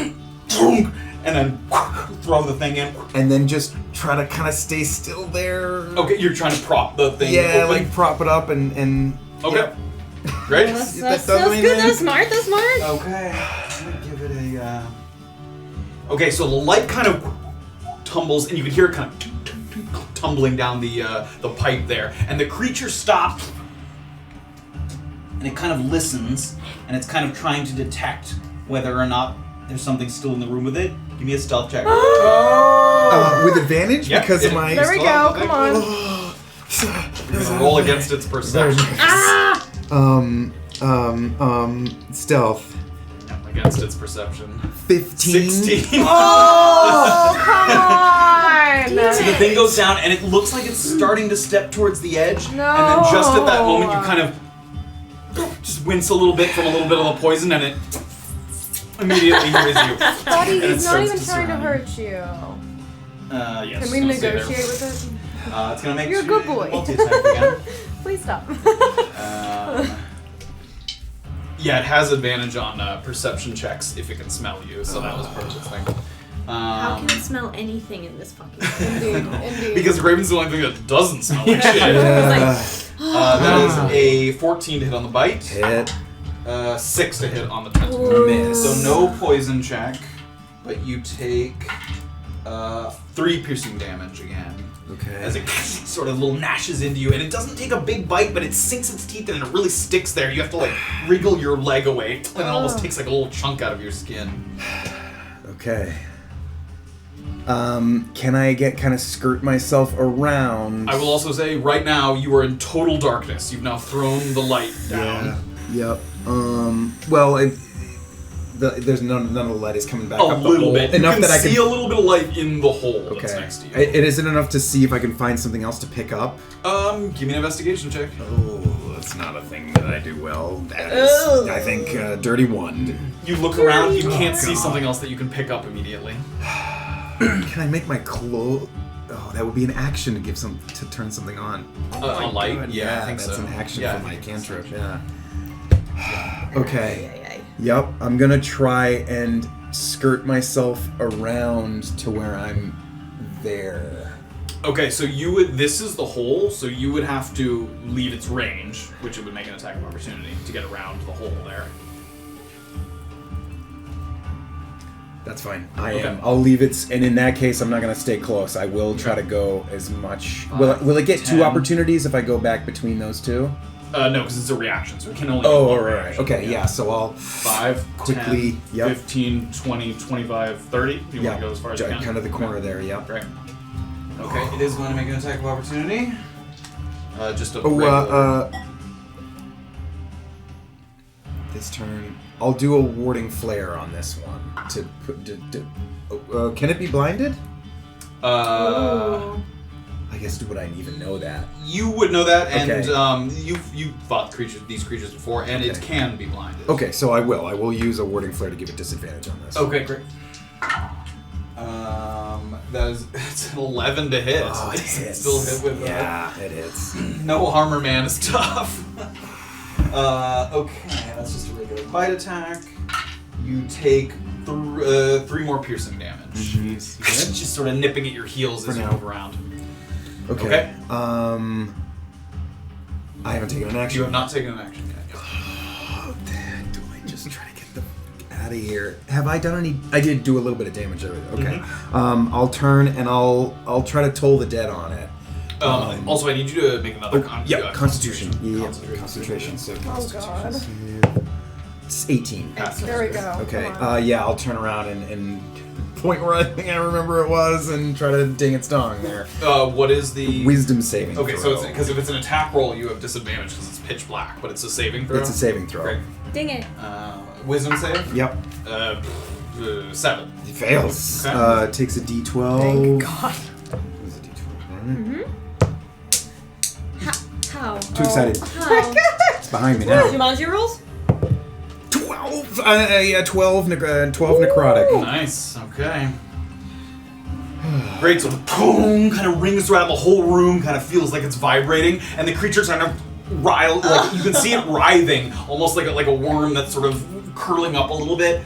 and then throw the thing in. And then just try to kind of stay still there. Okay, you're trying to prop the thing Yeah, open. like prop it up and Okay. Yep. Great. That's does good. anything? That's smart. That's smart. Okay, I'm gonna give it a. Okay, so the light kind of tumbles, and you can hear it kind of tumbling down the pipe there, and the creature stops, and it kind of listens, and it's kind of trying to detect whether or not there's something still in the room with it. Give me a stealth check. with advantage Yep, because of it- my. There we go. Come on. You're gonna roll against its perception. Stealth. Against its perception. 15. 16. Oh, come on! So the thing goes down, and it looks like it's starting to step towards the edge. No. And then just at that moment, you kind of just wince a little bit from a little bit of the poison, and it immediately hears you. Buddy, And it he's not starts even to trying to surround hurt you. Yes. Can we it's gonna stay there. negotiate with it? It's gonna make You're a you good boy. multi-attack again. Please stop. Yeah, it has advantage on perception checks if it can smell you, so that was part of the thing. How can it smell anything in this fucking Indeed. Because Graven's the only thing that doesn't smell like shit. Yeah. That is a 14 to hit on the bite. Hit. 6 to hit on the tentacle. Miss. So no poison check, but you take 3 piercing damage again. Okay. As it sort of little gnashes into you, and it doesn't take a big bite, but it sinks its teeth in and it really sticks there. You have to like wriggle your leg away, and it almost takes like a little chunk out of your skin. Okay. Can I kind of skirt myself around? I will also say, right now, you are in total darkness. You've now thrown the light down. Yep. Well, there's none of the light is coming back A up the little hole. bit. Enough you can that I see can. a little bit of light in the hole that's Okay. next to you. It isn't enough to see if I can find something else to pick up. Give me an investigation check. Oh, that's not a thing that I do well. That is, I think, dirty 1. You look around, you can't see God. something else that you can pick up immediately. Can I make my clothes? Oh, that would be an action to turn something on. A light? God, Yeah, I think that's so. an action Yeah, for I my think it's cantrip. an Yeah. Okay. Yep. I'm gonna try and skirt myself around to where I'm there. Okay, so this is the hole, so you would have to leave its range, which it would make an attack of opportunity to get around the hole there. That's fine. Okay. I'll leave it, and in that case, I'm not gonna stay close. I will try to go as much. Will it get 10. 2 opportunities if I go back between those 2? No, because it's a reaction, so it can only Oh, do one all right. reaction. Okay, yeah. So I'll 5, quickly, 10, yep. 15, 20, 25, 30. You want to go as far as you can? kind of the corner there. Yep. Great. Okay, it is going to make an attack of opportunity. Just a regular. This turn, I'll do a warding flare on this one. Can it be blinded? I guess would I even know that? You would know that, and Okay. you've fought these creatures before, and it can be blinded. Okay, so I will use a warding flare to give it disadvantage on this. Okay, great. It's an 11 to hit. Oh, it It's hits. still hit with it hits. no armor man is tough. Okay, that's just a regular bite attack. You take 3 more piercing damage. Just sort of nipping at your heels as you now. move around. Okay. I haven't taken an action. You have not taken an action yet. Do I just try to get the out of here. Have I done any? I did do a little bit of damage over it. Okay. I'll turn and I'll try to toll the dead on it. Also, I need you to make another Constitution. Concentration. So Oh god. it's 18. There we go. Okay. Come on. I'll turn around and point where I think I remember it was and try to ding its dong there. What is the Wisdom saving. Okay, throw. so because if it's an attack roll, you have disadvantage because it's pitch black, but it's a saving throw. It's a saving throw. Great. Ding it. Wisdom save. Yep. 7. It fails. Okay. Takes a D12. Thank God. It's a D12, right? How? Too excited. How? It's behind me Do now. you mind your rolls? 12. 12 necrotic. Nice. Okay. Great. So the boom kind of rings throughout the whole room. Kind of feels like it's vibrating, and the creature's kind of like you can see it writhing, almost like a worm that's sort of curling up a little bit,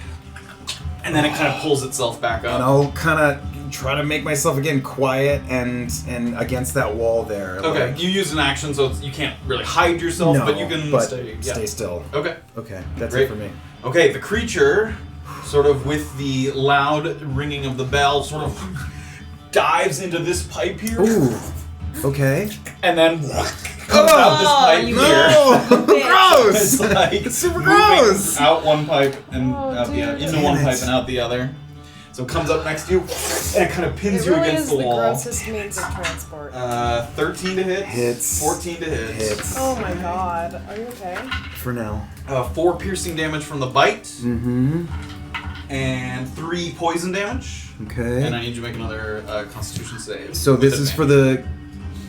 and then it kind of pulls itself back And up. I'll kind of try to make myself again quiet and against that wall there. Okay. like- You use an action, so you can't really hide yourself, No, but you can stay. Yeah. stay still. Okay. Okay, that's Great. it for me. Okay, the creature, sort of with the loud ringing of the bell, sort of dives into this pipe here, Ooh. Okay. and then comes out this pipe you here. No! Gross! It's like It's super moving gross! out one pipe and Oh, out the other, dude. into one Damn it. pipe and out the other. So it comes up next to you, and it kind of pins It you really against is the the wall. grossest means of transport. 13 to hit. Hits. 14 to hit. Hits. Oh my god. Are you okay? For now. 4 piercing damage from the bite, Mm-hmm. and 3 poison damage. Okay. And I need you to make another Constitution save. So with this is for advantage.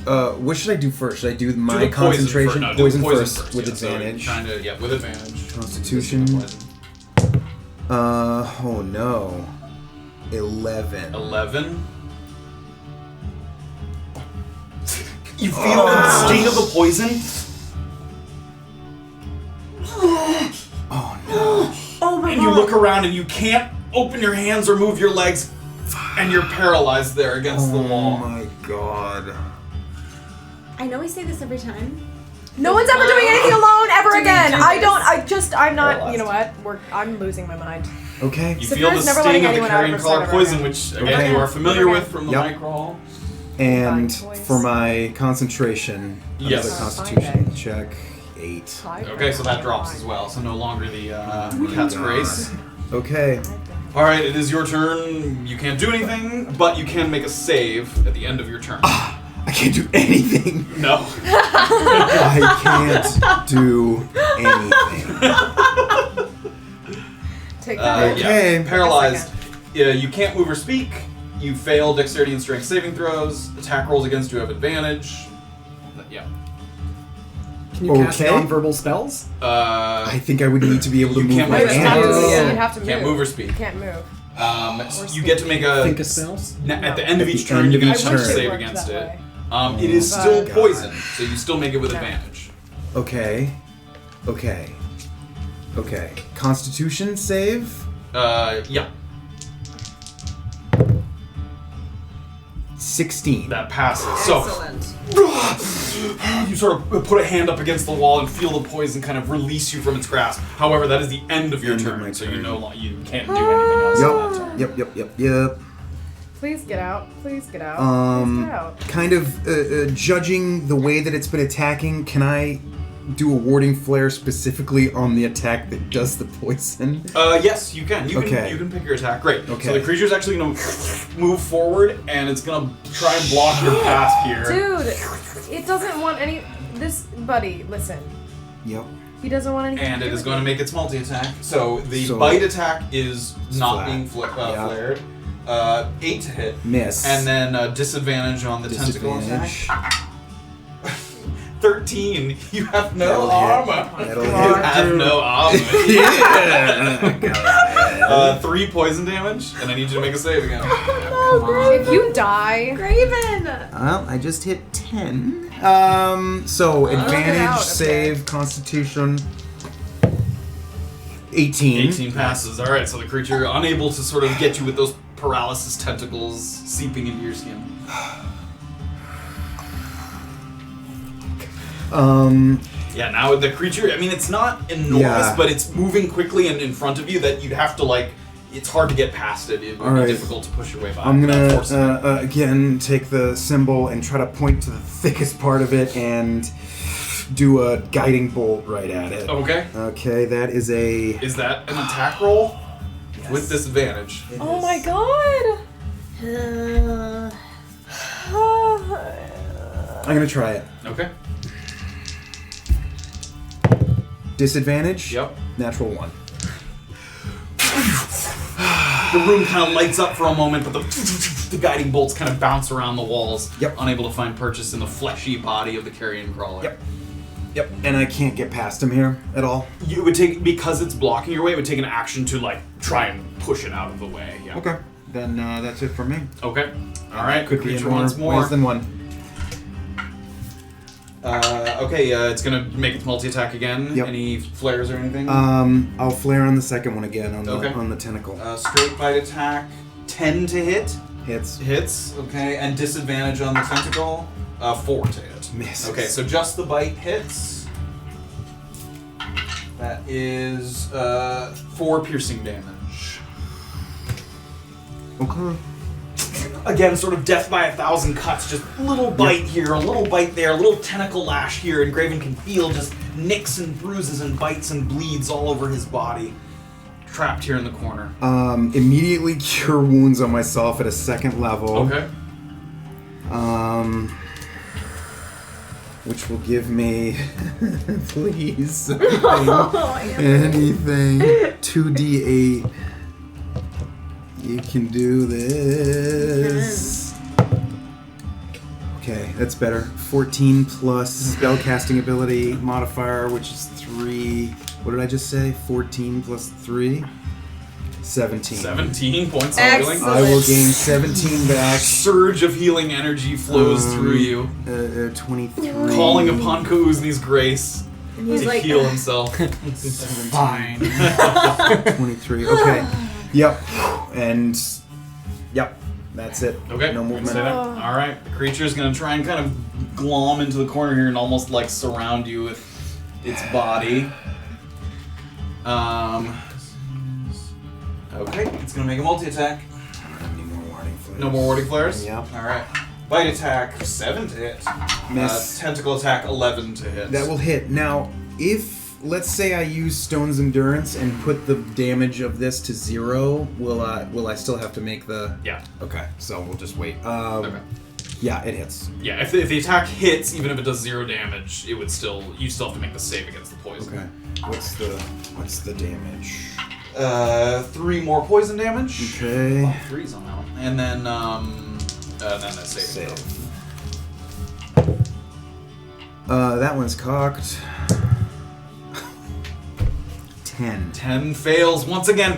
the. What should I do first? Should I do Do my the poison concentration? first. No, do the poison first with yeah, so advantage. trying to, with advantage. Constitution. Poison. Oh no. 11. 11. You feel the sting of the poison? Oh no. Oh my And you look around and you can't open your hands or move your legs, and you're paralyzed there against the Oh wall. my god. I know we say this every time. No one's ever doing anything alone ever Do we again. do I'm not. Paralyzed. You know what? I'm losing my mind. Okay. You Safira's feel the never sting letting of the anyone out of carrion her collar sight of poison, her. which again Okay. you are familiar Okay. with from the Yep. microhall. And Fine choice. for my concentration, Yes. another constitution check. 8. Okay, so that drops as well. So no longer the cat's grace. Okay. All right, it is your turn. You can't do anything, but you can make a save at the end of your turn. I can't do anything. No. I can't do anything. Take that. Okay. Yeah. Paralyzed. Yeah, you can't move or speak. You fail dexterity and strength saving throws. Attack rolls against you have advantage. Yeah. Can you cast Okay. non-verbal spells? I think I would need to be able to You move can't my move. You have to, hands. you have to move. Can't move or speak. You can't move. You get to make a Think of spells? at the end of At each the turn. end You of can each attempt to turn. save worked against that it. way. It is still God. poison, so you still make it with No. advantage. Okay. Okay. Okay. Constitution save? Yeah. 16. That passes. So Excellent. you sort of put a hand up against the wall and feel the poison kind of release you from its grasp. However, that is the end of your End of turn, my so turn. you can't do anything else. on that turn. Yep. Please get out. Please get out. Um, Please get out. Kind of judging the way that it's been attacking, can I do a warding flare specifically on the attack that does the poison? Yes, you can. You Okay. can. You can pick your attack. Great. Okay. So the creature's actually going to move forward, and it's going to try and block your path here. Dude, it doesn't want any. This buddy, listen. Yep. He doesn't want anything. And to it do is with going to make its multi-attack. So the So- bite attack is not flat. being Yeah. flared. 8 to hit. Miss. And then disadvantage on the tentacle attack. Disadvantage. 13. You have no That'll armor. hit. That'll You hit. have no armor. Yeah. 3 poison damage, and I need you to make a save again. If you die, Graven! Well, I just hit 10. So advantage, out, okay. save, Constitution. 18. 18 passes. All right, so the creature unable to sort of get you with those paralysis tentacles seeping into your Yeah, now the creature, I mean, it's not enormous, Yeah. but it's moving quickly and in front of you that you'd have to, like, it's hard to get past it. It would be difficult to push your way by. I'm without forcing it. gonna again take the symbol and try to point to the thickest part of it and do a guiding bolt right at it. Okay. Okay, that is a. Is that an attack roll? With disadvantage. Oh my god! I'm gonna try it. Okay. Disadvantage. Yep. Natural 1. The room kind of lights up for a moment, but the guiding bolts kind of bounce around the walls, Yep. unable to find purchase in the fleshy body of the carrion crawler. Yep. Yep. And I can't get past him here at all. You would take, because it's blocking your way, it would take an action to, like, try and push it out of the way. Yeah. Okay. Then that's it for me. Okay. All right. Could be in creature more once more. ways than one. Okay. It's gonna make its multi-attack again. Yep. Any flares or anything? I'll flare on the second one again on the Okay. on the tentacle. Straight bite attack. 10 to hit. Hits. Hits. Okay. And disadvantage on the tentacle. 4 to hit. Misses. Okay. So just the bite hits. That is 4 piercing damage. Okay. Again, sort of death by 1,000 cuts. Just a little bite here, a little bite there, a little tentacle lash here, and Graven can feel just nicks and bruises and bites and bleeds all over his body. Trapped here in the corner. Immediately cure wounds on myself at a second level. Okay. Which will give me, please, anything, 2d8. You can do this. Okay, that's better. 14 plus spellcasting ability modifier, which is 3. What did I just say? 14 plus 3? 17. 17 points of healing. Excellent. I will gain 17 back. Surge of healing energy flows through you, 23. calling upon Kouzni's grace And he's to like, heal himself. Fine. 23. Okay. Yep. And yep. That's it. Okay. No movement. Stay there. All right. The creature's gonna try and kind of glom into the corner here and almost like surround you with its body. Okay. It's gonna make a multi-attack. Any more warding flares? No more warding flares. Yep. All right. Bite attack 7 to hit. Miss. Tentacle attack 11 to hit. That will hit. Now, if let's say I use Stone's Endurance and put the damage of this to 0, will I still have to make the? Yeah. Okay. So we'll just wait. Okay. Yeah, it hits. Yeah. If the attack hits, even if it does 0 damage, it would still you still have to make the save against the poison. Okay. What's the damage? 3 more poison damage. Okay. Oh, 3's on that one. And then that save. That one's cocked. 10. 10 fails once again.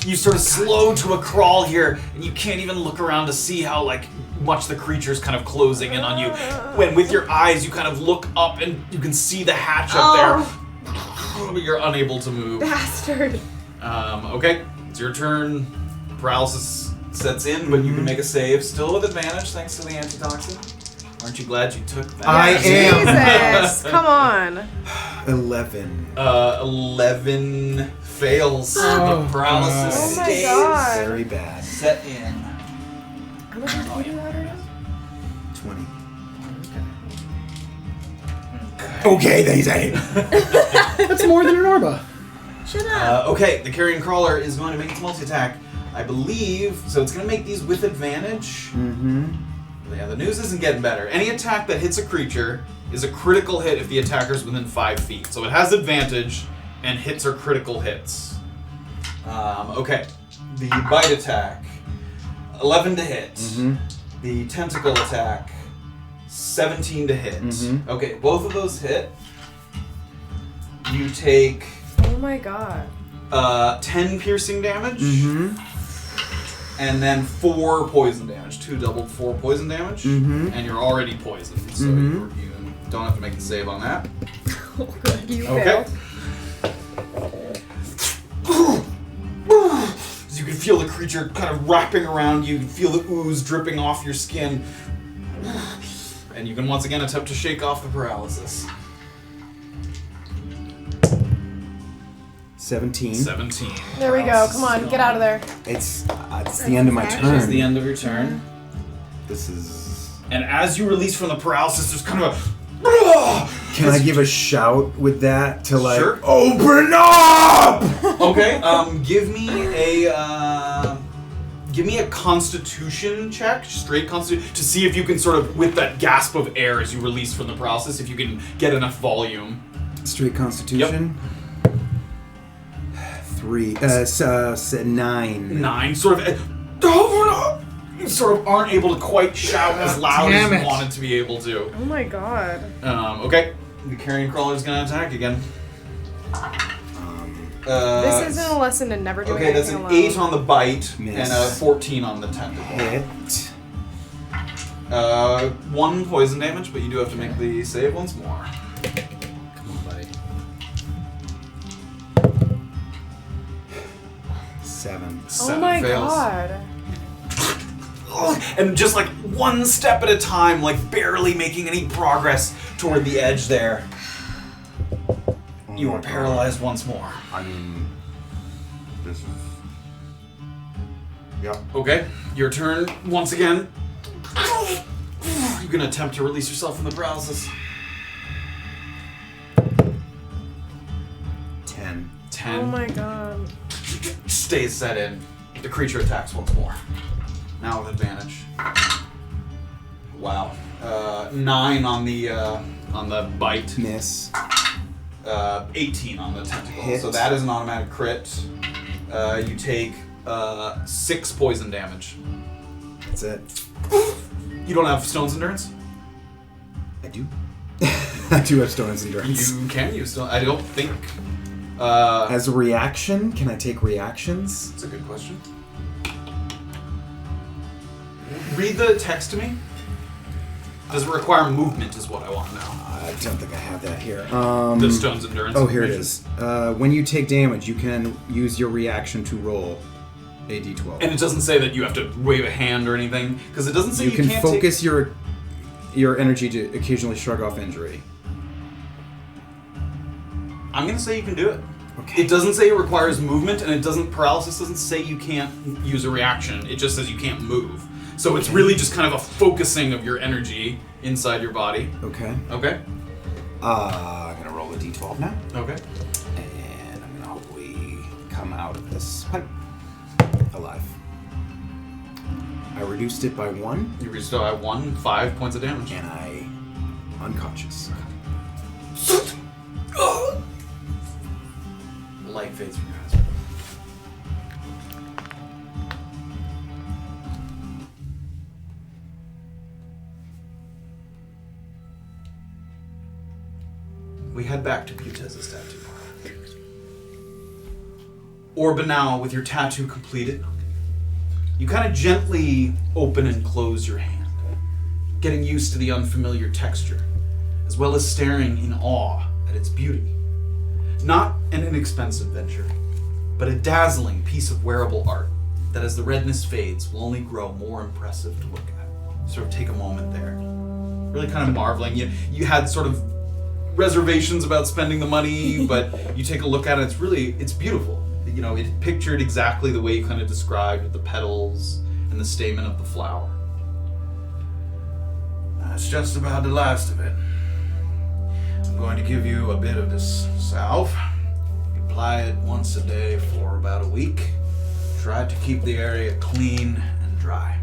You sort of slow to a crawl here, and you can't even look around to see how much the creature's kind of closing in on you. When with your eyes you kind of look up and you can see the hatch up there, but you're unable to move. bastard. Okay, it's your turn. Paralysis sets in, but you can make a save still with advantage thanks to the antitoxin. Aren't you glad you took that? I am. Jesus, come on. 11. 11 fails. Oh, The paralysis Oh my stays God. Very bad. set in. How much did you do that again? 20. Okay, they say. That's more than an Orba. Shut up. Okay, the carrion crawler is going to make its multi-attack. I believe, so it's going to make these with advantage. Mm-hmm. Yeah, the news isn't getting better. Any attack that hits a creature is a critical hit if the attacker's within 5 feet. So it has advantage, and hits are critical hits. Okay, the bite attack, 11 to hit. Mm-hmm. The tentacle attack, 17 to hit. Mhm. Okay, both of those hit. You take Oh my god. 10 piercing damage, Mm-hmm. and then 4 poison damage. 2 doubled 4 poison damage, Mhm. and you're already poisoned, so Mhm. you don't have to make the save on that. You Okay. failed. You can feel the creature kind of wrapping around you. You can feel the ooze dripping off your skin. And you can once again attempt to shake off the paralysis. 17. 17. There we go. Come on, get out of there. It's the end of my That's turn. It's the end of your turn. This is. And as you release from the paralysis, there's kind of a... Can I give a shout with that to like Sure. open up? Okay, give me a Constitution check, straight Constitution, to see if you can sort of, with that gasp of air as you release from the paralysis, if you can get enough volume. Straight Constitution. 3. 9. 9, sort of, you sort of aren't able to quite shout as loud as you wanted to be able to. Oh my god. Okay, the carrion crawler is going to attack again. This isn't a lesson in never doing Okay, that's anything an alone. 8 on the bite Miss. and a 14 on the tentacle. Hit. 1 poison damage, but you do have to make the save once more. Come on, buddy. 7. Oh 7 my fails. god. And just like one step at a time, like barely making any progress toward the edge there. You are paralyzed once more. I mean, this is. Yep. Okay, your turn once again. You can attempt to release yourself from the paralysis. 10. 10. Oh my god. Stays set in. The creature attacks once more. Now with advantage. Wow. 9 on the bite. Miss. 18 on the tentacle. Hit. So that is an automatic crit. You take 6 poison damage. That's it. You don't have Stone's Endurance? I do. I do have Stone's Endurance. You can use Stone. I don't think. As a reaction, can I take reactions? That's a good question. Read the text to me. Does it require movement is what I want to know. I don't think I have that here. The Stone's Endurance. Oh, here it information. is. When you take damage, you can use your reaction to roll a d12. And it doesn't say that you have to wave a hand or anything, because it doesn't say you can can't focus your energy to occasionally shrug off injury. I'm going to say you can do it. Okay. It doesn't say it requires movement, and paralysis doesn't say you can't use a reaction. It just says you can't move. So it's really just kind of a focusing of your energy inside your body. Okay. Okay? I'm gonna roll a d12 now, Okay. and I'm gonna hopefully come out of this pipe alive. I reduced it by 1, You still have 5 points of damage. and I unconscious. Light fades from your eyes. We head back to Putez's tattoo parlor. Orba, now with your tattoo completed, you kind of gently open and close your hand, getting used to the unfamiliar texture, as well as staring in awe at its beauty. Not an inexpensive venture, but a dazzling piece of wearable art that as the redness fades will only grow more impressive to look at. Sort of take a moment there. Really kind of marveling. You had sort of reservations about spending the money, but you take a look at it, it's beautiful. You know, it pictured exactly the way you kind of described with the petals and the stamen of the flower. That's just about the last of it. I'm going to give you a bit of this salve. You apply it once a day for about a week. Try to keep the area clean and dry.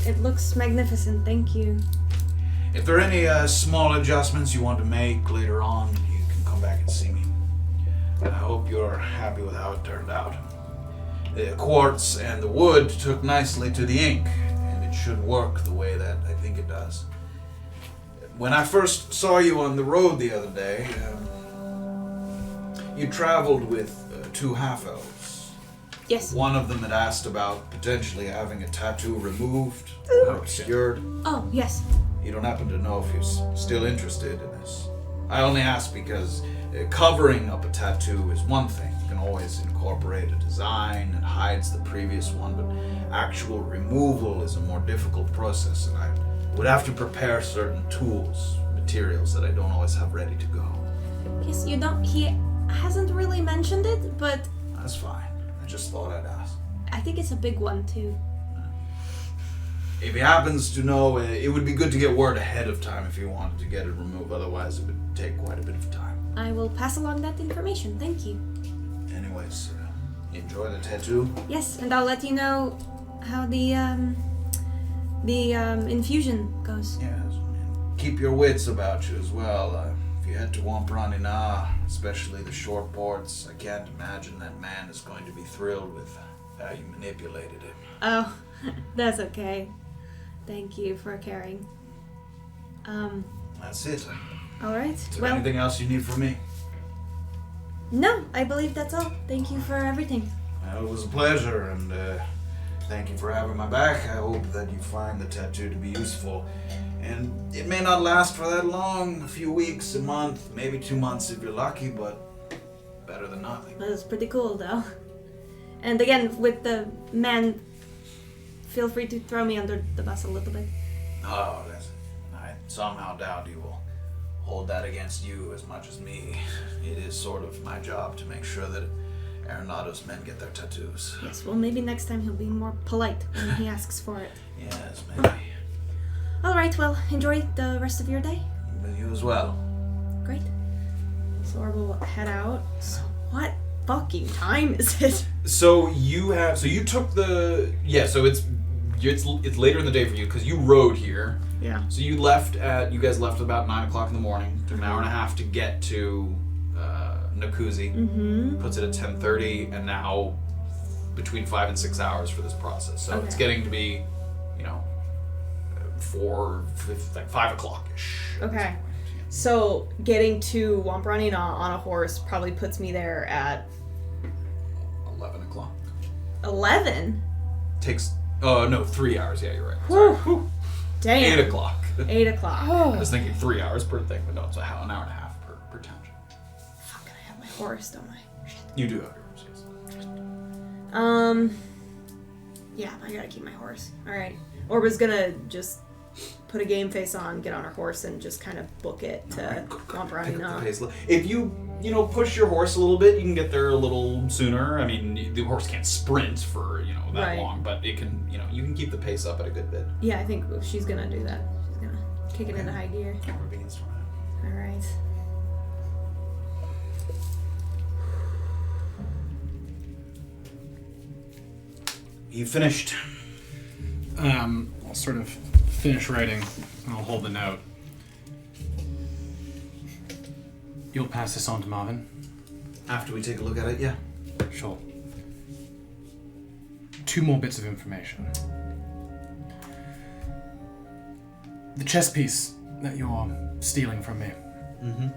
It looks magnificent, thank you. If there are any small adjustments you want to make later on, you can come back and see me. I hope you're happy with how it turned out. The quartz and the wood took nicely to the ink, and it should work the way that I think it does. When I first saw you on the road the other day, you traveled with 2 half-elves. Yes. One of them had asked about potentially having a tattoo removed or obscured. Oh, yes. You don't happen to know if you're still interested in this. I only ask because covering up a tattoo is one thing. You can always incorporate a design that hides the previous one, but actual removal is a more difficult process, and would have to prepare certain tools, materials that I don't always have ready to go. Yes, you don't. He hasn't really mentioned it, but That's fine. I just thought I'd ask. I think it's a big one too. If he happens to know, it would be good to get word ahead of time if he wanted to get it removed. Otherwise, it would take quite a bit of time. I will pass along that information. Thank you. Anyways, enjoy the tattoo. Yes, and I'll let you know how the infusion goes. Yes, and keep your wits about you as well. If you head to Wamprani, especially the short ports, I can't imagine that man is going to be thrilled with how you manipulated him. Oh, that's okay. Thank you for caring. That's it. All right. Is there Well, anything else you need from me? no, I believe that's all. Thank you for everything. Well, it was a pleasure, and thank you for having my back. I hope that you find the tattoo to be useful. And it may not last for that long, a few weeks, a month, maybe 2 months if you're lucky, but better than nothing. That was pretty cool, though. And again, with the man, feel free to throw me under the bus a little bit. Oh, I somehow doubt you will hold that against you as much as me. It is sort of my job to make sure that Arenado's men get their tattoos. Yes, well, maybe next time he'll be more polite when he asks for it. Yes, maybe. All right, well, enjoy the rest of your day. With you as well. Great. So Orba will head out. So what fucking time is it? So you took the so it's later in the day for you because you rode here. Yeah. So you guys left about 9 o'clock in the morning. Took an hour and a half to get to Nakuzi. Mm-hmm. Puts it at 10:30, and now between 5 and 6 hours for this process. So it's Okay. getting to be, 5 o'clock-ish. Okay. So getting to Wamprani on a horse probably puts me there at 11 o'clock. 11. Takes 3 hours. Yeah, you're right. Whew. Damn. 8 o'clock. 8 o'clock. I was thinking 3 hours per thing, but no, it's an hour and a half per township. Fuck, I have my horse, don't I? Shit. You do have yours, yes. Yeah, I gotta keep my horse. Alright. Orba's gonna just put a game face on, get on her horse, and just kind of book it to Wamprani. Pick up the pace. If you push your horse a little bit, you can get there a little sooner. I mean, the horse can't sprint for that Right. long, but it can. You can keep the pace up at a good bit. Yeah, I think she's gonna do that. She's gonna kick it into high gear. Alright. You finished. I'll sort of finish writing, and I'll hold the note. You'll pass this on to Marvin? After we take a look at it, yeah. Sure. 2 more bits of information. The chess piece that you're stealing from me. Mm-hmm.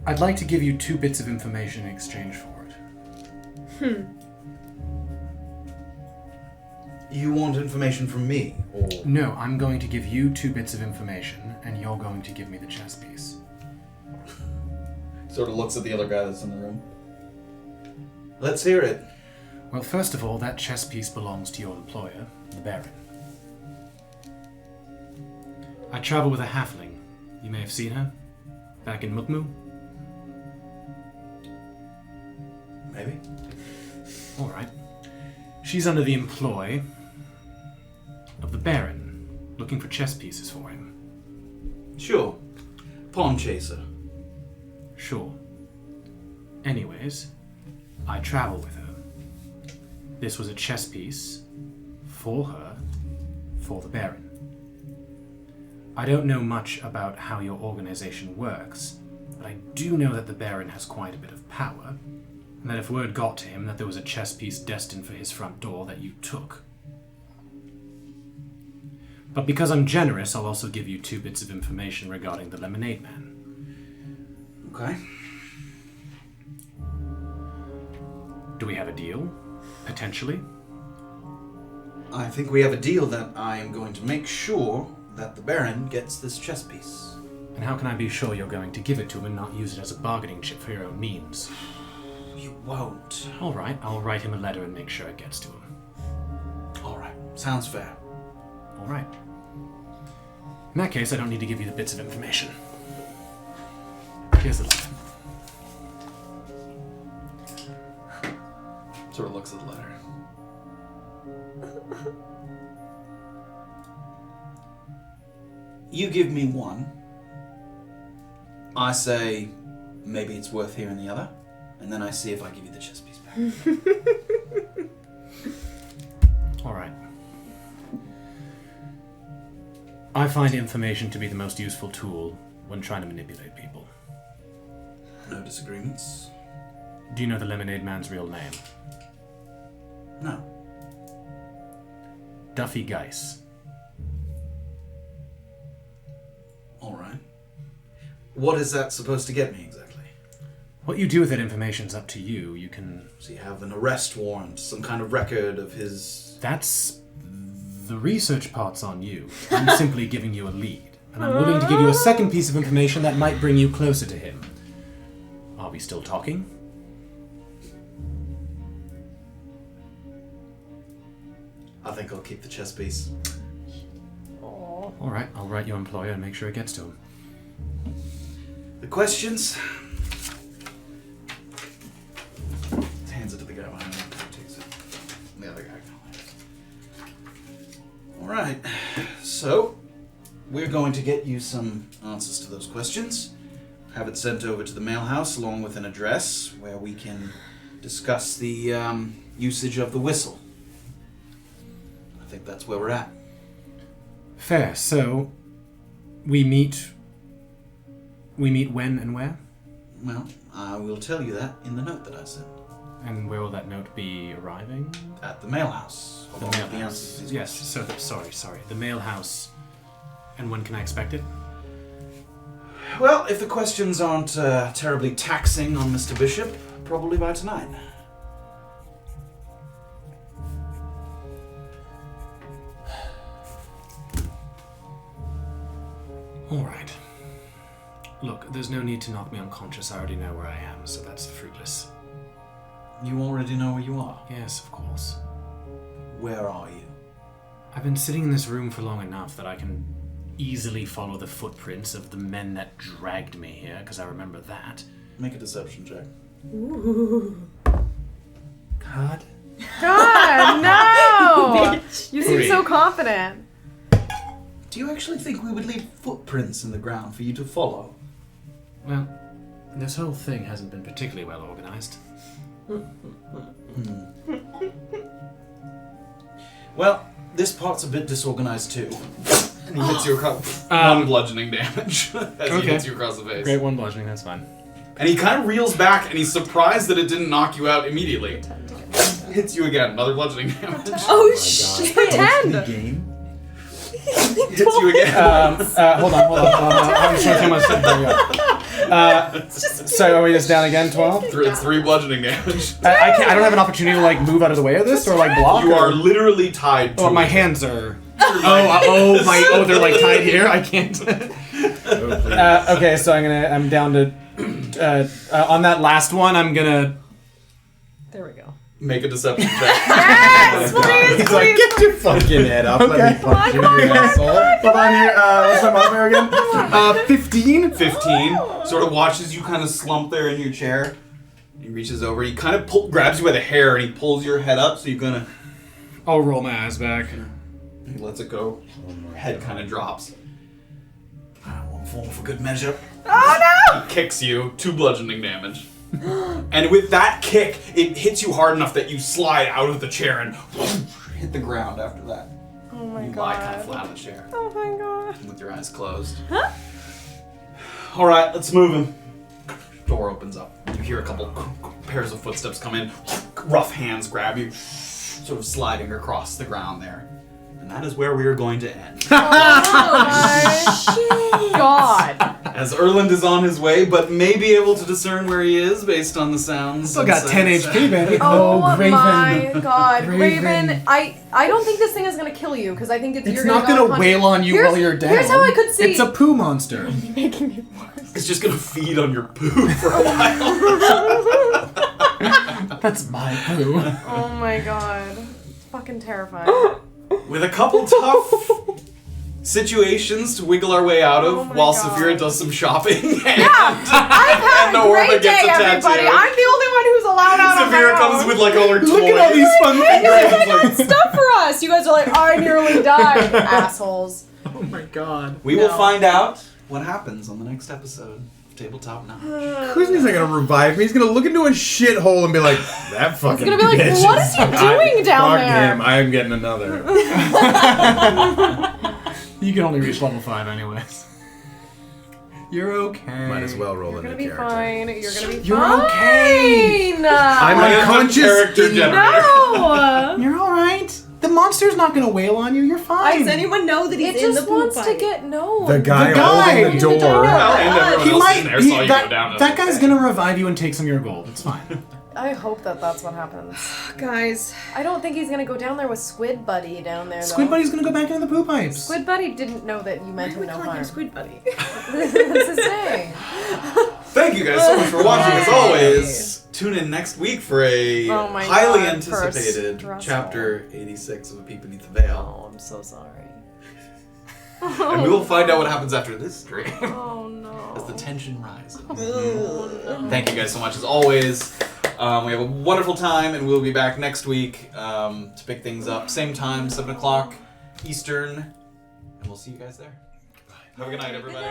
I'd like to give you 2 bits of information in exchange for it. You want information from me, or No, I'm going to give you 2 bits of information, and you're going to give me the chess piece. sort of looks at the other guy that's in the room. Let's hear it. Well, first of all, that chess piece belongs to your employer, the Baron. I travel with a halfling. You may have seen her. Back in Mukmu. Maybe. Alright. She's under the employ of the Baron, looking for chess pieces for him. Sure. Pawn chaser. Sure. Anyways, I travel with her. This was a chess piece for her, for the Baron. I don't know much about how your organization works, but I do know that the Baron has quite a bit of power, and that if word got to him that there was a chess piece destined for his front door, that you took. But because I'm generous, I'll also give you 2 bits of information regarding the Lemonade Man. Okay. Do we have a deal? Potentially? I think we have a deal that I am going to make sure that the Baron gets this chess piece. And how can I be sure you're going to give it to him and not use it as a bargaining chip for your own means? You won't. Alright, I'll write him a letter and make sure it gets to him. Alright, sounds fair. All right. In that case, I don't need to give you the bits of information. Here's the letter. Sort of looks at the letter. You give me one. I say, maybe it's worth hearing the other. And then I see if I give you the chess piece back. All right. I find information to be the most useful tool when trying to manipulate people. No disagreements? Do you know the Lemonade Man's real name? No. Duffy Geiss. All right. What is that supposed to get me exactly? What you do with that information's up to you. You can... So you have an arrest warrant, some kind of record of his... That's... The research part's on you. I'm simply giving you a lead. And I'm willing to give you a second piece of information that might bring you closer to him. Are we still talking? I think I'll keep the chess piece. Aww. All right, I'll write your employer and make sure it gets to him. The questions? Hands it to the guy behind him. Takes it. And the other guy. All right. So, we're going to get you some answers to those questions. Have it sent over to the mail house along with an address where we can discuss the usage of the whistle. I think that's where we're at. Fair. So, we meet when and where? Well, I will tell you that in the note that I sent. And where will that note be arriving? At the mail house. The mail house. Yes. So, sorry. The mail house. And when can I expect it? Well, if the questions aren't terribly taxing on Mr. Bishop, probably by tonight. All right. Look, there's no need to knock me unconscious. I already know where I am, so that's fruitless. You already know where you are. Yes, of course. Where are you? I've been sitting in this room for long enough that I can easily follow the footprints of the men that dragged me here, because I remember that. Make a deception check. Ooh. God. God, no! You seem Three. so confident. Do you actually think we would leave footprints in the ground for you to follow? Well, this whole thing hasn't been particularly well organized. Well, this part's a bit disorganized too. And he hits you across Um, one bludgeoning damage as he okay. hits you across the face. Great one bludgeoning, that's fine. And he kind of reels back and he's surprised that it didn't knock you out immediately. Hits you again, another bludgeoning damage. Oh, Just shit! Pretend! game. Hits you again. Hold on. I'm just trying to myself. There we go. So are we just down again, 12? It's 3 bludgeoning damage. I can't. I don't have an opportunity to like move out of the way of this or like block. You or- are literally tied to Oh, my it. hands are. They're like tied here. I can't. Okay, so I'm down to. On that last one, I'm gonna. There we go. Make a deception check. Yes, please, He's like, get your fucking head up. Let me punch you, you asshole. Hold on here. What's my modifier again? 15. 15. Sort of watches you kind of slump there in your chair. He reaches over. He kind of grabs you by the hair and he pulls your head up so you're gonna. I'll roll my ass back. He lets it go. Your head kind of drops. One fall for good measure. Oh no! He kicks you. 2 bludgeoning damage. And with that kick, it hits you hard enough that you slide out of the chair and hit the ground after that. Oh my You lie kind of god. flat on the chair Oh my god. with your eyes closed. All right, let's move him. Door opens up. You hear a couple pairs of footsteps come in. Rough hands grab you, sort of sliding across the ground there. And that is where we are going to end. God. As Erland is on his way, but may be able to discern where he is based on the sounds. Still and got 10 sights. HP, baby. Oh, Graven. my god. Graven. Raven, I don't think this thing is gonna kill you, because I think It's you're not go gonna unconscious. wail on you Here's- while you're down. Here's how I could see. It's a poo monster. making it worse. It's just gonna feed on your poo for a while. That's my poo. Oh my god. It's fucking terrifying. With a couple tough situations to wiggle our way out of Oh my while God. Safira does some shopping. I've had And a Orba great gets day, a everybody. tattoo. I'm the only one who's allowed out on my Safira own. comes with like all her toys. Look at all these fun You things. guys got stuff for us. You guys are like, I nearly died, assholes. Oh my god. We will No. find out what happens on the next episode of Tabletop Notch. Quizney's not gonna revive me. He's gonna look into a shithole and be like, "That fucking." gonna be like, bitch "What is he doing down fuck there?" him. I'm getting another. You can only reach level 5 anyways. You're okay. Might as well roll You're in gonna the be character. fine. You're gonna be You're fine. okay. I'm Random unconscious. character in- generator. No. You're alright. The monster's not gonna wail on you. You're fine. Does anyone know that he's It in the just pool wants to fight? get no. The guy guy. holding the door. Well, and everyone He else might. in there saw you go down. That guy's gonna revive you and take some of your gold. It's fine. I hope that that's what happens. Guys, I don't think he's gonna go down there with Squid Buddy down there. Squid though. Buddy's gonna go back into the poo pipes. Squid Buddy didn't know that you why meant are we him no calling harm. him Squid Buddy? That's his name. Thank you guys so much for watching. As Yay. always, tune in next week for a Oh my highly God, anticipated stressful. chapter 86 of A Peep Beneath the Veil. Oh, I'm so sorry. And we will find out what happens after this dream Oh no. as the tension rises. Oh, no. Thank you guys so much as always. We have a wonderful time, and we'll be back next week to pick things up. Same time, 7 o'clock Eastern, and we'll see you guys there. Have a good night, everybody.